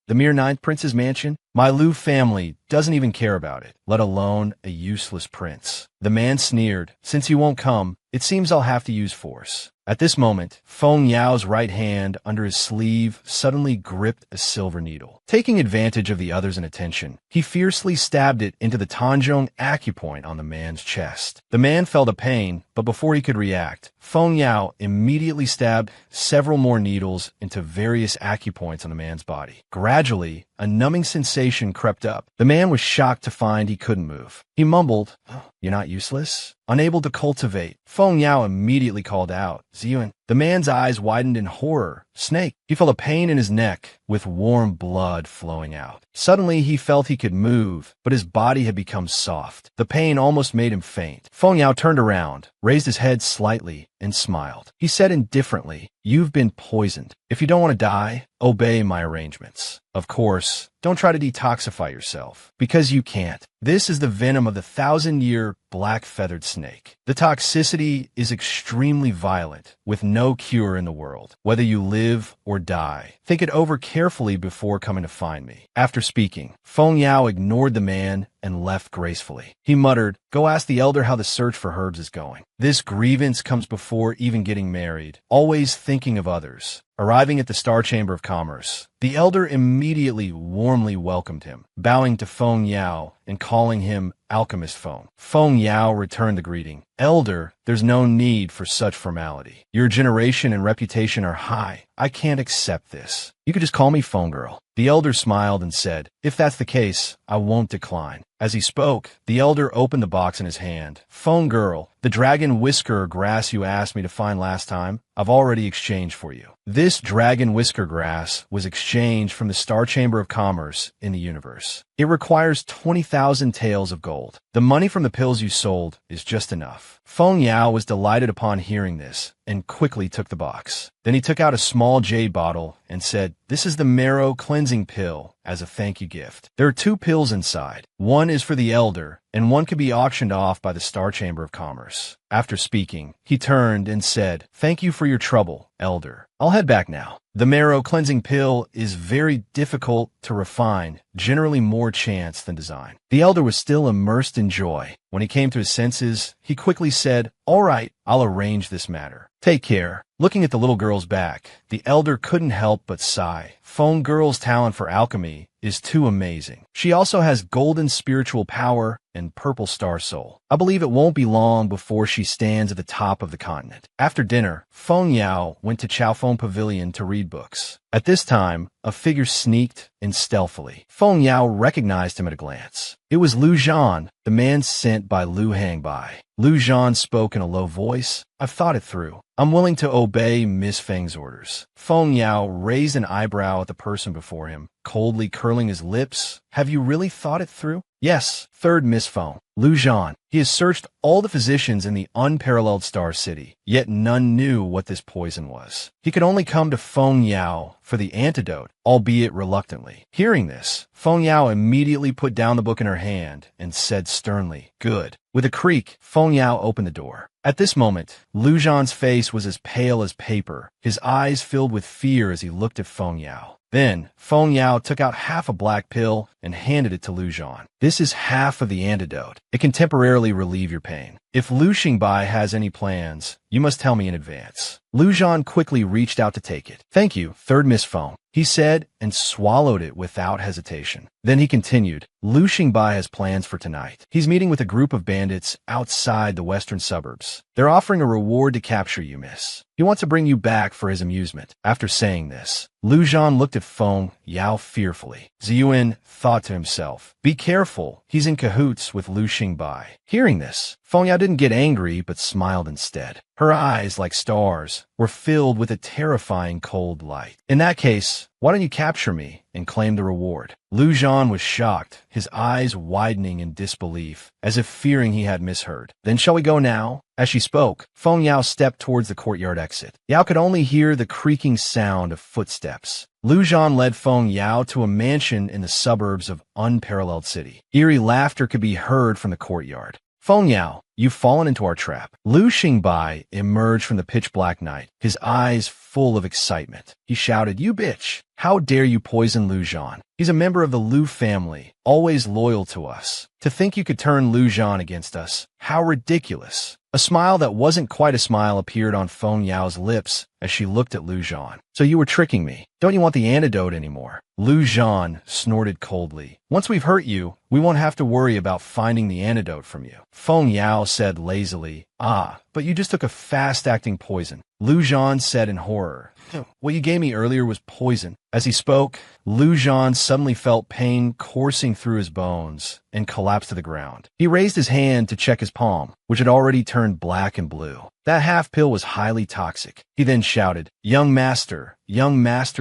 The mere 9th Prince's mansion? My Lu family doesn't even care about it, let alone a useless prince. The man sneered, "Since you won't come, it seems I'll have to use force." At this moment, Feng Yao's right hand under his sleeve suddenly gripped a silver needle. Taking advantage of the other's inattention, he fiercely stabbed it into the Tanzhong acupoint on the man's chest. The man felt a pain, but before he could react, Feng Yao immediately stabbed several more needles into various acupoints on the man's body. Gradually, a numbing sensation crept up. The man was shocked to find he couldn't move. He mumbled, "You're not useless?" Unable to cultivate, Feng Yao immediately called out, "Ziyuan." The man's eyes widened in horror. "Snake." He felt a pain in his neck, with warm blood flowing out. Suddenly, he felt he could move, but his body had become soft. The pain almost made him faint. Feng Yao turned around, raised his head slightly, and smiled. He said indifferently, "You've been poisoned. If you don't want to die, obey my arrangements. Of course, don't try to detoxify yourself, because you can't. This is the venom of the 1,000-year black-feathered snake. The toxicity is extremely violent, with no cure in the world, whether you live or die. Think it over carefully before coming to find me." After speaking, Feng Yao ignored the man and left gracefully. He muttered, "Go ask the elder how the search for herbs is going. This grievance comes before even getting married, always thinking of others." Arriving at the Star Chamber of Commerce, the elder immediately warmly welcomed him, bowing to Feng Yao and calling him Alchemist Feng. Feng Yao returned the greeting. "Elder, there's no need for such formality. Your generation and reputation are high. I can't accept this. You could just call me Phone Girl." The elder smiled and said, "If that's the case, I won't decline." As he spoke, the elder opened the box in his hand. "Phone Girl, the dragon whisker grass you asked me to find last time, I've already exchanged for you." This dragon whisker grass was exchanged from the Star Chamber of Commerce in the universe. It requires 20,000 taels of gold. The money from the pills you sold is just enough. Feng Yao was delighted upon hearing this and quickly took the box. Then he took out a small jade bottle and said, "This is the marrow cleansing pill as a thank you gift. There are 2 pills inside. One is for the elder, and one can be auctioned off by the Star Chamber of Commerce." After speaking, he turned and said, "Thank you for your trouble, elder. I'll head back now. The marrow cleansing pill is very difficult to refine, generally more chance than design." The elder was still immersed in joy. When he came to his senses, he quickly said, "All right, I'll arrange this matter. Take care." Looking at the little girl's back, the elder couldn't help but sigh. Feng Girl's talent for alchemy is too amazing. She also has golden spiritual power and purple star soul. I believe it won't be long before she stands at the top of the continent. After dinner, Feng Yao went to Chaofeng Pavilion to read books. At this time, a figure sneaked in stealthily. Feng Yao recognized him at a glance. It was Lu Zhan, the man sent by Lu Hangbai. Lu Zhan spoke in a low voice. "I've thought it through. I'm willing to obey Miss Feng's orders." Feng Yao raised an eyebrow at the person before him, coldly curling his lips. "Have you really thought it through?" "Yes, 3rd Miss Feng. Lu Zhan. He has searched all the physicians in the unparalleled Star City, yet none knew what this poison was. He could only come to Feng Yao for the antidote, albeit reluctantly." Hearing this, Feng Yao immediately put down the book in her hand and said sternly, "Good." With a creak, Feng Yao opened the door. At this moment, Lu Zhan's face was as pale as paper, his eyes filled with fear as he looked at Feng Yao. Then, Feng Yao took out half a black pill and handed it to Lu Zhan. This is half of the antidote. It can temporarily relieve your pain. If Lu Xingbai has any plans, you must tell me in advance. Lu Zhan quickly reached out to take it. Thank you, third Miss Feng, he said, and swallowed it without hesitation. Then he continued, Lu Xingbai has plans for tonight. He's meeting with a group of bandits outside the western suburbs. They're offering a reward to capture you, miss. He wants to bring you back for his amusement. After saying this, Lu Zhan looked at Feng Yao fearfully. Ziyuan thought to himself, be careful, he's in cahoots with Lu Xingbai. Hearing this, Feng Yao didn't get angry but smiled instead. Her eyes, like stars, were filled with a terrifying cold light. In that case, why don't you capture me and claim the reward? Lu Zhan was shocked, his eyes widening in disbelief, as if fearing he had misheard. Then shall we go now? As she spoke, Feng Yao stepped towards the courtyard exit. Yao could only hear the creaking sound of footsteps. Lu Zhan led Feng Yao to a mansion in the suburbs of unparalleled city. Eerie laughter could be heard from the courtyard. Feng Yao, you've fallen into our trap. Lu Xingbai emerged from the pitch-black night, his eyes full of excitement. He shouted, you bitch! How dare you poison Lu Zhan? He's a member of the Lu family, always loyal to us. To think you could turn Lu Zhan against us. How ridiculous. A smile that wasn't quite a smile appeared on Feng Yao's lips as she looked at Lu Zhan. So you were tricking me. Don't you want the antidote anymore? Lu Zhan snorted coldly. Once we've hurt you, we won't have to worry about finding the antidote from you. Feng Yao said lazily, ah, but you just took a fast-acting poison. Lu Zhan said in horror, what you gave me earlier was poison. As he spoke, Lu Zhan suddenly felt pain coursing through his bones and collapsed to the ground. He raised his hand to check his palm, which had already turned black and blue. That half pill was highly toxic. He then shouted, young master,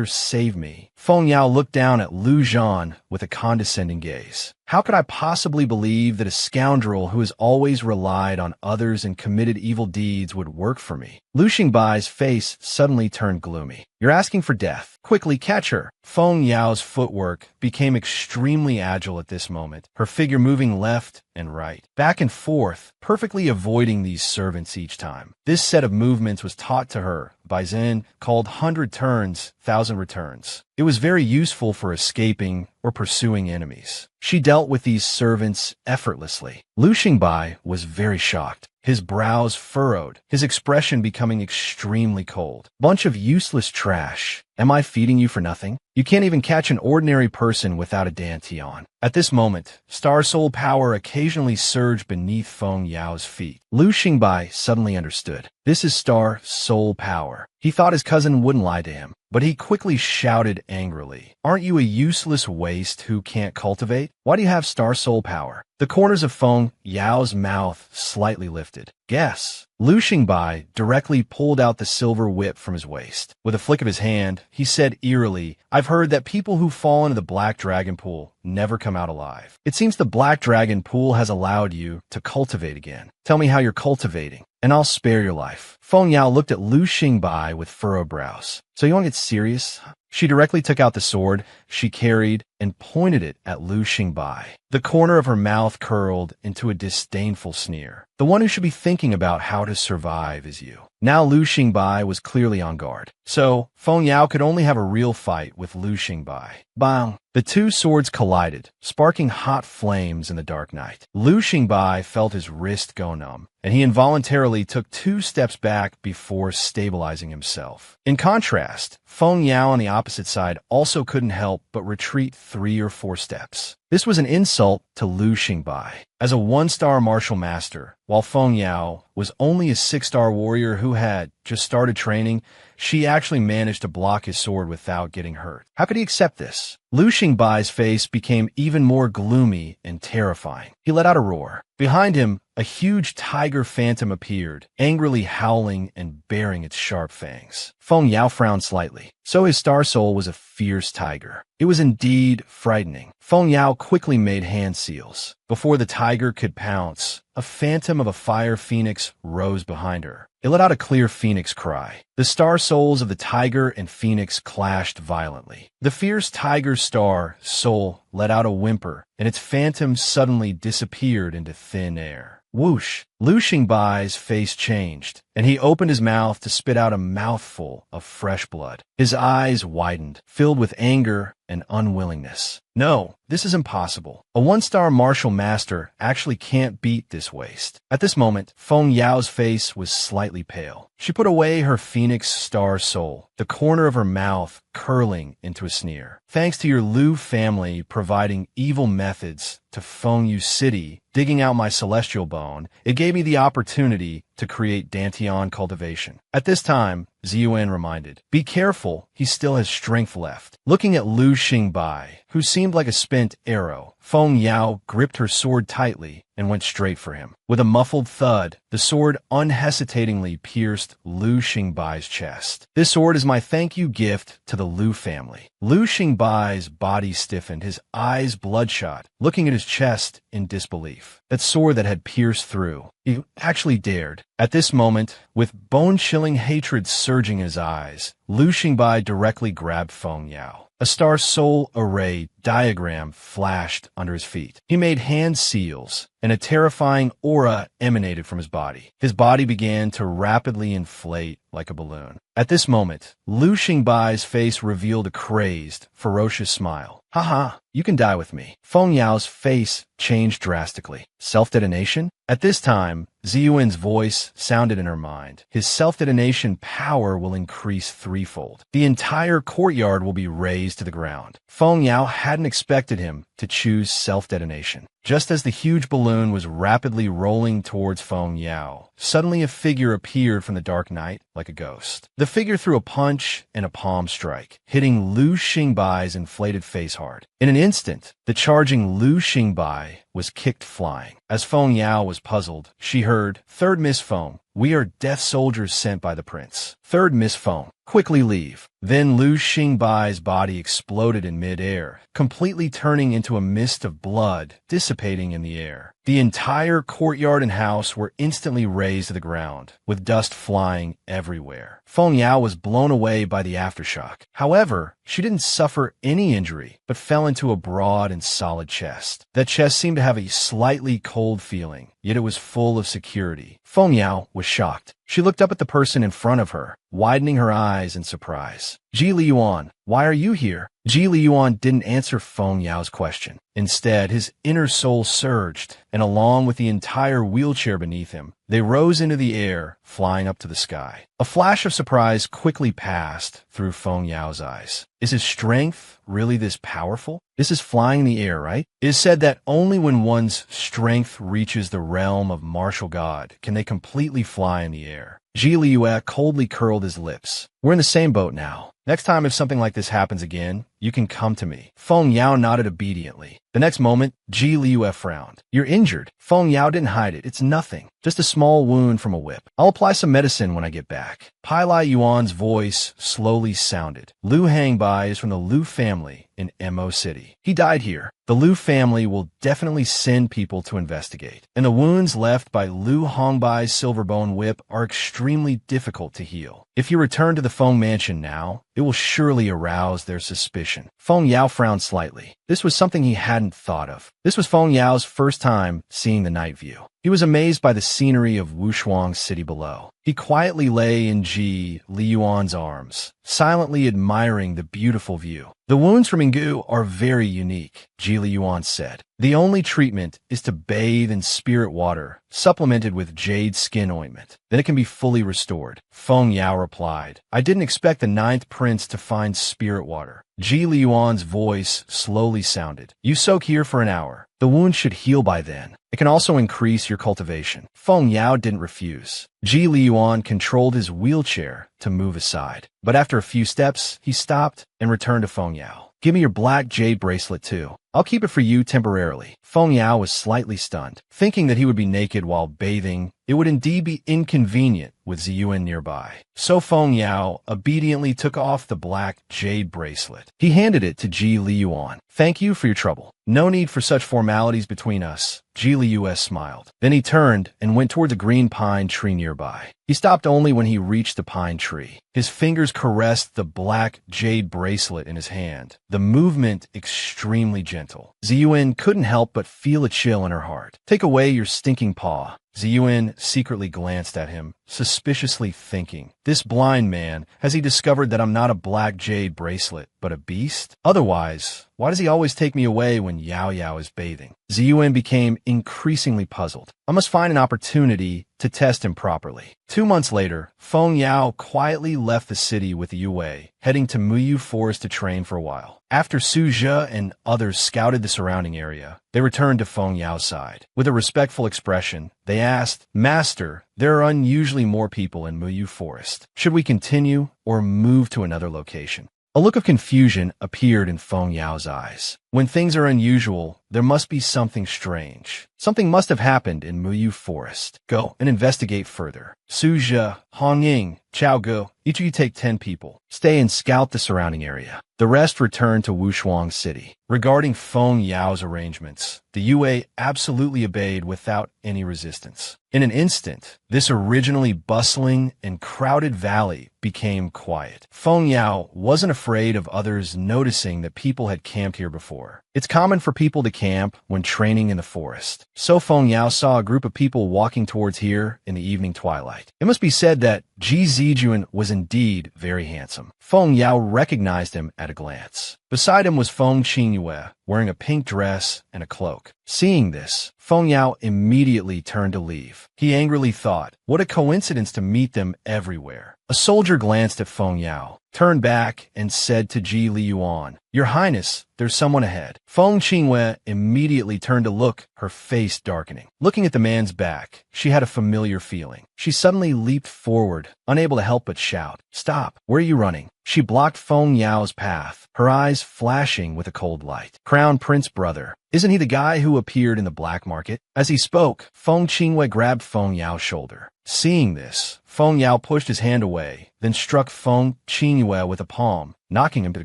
save me. Feng Yao looked down at Lu Zhan with a condescending gaze. How could I possibly believe that a scoundrel who has always relied on others and committed evil deeds would work for me? Lu Xingbai's face suddenly turned gloomy. You're asking for death. Quickly catch her. Feng Yao's footwork became extremely agile at this moment, her figure moving left and right, back and forth, perfectly avoiding these servants each time. This set of movements was taught to her by Zen, called 100 turns, 1,000 returns. It was very useful for escaping or pursuing enemies. She dealt with these servants effortlessly. Lu Xingbai was very shocked. His brows furrowed, his expression becoming extremely cold. Bunch of useless trash. Am I feeding you for nothing? You can't even catch an ordinary person without a dantian on. At this moment, Star Soul power occasionally surged beneath Feng Yao's feet. Lu Xingbai suddenly understood. This is Star Soul power. He thought his cousin wouldn't lie to him, but he quickly shouted angrily, aren't you a useless waste who can't cultivate? Why do you have Star Soul power? The corners of Feng Yao's mouth slightly lifted. Guess. Lu Xingbai directly pulled out the silver whip from his waist. With a flick of his hand, he said eerily, I've heard that people who fall into the Black Dragon Pool never come out alive. It seems the Black Dragon Pool has allowed you to cultivate again. Tell me how you're cultivating, and I'll spare your life. Feng Yao looked at Lu Xingbai with furrowed brows. So you want to get serious? She directly took out the sword she carried and pointed it at Lu Xingbai. The corner of her mouth curled into a disdainful sneer. The one who should be thinking about how to survive is you. Now Lu Xingbai was clearly on guard. So, Feng Yao could only have a real fight with Lu Xingbai. Bang! The two swords collided, sparking hot flames in the dark night. Lu Xingbai felt his wrist go numb, and he involuntarily took 2 steps back before stabilizing himself. In contrast, Feng Yao on the opposite side also couldn't help but retreat 3 or 4 steps. This was an insult to Lu Xingbai. As a 1-star martial master, while Feng Yao was only a 6-star warrior who had just started training, she actually managed to block his sword without getting hurt. How could he accept this? Lu Xingbai's face became even more gloomy and terrifying. He let out a roar. Behind him, a huge tiger phantom appeared, angrily howling and baring its sharp fangs. Feng Yao frowned slightly. So his star soul was a fierce tiger. It was indeed frightening. Feng Yao quickly made hand seals. Before the tiger could pounce, a phantom of a fire phoenix rose behind her. It let out a clear phoenix cry. The star souls of the tiger and phoenix clashed violently. The fierce tiger's star soul let out a whimper, and its phantom suddenly disappeared into thin air. Whoosh! Lu Xingbai's face changed, and he opened his mouth to spit out a mouthful of fresh blood. His eyes widened, filled with anger and unwillingness. No, this is impossible. A one-star martial master actually can't beat this waste. At this moment, Feng Yao's face was slightly pale. She put away her phoenix star soul, the corner of her mouth curling into a sneer. Thanks to your Lu family providing evil methods to Feng Yu City, digging out my celestial bone, it gave me the opportunity to create Dantian cultivation. At this time, Ziyuan reminded, be careful, he still has strength left. Looking at Lu Xingbai, who seemed like a spent arrow, Feng Yao gripped her sword tightly and went straight for him. With a muffled thud, the sword unhesitatingly pierced Lu Xingbai's chest. This sword is my thank you gift to the Lu family. Lu Xingbai's body stiffened, his eyes bloodshot, looking at his chest in disbelief. That sword that had pierced through. He actually dared. At this moment, with bone-chilling hatred surging in his eyes, Lu Xingbai directly grabbed Feng Yao. A star soul array diagram flashed under his feet. He made hand seals, and a terrifying aura emanated from his body. His body began to rapidly inflate like a balloon. At this moment, Lu Xingbai's face revealed a crazed, ferocious smile. Haha, you can die with me. Feng Yao's face changed drastically. Self-detonation? At this time, Ziyuan's voice sounded in her mind. His self-detonation power will increase threefold. The entire courtyard will be razed to the ground. Feng Yao hadn't expected him to choose self-detonation. Just as the huge balloon was rapidly rolling towards Feng Yao, suddenly a figure appeared from the dark night like a ghost. The figure threw a punch and a palm strike, hitting Lu Xingbai's inflated face hard. In an instant, the charging Lu Xingbai was kicked flying. As Feng Yao was puzzled, she heard, "Third Miss Feng, we are death soldiers sent by the prince. Third Miss Feng, quickly leave." Then Lu Xingbai's body exploded in mid-air, completely turning into a mist of blood, dissipating in the air. The entire courtyard and house were instantly razed to the ground, with dust flying everywhere. Feng Yao was blown away by the aftershock. However, she didn't suffer any injury, but fell into a broad and solid chest. That chest seemed to have a slightly cold feeling, yet it was full of security. Feng Yao was shocked. She looked up at the person in front of her, widening her eyes in surprise. Ji Liyuan, why are you here? Ji Liyuan didn't answer Feng Yao's question. Instead, his inner soul surged, and along with the entire wheelchair beneath him, they rose into the air, flying up to the sky. A flash of surprise quickly passed through Feng Yao's eyes. Is his strength really this powerful? This is flying in the air, right? It is said that only when one's strength reaches the realm of martial god can they completely fly in the air. Ji Liyue coldly curled his lips. We're in the same boat now. Next time if something like this happens again, you can come to me. Feng Yao nodded obediently. The next moment, Ji Liyue frowned. You're injured. Feng Yao didn't hide it. It's nothing. Just a small wound from a whip. I'll apply some medicine when I get back. Pai Lai Yuan's voice slowly sounded. Lu Hangbai is from the Lu family in Mo City. He died here. The Lu family will definitely send people to investigate. And the wounds left by Lu Hongbai's silverbone whip are extremely difficult to heal. If you return to the Feng mansion now, it will surely arouse their suspicion. Feng Yao frowned slightly. This was something he hadn't thought of. This was Feng Yao's first time seeing the night view. He was amazed by the scenery of Wushuang City below. He quietly lay in Ji Liyuan's arms, silently admiring the beautiful view. The wounds from Yinggu are very unique, Ji Liyuan said. The only treatment is to bathe in spirit water, supplemented with jade skin ointment. Then it can be fully restored. Feng Yao replied, I didn't expect the 9th prince to find spirit water. Ji Liyuan's voice slowly sounded. You soak here for an hour. The wound should heal by then. It can also increase your cultivation. Feng Yao didn't refuse. Ji Liyuan controlled his wheelchair to move aside. But after a few steps, he stopped and returned to Feng Yao. Give me your black jade bracelet too. I'll keep it for you temporarily. Feng Yao was slightly stunned, thinking that he would be naked while bathing. It would indeed be inconvenient with Ziyuan nearby. So Feng Yao obediently took off the black jade bracelet. He handed it to Ji Liyuan. Thank you for your trouble. No need for such formalities between us. Ji Liyue smiled. Then he turned and went towards a green pine tree nearby. He stopped only when he reached the pine tree. His fingers caressed the black jade bracelet in his hand, the movement extremely gentle. Ziyuan couldn't help but feel a chill in her heart. Take away your stinking paw. Ziyuan secretly glanced at him, suspiciously thinking, this blind man, has he discovered that I'm not a black jade bracelet, but a beast? Otherwise, why does he always take me away when Yao Yao is bathing? Ziyuan became increasingly puzzled. I must find an opportunity to test him properly. 2 months later, Feng Yao quietly left the city with Yue, heading to Muyu Forest to train for a while. After Su Zhe and others scouted the surrounding area, they returned to Feng Yao's side. With a respectful expression, they asked, Master, there are unusually more people in Muyu Forest. Should we continue or move to another location? A look of confusion appeared in Feng Yao's eyes. When things are unusual, there must be something strange. Something must have happened in Muyu Forest. Go and investigate further. Su Zhe, Hong Ying, Chao Gu, each of you take 10 people. Stay and scout the surrounding area. The rest return to Wushuang City. Regarding Feng Yao's arrangements, the Yue absolutely obeyed without any resistance. In an instant, this originally bustling and crowded valley became quiet. Feng Yao wasn't afraid of others noticing that people had camped here before. It's common for people to camp when training in the forest. So Feng Yao saw a group of people walking towards here in the evening twilight. It must be said that Ji Zijuan was indeed very handsome. Feng Yao recognized him at a glance. Beside him was Feng Qingyue, wearing a pink dress and a cloak. Seeing this, Feng Yao immediately turned to leave. He angrily thought, what a coincidence to meet them everywhere. A soldier glanced at Feng Yao, turned back, and said to Ji Liyuan, Your Highness, there's someone ahead. Feng Qingyue immediately turned to look, her face darkening. Looking at the man's back, she had a familiar feeling. She suddenly leaped forward, unable to help but shout, Stop, where are you running? She blocked Feng Yao's path, her eyes flashing with a cold light. Crown Prince brother, isn't he the guy who appeared in the black market? As he spoke, Feng Qingyue grabbed Feng Yao's shoulder. Seeing this, Feng Yao pushed his hand away, then struck Feng Qingyue with a palm, knocking him to the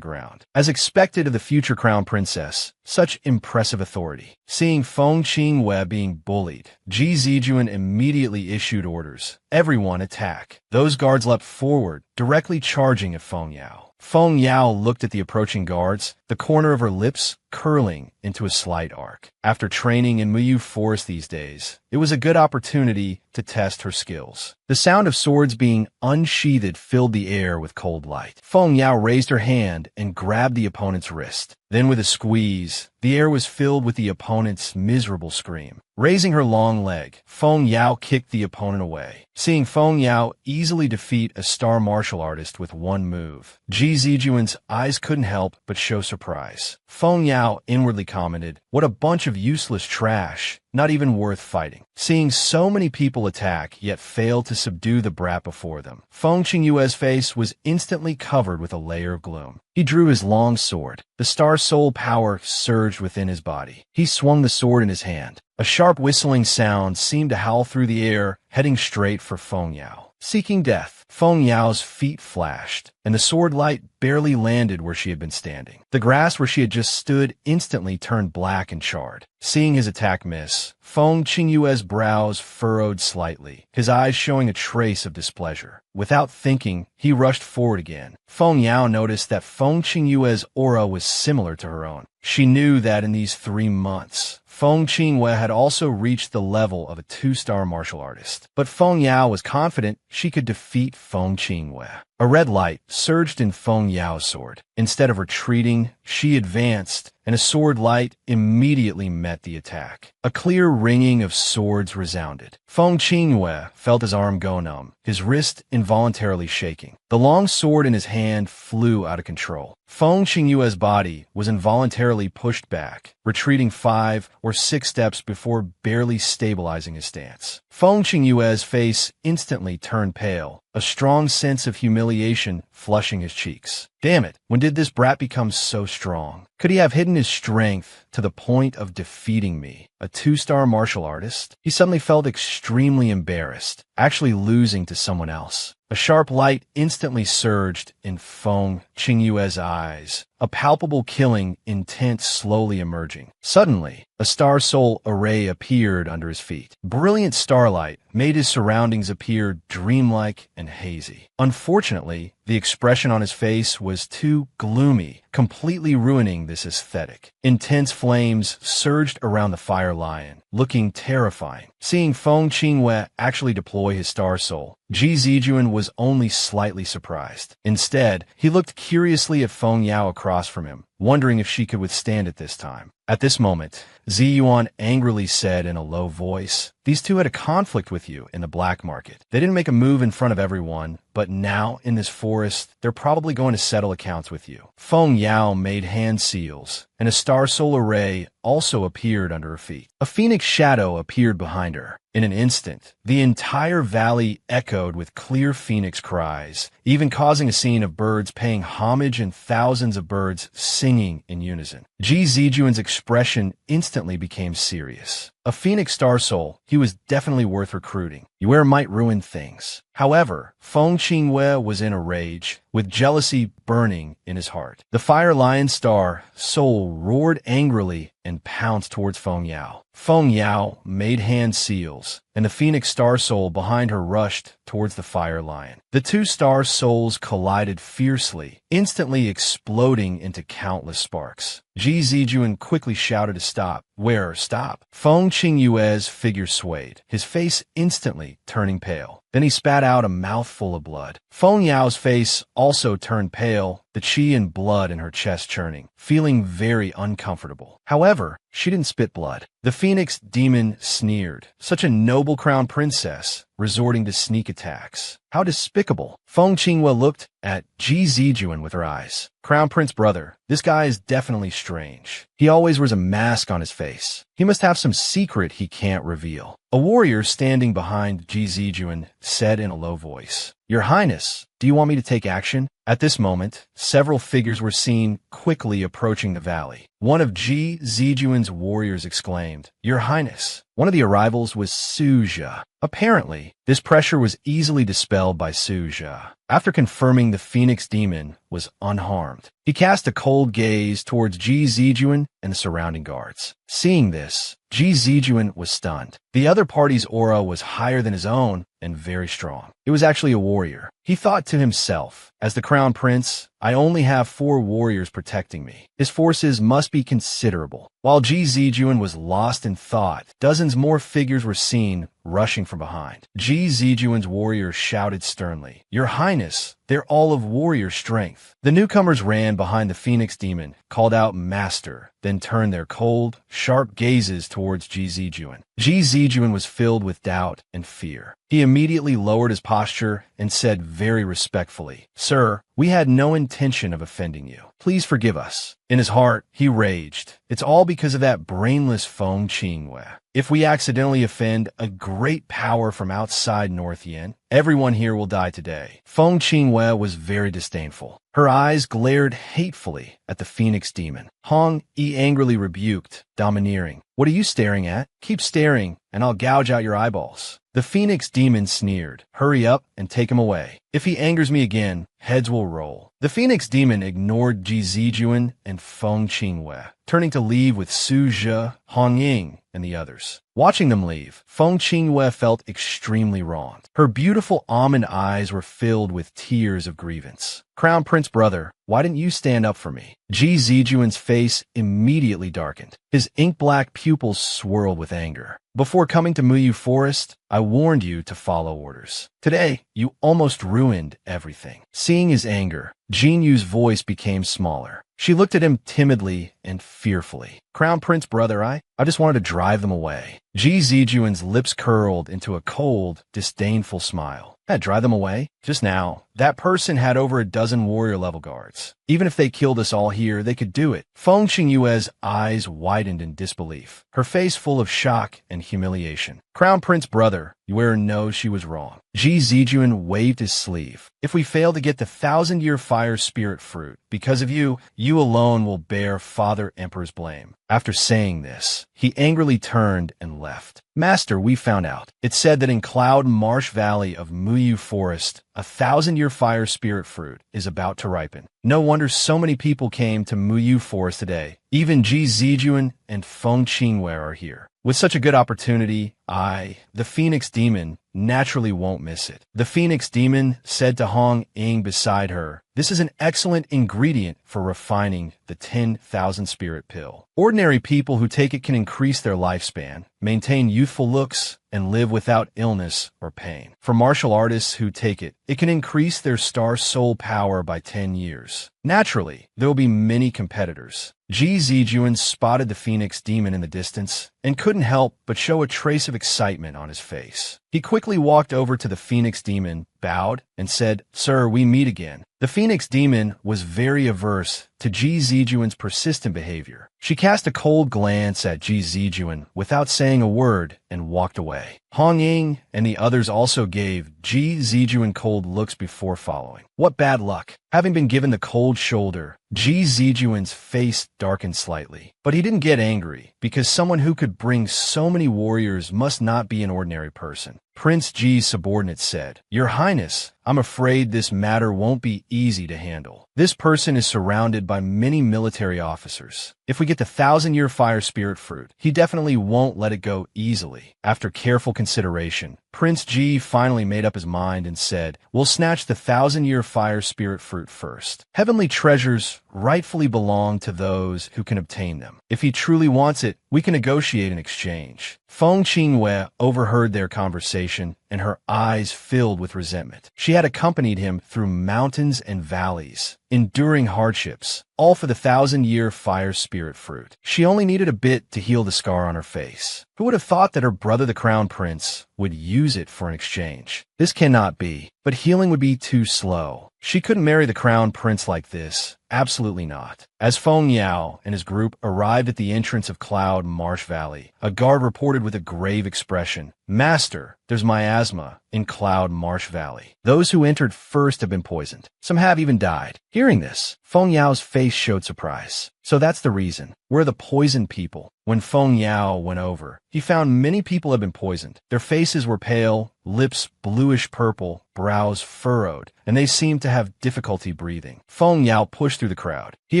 ground. As expected of the future crown princess, such impressive authority. Seeing Feng Qingyue being bullied, Ji Zijuan immediately issued orders. Everyone attack. Those guards leapt forward, directly charging at Feng Yao. Feng Yao looked at the approaching guards, the corner of her lips curling into a slight arc. After training in Muyu Forest these days, it was a good opportunity to test her skills. The sound of swords being unsheathed filled the air with cold light. Feng Yao raised her hand and grabbed the opponent's wrist. Then with a squeeze, the air was filled with the opponent's miserable scream. Raising her long leg, Feng Yao kicked the opponent away. Seeing Feng Yao easily defeat a star martial artist with one move, Ji Zijuan's eyes couldn't help but show surprise. Feng Yao inwardly commented, What a bunch of useless trash, not even worth fighting. Seeing so many people attack yet fail to subdue the brat before them, Feng Qingyue's face was instantly covered with a layer of gloom. He drew his long sword. The star soul power surged within his body. He swung the sword in his hand. A sharp whistling sound seemed to howl through the air, heading straight for Feng Yao. Seeking death, Feng Yao's feet flashed, and the sword light barely landed where she had been standing. The grass where she had just stood instantly turned black and charred. Seeing his attack miss, Feng Qingyue's brows furrowed slightly, his eyes showing a trace of displeasure. Without thinking, he rushed forward again. Feng Yao noticed that Feng Qingyue's aura was similar to her own. She knew that in these 3 months, Feng Qingyue had also reached the level of a 2-star martial artist. But Feng Yao was confident she could defeat Feng Qingyue. A red light surged in Feng Yao's sword. Instead of retreating, she advanced, and a sword light immediately met the attack. A clear ringing of swords resounded. Feng Qingyue felt his arm go numb, his wrist involuntarily shaking. The long sword in his hand flew out of control. Feng Qingyue's body was involuntarily pushed back, retreating 5 or 6 steps before barely stabilizing his stance. Feng Qingyue's face instantly turned pale, a strong sense of humiliation flushing his cheeks. Damn it, when did this brat become so strong? Could he have hidden his strength to the point of defeating me, a 2-star martial artist? He suddenly felt extremely embarrassed, actually losing to someone else. A sharp light instantly surged in Feng Qingyue's eyes, a palpable killing intent slowly emerging. Suddenly, a star soul array appeared under his feet. Brilliant starlight made his surroundings appear dreamlike and hazy. Unfortunately, the expression on his face was too gloomy, completely ruining this aesthetic. Intense flames surged around the fire lion, looking terrifying. Seeing Feng Qingwei actually deploy his star soul, Ji Zijuan was only slightly surprised. Instead, he looked curiously at Feng Yao across from him, wondering if she could withstand it this time. At this moment, Ziyuan angrily said in a low voice, "These two had a conflict with you in the black market. They didn't make a move in front of everyone, but now, in this forest, they're probably going to settle accounts with you." Feng Yao made hand seals, and a star soul array also appeared under her feet. A phoenix shadow appeared behind her. In an instant, the entire valley echoed with clear phoenix cries, even causing a scene of birds paying homage and thousands of birds singing in unison. Ji Zijuan's expression instantly became serious. A phoenix star soul, he was definitely worth recruiting. Yue might ruin things. However, Feng Qingwei was in a rage, with jealousy burning in his heart. The fire lion star soul roared angrily and pounced towards Feng Yao. Feng Yao made hand seals, and the phoenix star soul behind her rushed towards the fire lion. The two star souls collided fiercely, instantly exploding into countless sparks. Ji Zijuan quickly shouted to stop. "Where? Stop." Feng Qingyue's figure swayed, his face instantly turning pale. Then he spat out a mouthful of blood. Feng Yao's face also turned pale, the qi and blood in her chest churning, feeling very uncomfortable. However, she didn't spit blood. The phoenix demon sneered. Such a noble crown princess, resorting to sneak attacks. How despicable. Feng Qingwei looked at Ji Zijuan with her eyes. "Crown Prince brother, this guy is definitely strange. He always wears a mask on his face. He must have some secret he can't reveal." A warrior standing behind Ji Zijuan said in a low voice, "Your Highness, do you want me to take action?" At this moment, several figures were seen quickly approaching the valley. One of Ji Zijuan's warriors exclaimed, "Your Highness." One of the arrivals was Suja. Apparently, this pressure was easily dispelled by Suja. After confirming the Phoenix demon was unharmed, he cast a cold gaze towards Ji Zijuan and the surrounding guards. Seeing this, Ji Zijuan was stunned. The other party's aura was higher than his own and very strong. It was actually a warrior. He thought to himself, "As the crown prince, I only have 4 warriors protecting me. His forces must be considerable." While Ji Zijuan was lost in thought, dozens more figures were seen rushing from behind. Ji Zijuan's warriors shouted sternly, "Your Highness, they're all of warrior strength." The newcomers ran behind the Phoenix demon, called out "Master," then turned their cold, sharp gazes towards Ji Zijuan. Ji Zijuan was filled with doubt and fear. He immediately lowered his posture and said very respectfully, "Sir, we had no intention of offending you. Please forgive us." In his heart, he raged. It's all because of that brainless Feng Qingwei. If we accidentally offend a great power from outside North Yin, everyone here will die today. Feng Qingwei was very disdainful. Her eyes glared hatefully at the Phoenix demon. Hong Yi angrily rebuked, domineering, "What are you staring at? Keep staring, and I'll gouge out your eyeballs." The Phoenix demon sneered, "Hurry up and take him away. If he angers me again, heads will roll." The Phoenix demon ignored Ji Zijuan and Feng Qingwei, turning to leave with Su Zhe, Hong Ying, and the others. Watching them leave, Feng Qingwei felt extremely wronged. Her beautiful almond eyes were filled with tears of grievance. "Crown Prince brother, why didn't you stand up for me?" Ji Zijuan's face immediately darkened. His ink-black pupils swirled with anger. "Before coming to Muyu Forest, I warned you to follow orders. Today, you almost ruined everything." Seeing his anger, Jin Yu's voice became smaller. She looked at him timidly and fearfully. "Crown Prince brother, I just wanted to drive them away." Ji Zijuan's lips curled into a cold, disdainful smile. "Drive them away? Just now, that person had over a dozen warrior-level guards. Even if they killed us all here, they could do it." Feng Qingyue's eyes widened in disbelief, her face full of shock and humiliation. "Crown Prince brother, Yue knows she was wrong." Ji Zijuan waved his sleeve. "If we fail to get the 1,000-year fire spirit fruit, because of you, you alone will bear Father Emperor's blame." After saying this, he angrily turned and left. Master, we found out. It said that in Cloud Marsh Valley of Muyu Forest, a 1,000-year fire spirit fruit is about to ripen. No wonder so many people came to Muyu Forest today. Even Ji Zijuan and Feng Qingwei are here. With such a good opportunity, the Phoenix Demon, naturally won't miss it. The Phoenix Demon said to Hong Ying beside her, "This is an excellent ingredient for refining the 10,000 spirit pill. Ordinary people who take it can increase their lifespan, maintain youthful looks, and live without illness or pain. For martial artists who take it, it can increase their star soul power by 10 years. Naturally, there will be many competitors." Ji Zijuan spotted the Phoenix Demon in the distance and couldn't help but show a trace of excitement on his face. He quickly walked over to the Phoenix Demon, bowed, and said, "Sir, we meet again." The Phoenix Demon was very averse to Ji Zijuan's persistent behavior. She cast a cold glance at Ji Zijuan without saying a word and walked away. Hong Ying and the others also gave Ji Zijuan cold looks before following. What bad luck! Having been given the cold shoulder, Ji Zijuan's face darkened slightly. But he didn't get angry, because someone who could bring so many warriors must not be an ordinary person. Prince Ji's subordinate said, "Your Highness, I'm afraid this matter won't be easy to handle. This person is surrounded by many military officers. If we get the 1,000-year fire spirit fruit, he definitely won't let it go easily." After careful consideration, Prince Ji finally made up his mind and said, "We'll snatch the 1,000-year fire spirit fruit first. Heavenly treasures rightfully belong to those who can obtain them. If he truly wants it, we can negotiate an exchange." Feng Qingwei overheard their conversation, and her eyes filled with resentment. She had accompanied him through mountains and valleys, enduring hardships, all for the 1,000-year fire spirit fruit. She only needed a bit to heal the scar on her face. Who would have thought that her brother, the Crown Prince, would use it for an exchange? This cannot be, but healing would be too slow. She couldn't marry the Crown Prince like this. Absolutely not. As Feng Yao and his group arrived at the entrance of Cloud Marsh Valley, a guard reported with a grave expression, "Master, there's miasma in Cloud Marsh Valley. Those who entered first have been poisoned. Some have even died." Hearing this, Feng Yao's face showed surprise. So that's the reason. We're the poisoned people. When Feng Yao went over, he found many people had been poisoned. Their faces were pale, lips bluish-purple, brows furrowed, and they seemed to have difficulty breathing. Feng Yao pushed through the crowd. He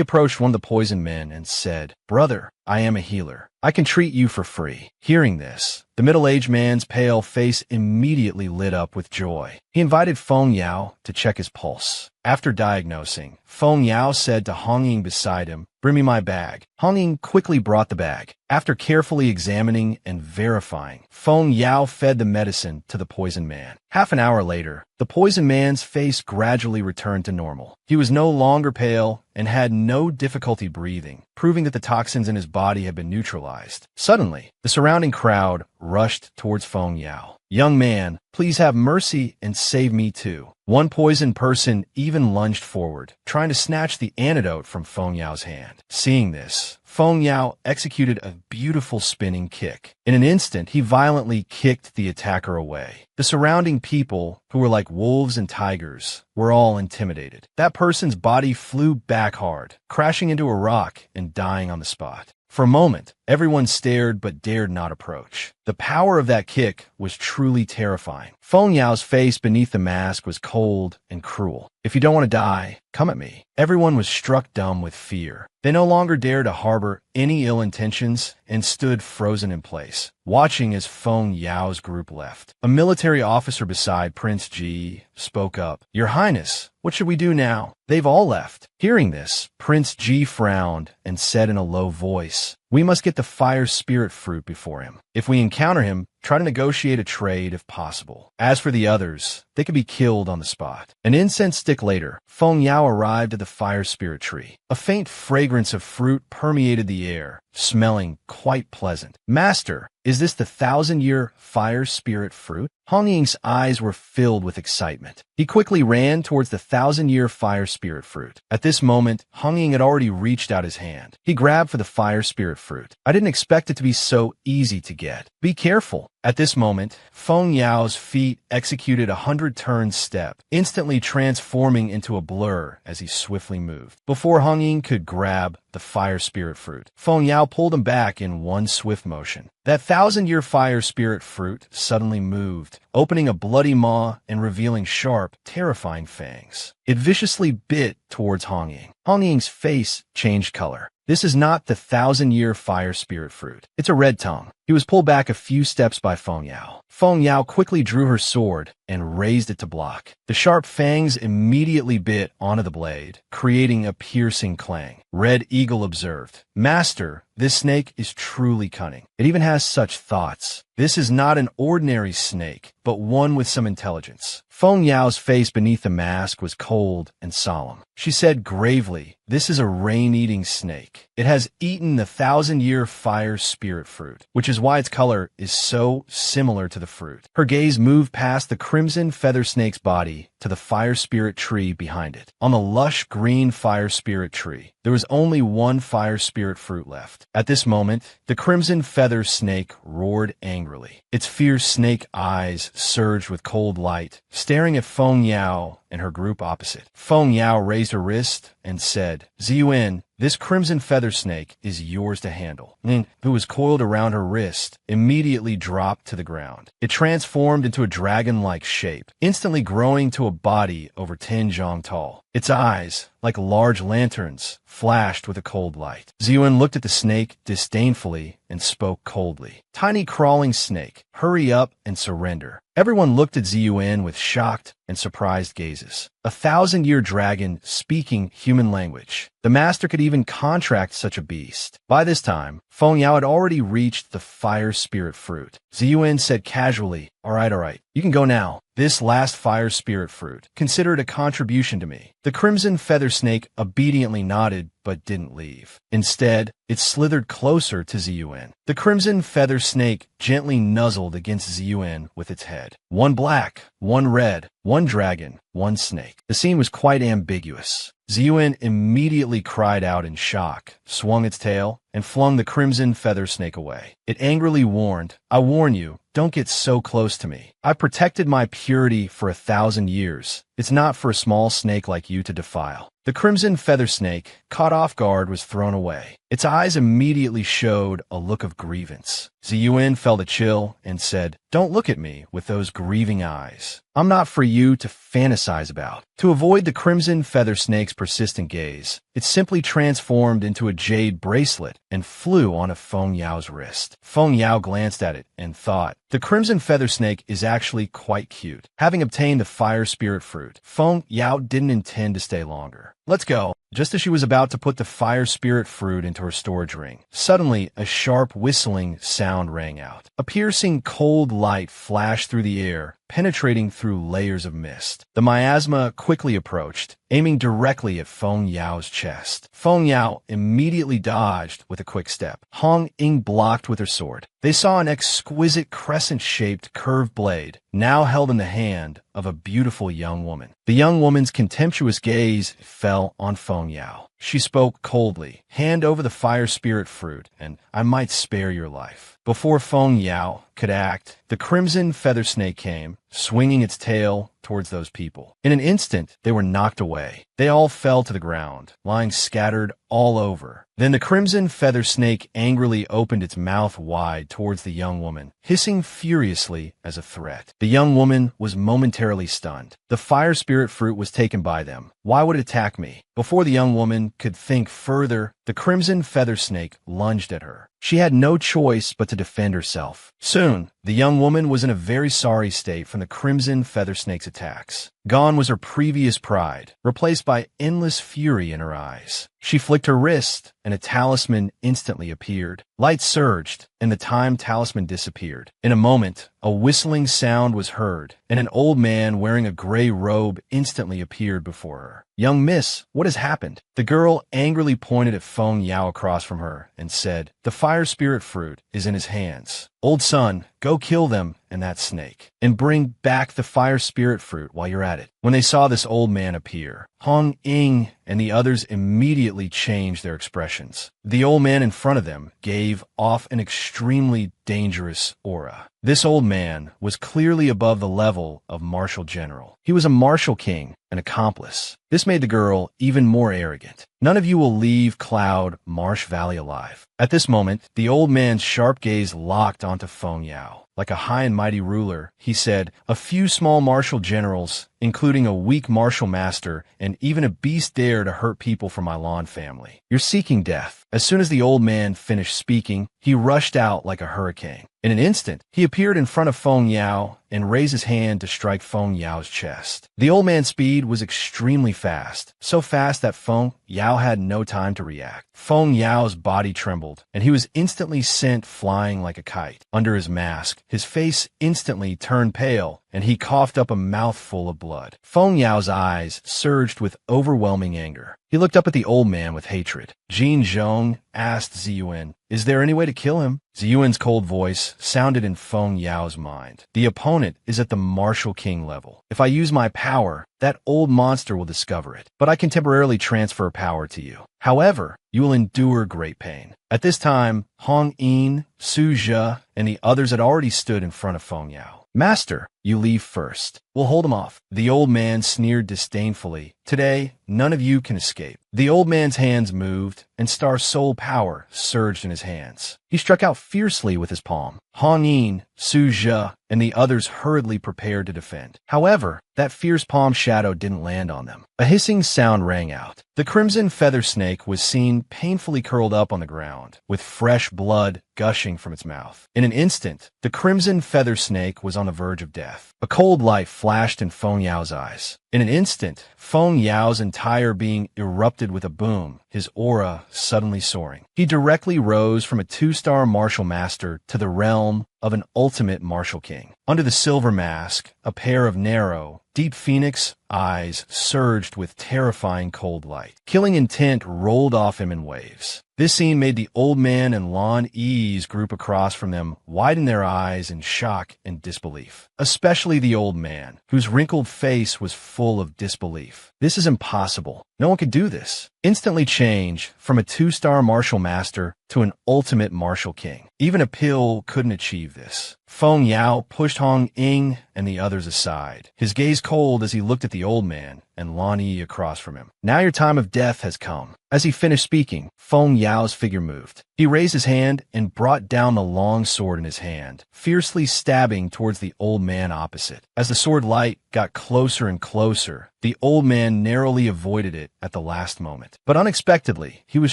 approached one of the poisoned men and said, "Brother, I am a healer. I can treat you for free." Hearing this, the middle-aged man's pale face immediately lit up with joy. He invited Feng Yao to check his pulse. After diagnosing, Feng Yao said to Hong Ying beside him, "Bring me my bag." Hong Ying quickly brought the bag. After carefully examining and verifying, Feng Yao fed the medicine to the poisoned man. Half an hour later, the poisoned man's face gradually returned to normal. He was no longer pale and had no difficulty breathing, proving that the toxins in his body had been neutralized. Suddenly, the surrounding crowd rushed towards Feng Yao. "Young man, please have mercy and save me too." One poisoned person even lunged forward, trying to snatch the antidote from Feng Yao's hand. Seeing this, Feng Yao executed a beautiful spinning kick. In an instant, he violently kicked the attacker away. The surrounding people, who were like wolves and tigers, were all intimidated. That person's body flew back hard, crashing into a rock and dying on the spot. For a moment, everyone stared but dared not approach. The power of that kick was truly terrifying. Feng Yao's face beneath the mask was cold and cruel. "If you don't want to die, come at me." Everyone was struck dumb with fear. They no longer dared to harbor any ill intentions and stood frozen in place, watching as Feng Yao's group left. A military officer beside Prince Ji spoke up, "Your Highness, what should we do now?" They've all left. Hearing this, Prince Ji frowned and said in a low voice, "We must get the fire spirit fruit before him. If we encounter him, try to negotiate a trade if possible. As for the others, they could be killed on the spot." An incense stick later, Feng Yao arrived at the fire spirit tree. A faint fragrance of fruit permeated the air, smelling quite pleasant. "Master, is this the 1,000-year fire spirit fruit?" Hong Ying's eyes were filled with excitement. He quickly ran towards the 1,000-year fire spirit fruit. At this moment, Hong Ying had already reached out his hand. He grabbed for the fire spirit fruit. "I didn't expect it to be so easy to get. Be careful." At this moment, Feng Yao's feet executed a 100-turn step, instantly transforming into a blur as he swiftly moved. Before Hong Ying could grab, the fire spirit fruit. Feng Yao pulled him back in one swift motion. That 1,000-year fire spirit fruit suddenly moved, opening a bloody maw and revealing sharp, terrifying fangs. It viciously bit towards Hong Ying. Hong Ying's face changed color. This is not the 1,000-year fire spirit fruit. It's a red tongue. He was pulled back a few steps by Feng Yao. Feng Yao quickly drew her sword and raised it to block. The sharp fangs immediately bit onto the blade, creating a piercing clang. Red Eagle observed, "Master, this snake is truly cunning. It even has such thoughts. This is not an ordinary snake, but one with some intelligence." Feng Yao's face beneath the mask was cold and solemn. She said gravely, "This is a rain-eating snake. It has eaten the 1,000-year fire spirit fruit, which is why its color is so similar to the fruit." Her gaze moved past the crimson feather snake's body to the fire spirit tree behind it. On the lush green fire spirit tree, there was only one fire spirit fruit left. At this moment, the crimson feather snake roared angrily. Its fierce snake eyes surged with cold light, staring at Feng Yao and her group opposite. Feng Yao raised her wrist and said, "Ziyuan, this crimson feather snake is yours to handle." Ning, who was coiled around her wrist, immediately dropped to the ground. It transformed into a dragon-like shape, instantly growing to a body over 10 zhang tall. Its eyes, like large lanterns, flashed with a cold light. Ziyuan looked at the snake disdainfully and spoke coldly. "Tiny crawling snake, hurry up and surrender." Everyone looked at Ziyuan with shocked and surprised gazes. A 1,000-year dragon speaking human language. The master could even contract such a beast. By this time, Feng Yao had already reached the fire spirit fruit. Ziyuan said casually, all right, you can go now. This last fire spirit fruit, consider it a contribution to me." The crimson feather snake obediently nodded but didn't leave. Instead, it slithered closer to Ziyuan. The crimson feather snake gently nuzzled against Ziyuan with its head. One black, one red, one dragon, one snake. The scene was quite ambiguous. Ziyuan immediately cried out in shock, swung its tail, and flung the crimson feather snake away. It angrily warned, "I warn you, don't get so close to me. I protected my purity for 1,000 years. It's not for a small snake like you to defile." The crimson feather snake, caught off guard, was thrown away. Its eyes immediately showed a look of grievance. Ziyuan felt a chill and said, "Don't look at me with those grieving eyes. I'm not for you to fantasize about." To avoid the crimson feather snake's persistent gaze, it simply transformed into a jade bracelet and flew onto Feng Yao's wrist. Feng Yao glanced at it and thought, the crimson feather snake is actually quite cute. Having obtained the fire spirit fruit, Feng Yao didn't intend to stay longer. "Let's go." Just as she was about to put the fire spirit fruit into her storage ring, suddenly a sharp whistling sound rang out. A piercing cold light flashed through the air, penetrating through layers of mist. The miasma quickly approached, aiming directly at Feng Yao's chest. Feng Yao immediately dodged with a quick step. Hong Ying blocked with her sword. They saw an exquisite crescent-shaped curved blade, now held in the hand of a beautiful young woman. The young woman's contemptuous gaze fell on Feng Yao. She spoke coldly, "Hand over the fire spirit fruit, and I might spare your life." Before Feng Yao could act, the crimson feather snake came, swinging its tail towards those people. In an instant, they were knocked away. They all fell to the ground, lying scattered all over. Then the crimson feather snake angrily opened its mouth wide towards the young woman, hissing furiously as a threat. The young woman was momentarily stunned. The fire spirit fruit was taken by them. Why would it attack me? Before the young woman could think further, the crimson feather snake lunged at her. She had no choice but to defend herself. Soon, the young woman was in a very sorry state from the crimson feather snake's attacks. Gone was her previous pride, replaced by endless fury in her eyes. She flicked her wrist, and a talisman instantly appeared. Light surged, and the time talisman disappeared. In a moment, a whistling sound was heard, and an old man wearing a gray robe instantly appeared before her. "Young miss, what has happened?" The girl angrily pointed at Feng Yao across from her and said, "The fire spirit fruit is in his hands. Old son, go kill them and that snake, and bring back the fire spirit fruit while you're at it." When they saw this old man appear, Hong Ying and the others immediately changed their expressions. The old man in front of them gave off an extremely dangerous aura. This old man was clearly above the level of martial general. He was a martial king, an accomplice. This made the girl even more arrogant. None of you will leave Cloud Marsh Valley alive. At this moment, the old man's sharp gaze locked onto Feng Yao. Like a high and mighty ruler, he said, a few small martial generals, including a weak martial master, and even a beast dare to hurt people from my Lan family. You're seeking death. As soon as the old man finished speaking, he rushed out like a hurricane. In an instant, he appeared in front of Feng Yao and raised his hand to strike Feng Yao's chest. The old man's speed was extremely fast, so fast that Feng Yao had no time to react. Feng Yao's body trembled, and he was instantly sent flying like a kite. Under his mask, his face instantly turned pale, and he coughed up a mouthful of blood. Feng Yao's eyes surged with overwhelming anger. He looked up at the old man with hatred. Jin Zhong asked Ziyuan, "Is there any way to kill him?" Ziyuan's cold voice sounded in Feng Yao's mind. "The opponent is at the martial king level. If I use my power, that old monster will discover it, but I can temporarily transfer power to you. However, you will endure great pain." At this time, Hong Yin, Su Zhe, and the others had already stood in front of Feng Yao. "Master, you leave first. We'll hold him off." The old man sneered disdainfully. "Today, none of you can escape." The old man's hands moved, and Star Soul power surged in his hands. He struck out fiercely with his palm. Hong Yin, Su Zhe, and the others hurriedly prepared to defend. However, that fierce palm shadow didn't land on them. A hissing sound rang out. The crimson feather snake was seen painfully curled up on the ground, with fresh blood gushing from its mouth. In an instant, the crimson feather snake was on the verge of death. A cold light flashed in Feng Yao's eyes. In an instant, Feng Yao's entire being erupted with a boom, his aura suddenly soaring. He directly rose from a 2-star martial master to the realm of an ultimate martial king. Under the silver mask, a pair of narrow, deep phoenix eyes surged with terrifying cold light. Killing intent rolled off him in waves. This scene made the old man and Lan Yi's group across from them widen their eyes in shock and disbelief. Especially the old man, whose wrinkled face was full of disbelief. This is impossible. No one could do this. Instantly change from a 2-star martial master to an ultimate martial king. Even a pill couldn't achieve this. Feng Yao pushed Hong Ying and the others aside, his gaze cold as he looked at the old man and Lan Yi across from him. "Now your time of death has come." As he finished speaking, Feng Yao's figure moved. He raised his hand and brought down the long sword in his hand, fiercely stabbing towards the old man opposite. As the sword light got closer and closer, the old man narrowly avoided it at the last moment. But unexpectedly, he was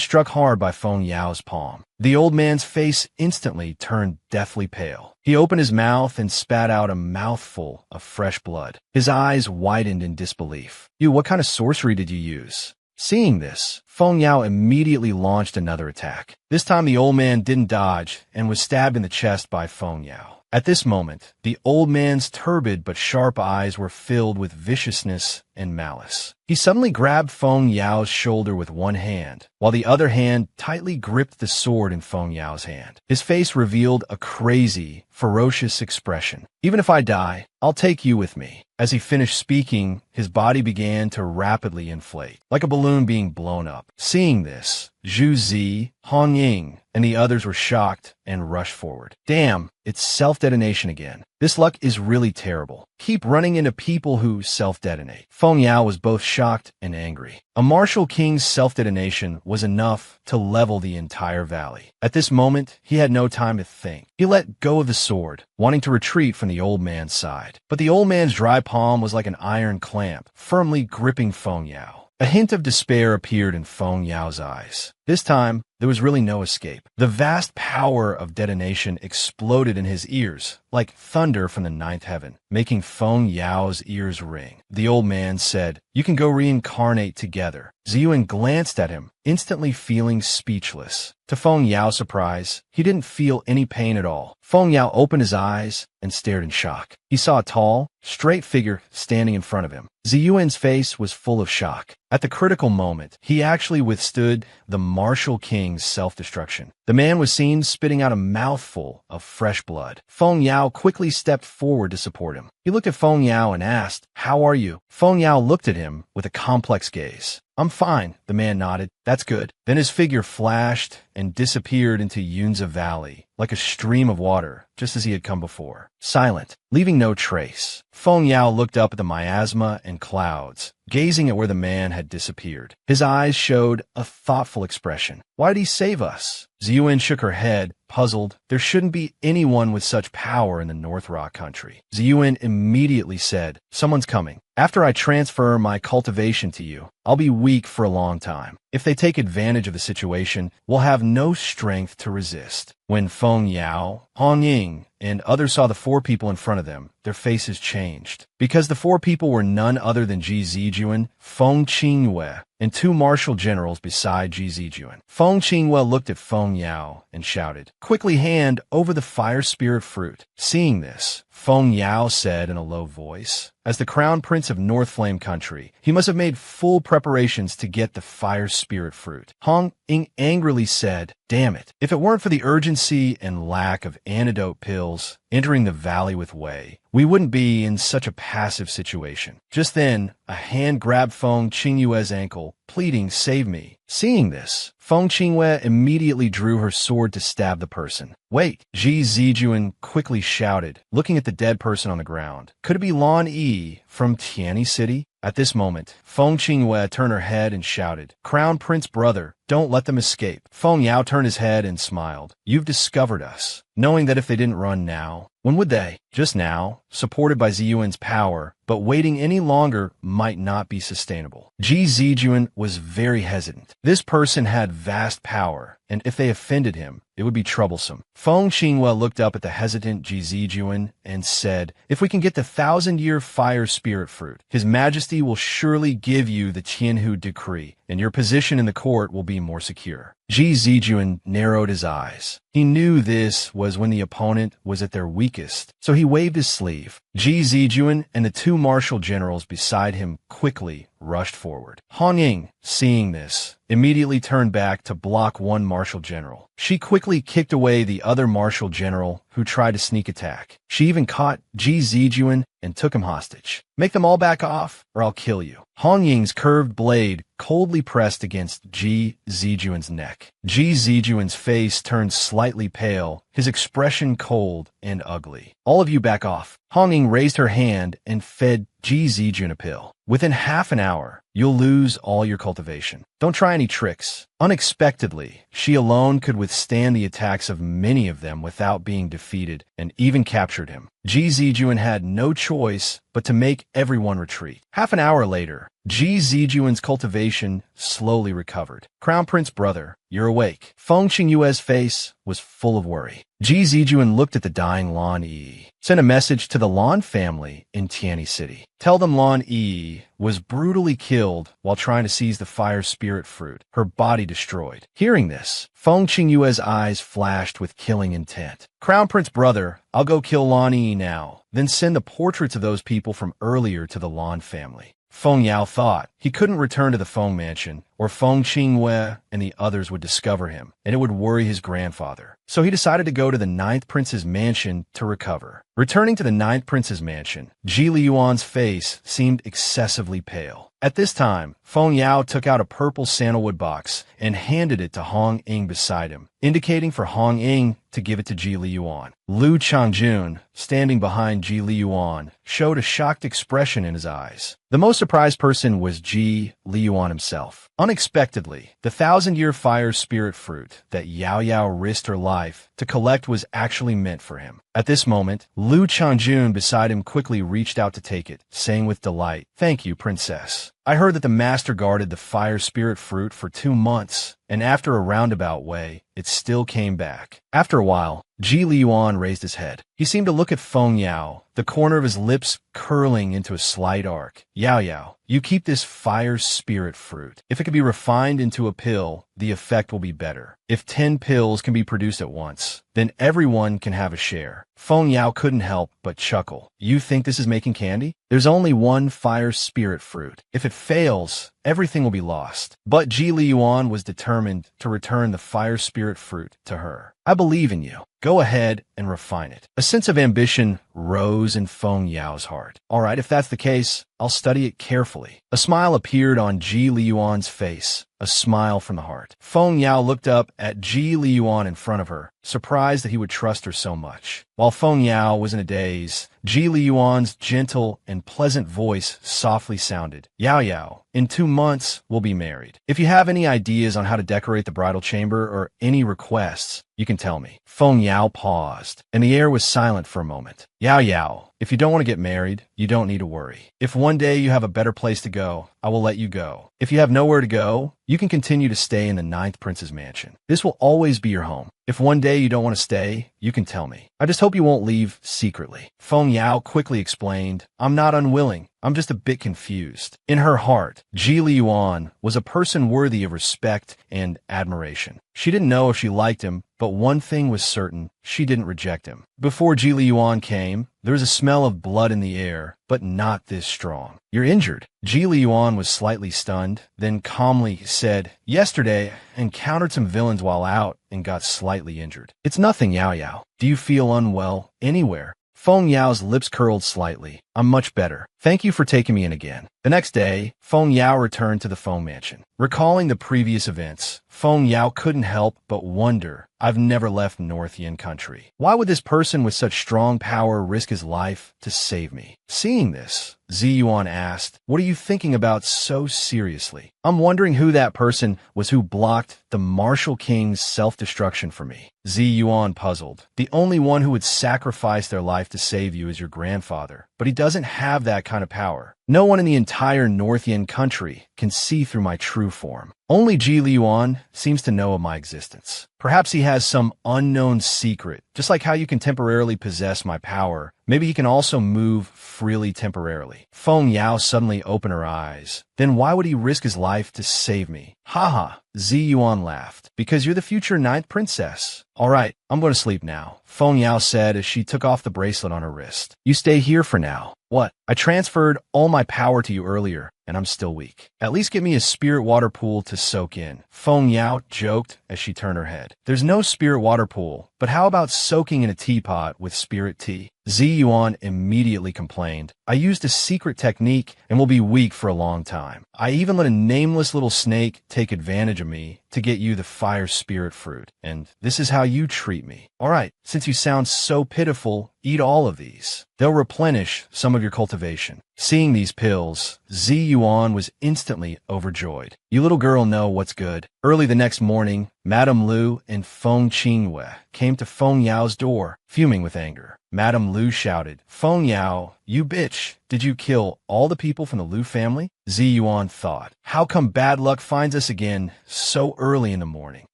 struck hard by Feng Yao's palm. The old man's face instantly turned deathly pale. He opened his mouth and spat out a mouthful of fresh blood. His eyes widened in disbelief. What kind of sorcery did you use?" Seeing this, Feng Yao immediately launched another attack. This time the old man didn't dodge and was stabbed in the chest by Feng Yao. At this moment, the old man's turbid but sharp eyes were filled with viciousness and malice. He suddenly grabbed Feng Yao's shoulder with one hand, while the other hand tightly gripped the sword in Feng Yao's hand. His face revealed a crazy, ferocious expression. "Even if I die, I'll take you with me." As he finished speaking, his body began to rapidly inflate, like a balloon being blown up. Seeing this, Zhu Zi, Hong Ying, and the others were shocked and rushed forward. "Damn, it's self-detonation again. This luck is really terrible. Keep running into people who self-detonate." Feng Yao was both shocked and angry. A martial king's self-detonation was enough to level the entire valley. At this moment, he had no time to think. He let go of the sword, wanting to retreat from the old man's side. But the old man's dry palm was like an iron clamp, firmly gripping Feng Yao. A hint of despair appeared in Feng Yao's eyes. This time, there was really no escape. The vast power of detonation exploded in his ears, like thunder from the ninth heaven, making Feng Yao's ears ring. The old man said, "You can go reincarnate together." Ziyuan glanced at him, instantly feeling speechless. To Feng Yao's surprise, he didn't feel any pain at all. Feng Yao opened his eyes and stared in shock. He saw a tall, straight figure standing in front of him. Ziyuan's face was full of shock. At the critical moment, he actually withstood the martial king's self-destruction. The man was seen spitting out a mouthful of fresh blood. Feng Yao quickly stepped forward to support him. He looked at Feng Yao and asked, "How are you?" Feng Yao looked at him him with a complex gaze. I'm fine, the man nodded. That's good. Then his figure flashed and disappeared into Yunza Valley, like a stream of water, just as he had come before. Silent, leaving no trace. Feng Yao looked up at the miasma and clouds, gazing at where the man had disappeared. His eyes showed a thoughtful expression. Why did he save us? Ziyuan shook her head, puzzled. There shouldn't be anyone with such power in the North Rock country. Ziyuan immediately said, someone's coming. After I transfer my cultivation to you, I'll be weak for a long time. If they take advantage of the situation, we'll have no strength to resist. When Feng Yao, Hong Ying, and others saw the four people in front of them, their faces changed. Because the four people were none other than Ji Zijuan, Feng Qingyue, and two martial generals beside Ji Zijuan. Feng Qingyue looked at Feng Yao and shouted, quickly hand over the fire spirit fruit. Seeing this, Feng Yao said in a low voice, as the crown prince of North Flame Country, he must have made full preparations to get the fire spirit fruit. Hong Ying angrily said, damn it, if it weren't for the urgency and lack of antidote pills entering the valley with Wei, we wouldn't be in such a passive situation. Just then, a hand grabbed Feng Qingyue's ankle, pleading, save me. Seeing this, Feng Qingyue immediately drew her sword to stab the person. Wait, Ji Zijuan quickly shouted, looking at the dead person on the ground. Could it be Lan Yi from Tianyi City? At this moment, Feng Qingyue turned her head and shouted, Crown Prince brother, don't let them escape. Feng Yao turned his head and smiled. You've discovered us. Knowing that if they didn't run now, when would they? Just now, supported by Ziyuan's power, but waiting any longer might not be sustainable. Ji Zijuan was very hesitant. This person had vast power, and if they offended him, it would be troublesome. Feng Qingyue looked up at the hesitant Ji Zijuan and said, if we can get the 1,000-year fire spirit fruit, His Majesty will surely give you the Tianhu decree, and your position in the court will be more secure. Ji Zijuan narrowed his eyes. He knew this was when the opponent was at their weakest, so he waved his sleeve. Ji Zijuan and the two martial generals beside him quickly rushed forward. Hong Ying, seeing this, immediately turned back to block one martial general. She quickly kicked away the other martial general who tried to sneak attack. She even caught Ji Zijuan and took him hostage. Make them all back off, or I'll kill you. Hong Ying's curved blade coldly pressed against Ji Zijuan's neck. Ji Zijuan's face turned slightly pale, his expression cold and ugly. All of you back off. Hong Ying raised her hand and fed Ji Zijuan a pill. Within half an hour, you'll lose all your cultivation. Don't try any tricks. Unexpectedly, she alone could withstand the attacks of many of them without being defeated, and even captured him. Ji Zijuan had no choice but to make everyone retreat. Half an hour later, Ji Zijuan's cultivation slowly recovered. Crown Prince brother, you're awake. Feng Qingyue's face was full of worry. Ji Zijuan looked at the dying Lan Yi. Sent a message to the Lan family in Tianyi City. Tell them Lan Yi was brutally killed while trying to seize the fire spirit fruit, her body destroyed. Hearing this, Feng Qingyue's eyes flashed with killing intent. Crown Prince brother, I'll go kill Lan Yi now, then send the portraits of those people from earlier to the Lan family. Feng Yao thought he couldn't return to the Feng mansion, or Feng Qingyue and the others would discover him, and it would worry his grandfather. So he decided to go to the Ninth Prince's mansion to recover. Returning to the Ninth Prince's mansion, Ji Liyuan's face seemed excessively pale. At this time, Feng Yao took out a purple sandalwood box and handed it to Hong Ying beside him, indicating for Hong Ying to give it to Ji Liyuan. Lu Changjun, standing behind Ji Liyuan, showed a shocked expression in his eyes. The most surprised person was Ji Liyuan himself. Unexpectedly, the 1,000-year fire spirit fruit that Yao Yao risked her life to collect was actually meant for him. At this moment, Lu Changjun beside him quickly reached out to take it, saying with delight, "Thank you, princess. I heard that the master guarded the fire spirit fruit for 2 months, and after a roundabout way, it still came back." After a while, Ji Liyuan raised his head. He seemed to look at Feng Yao, the corner of his lips curling into a slight arc. "Yao Yao, you keep this fire spirit fruit. If it can be refined into a pill, the effect will be better. If 10 pills can be produced at once, then everyone can have a share." Feng Yao couldn't help but chuckle. "You think this is making candy? There's only one fire spirit fruit. If it fails, everything will be lost. But Ji Liyuan was determined to return the fire spirit fruit to her. I believe in you. Go ahead and refine it. A sense of ambition rose in Feng Yao's heart. All right, if that's the case, I'll study it carefully. A smile appeared on Ji Liyuan's face, a smile from the heart. Feng Yao looked up at Ji Liyuan in front of her, surprised that he would trust her so much. While Feng Yao was in a daze, Ji Liyuan's gentle and pleasant voice softly sounded. Yao Yao, in 2 months, we'll be married. If you have any ideas on how to decorate the bridal chamber or any requests, you can tell me. Feng Yao paused, and the air was silent for a moment. Yao Yao, if you don't want to get married, you don't need to worry. If one day you have a better place to go, I will let you go. If you have nowhere to go, you can continue to stay in the 9th Prince's mansion. This will always be your home. If one day you don't want to stay, you can tell me. I just hope you won't leave secretly. Feng Yao quickly explained, I'm not unwilling. I'm just a bit confused. In her heart, Ji Liyuan was a person worthy of respect and admiration. She didn't know if she liked him, but one thing was certain, she didn't reject him. Before Ji Liyuan came, there was a smell of blood in the air, but not this strong. You're injured. Ji Liyuan was slightly stunned, then calmly said, Yesterday, I encountered some villains while out and got slightly injured. It's nothing, Yao Yao. Do you feel unwell anywhere? Feng Yao's lips curled slightly. I'm much better. Thank you for taking me in again. The next day, Feng Yao returned to the Feng mansion. Recalling the previous events, Feng Yao couldn't help but wonder, I've never left North Yin country. Why would this person with such strong power risk his life to save me? Seeing this, Zi Yuan asked, what are you thinking about so seriously? I'm wondering who that person was who blocked the Martial King's self-destruction for me. Zi Yuan puzzled. The only one who would sacrifice their life to save you is your grandfather, but he doesn't have that kind of power. No one in the entire North Yin country can see through my true form. Only Ji Liyuan seems to know of my existence. Perhaps he has some unknown secret. Just like how you can temporarily possess my power, maybe he can also move freely temporarily. Feng Yao suddenly opened her eyes. Then why would he risk his life to save me? Haha, Zi Yuan laughed. Because you're the future 9th princess. All right, I'm going to sleep now, Feng Yao said as she took off the bracelet on her wrist. You stay here for now. What? I transferred all my power to you earlier, and I'm still weak. At least get me a spirit water pool to soak in. Feng Yao joked as she turned her head. There's no spirit water pool, but how about soaking in a teapot with spirit tea? Zi Yuan immediately complained. I used a secret technique and will be weak for a long time. I even let a nameless little snake take advantage of me to get you the fire spirit fruit. And this is how you treat me. All right, since you sound so pitiful, eat all of these. They'll replenish some of your cultivation. Seeing these pills, Zi Yuan was instantly overjoyed. You little girl know what's good. Early the next morning, Madame Lu and Feng Qingyue came to Feng Yao's door, fuming with anger. Madame Lu shouted, Feng Yao, you bitch, did you kill all the people from the Lu family? Zi Yuan thought, how come bad luck finds us again so early in the morning?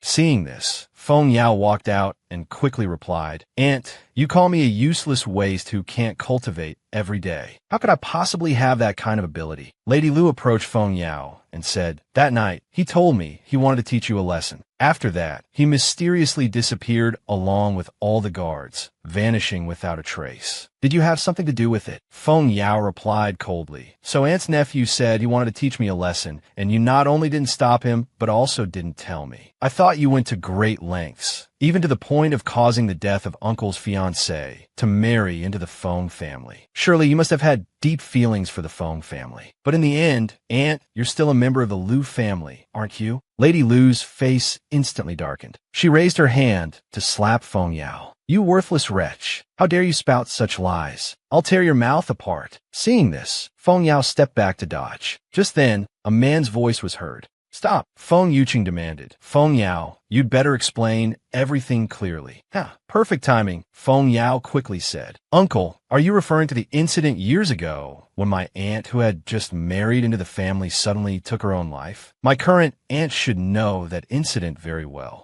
Seeing this, Feng Yao walked out and quickly replied, Aunt, you call me a useless waste who can't cultivate every day. How could I possibly have that kind of ability? Lady Lu approached Feng Yao and said, that night, he told me he wanted to teach you a lesson. After that, he mysteriously disappeared along with all the guards, vanishing without a trace. Did you have something to do with it? Feng Yao replied coldly. So Aunt's nephew said he wanted to teach me a lesson, and you not only didn't stop him, but also didn't tell me. I thought you went to great lengths, even to the point of causing the death of Uncle's fiancée, to marry into the Feng family. Surely you must have had deep feelings for the Feng family. But in the end, Aunt, you're still a member of the Lu family, aren't you? Lady Lu's face instantly darkened. She raised her hand to slap Feng Yao. You worthless wretch. How dare you spout such lies? I'll tear your mouth apart. Seeing this, Feng Yao stepped back to dodge. Just then, a man's voice was heard. Stop, Feng Yuqing demanded. Feng Yao, you'd better explain everything clearly. Perfect timing, Feng Yao quickly said. Uncle, are you referring to the incident years ago when my aunt who had just married into the family suddenly took her own life? My current aunt should know that incident very well.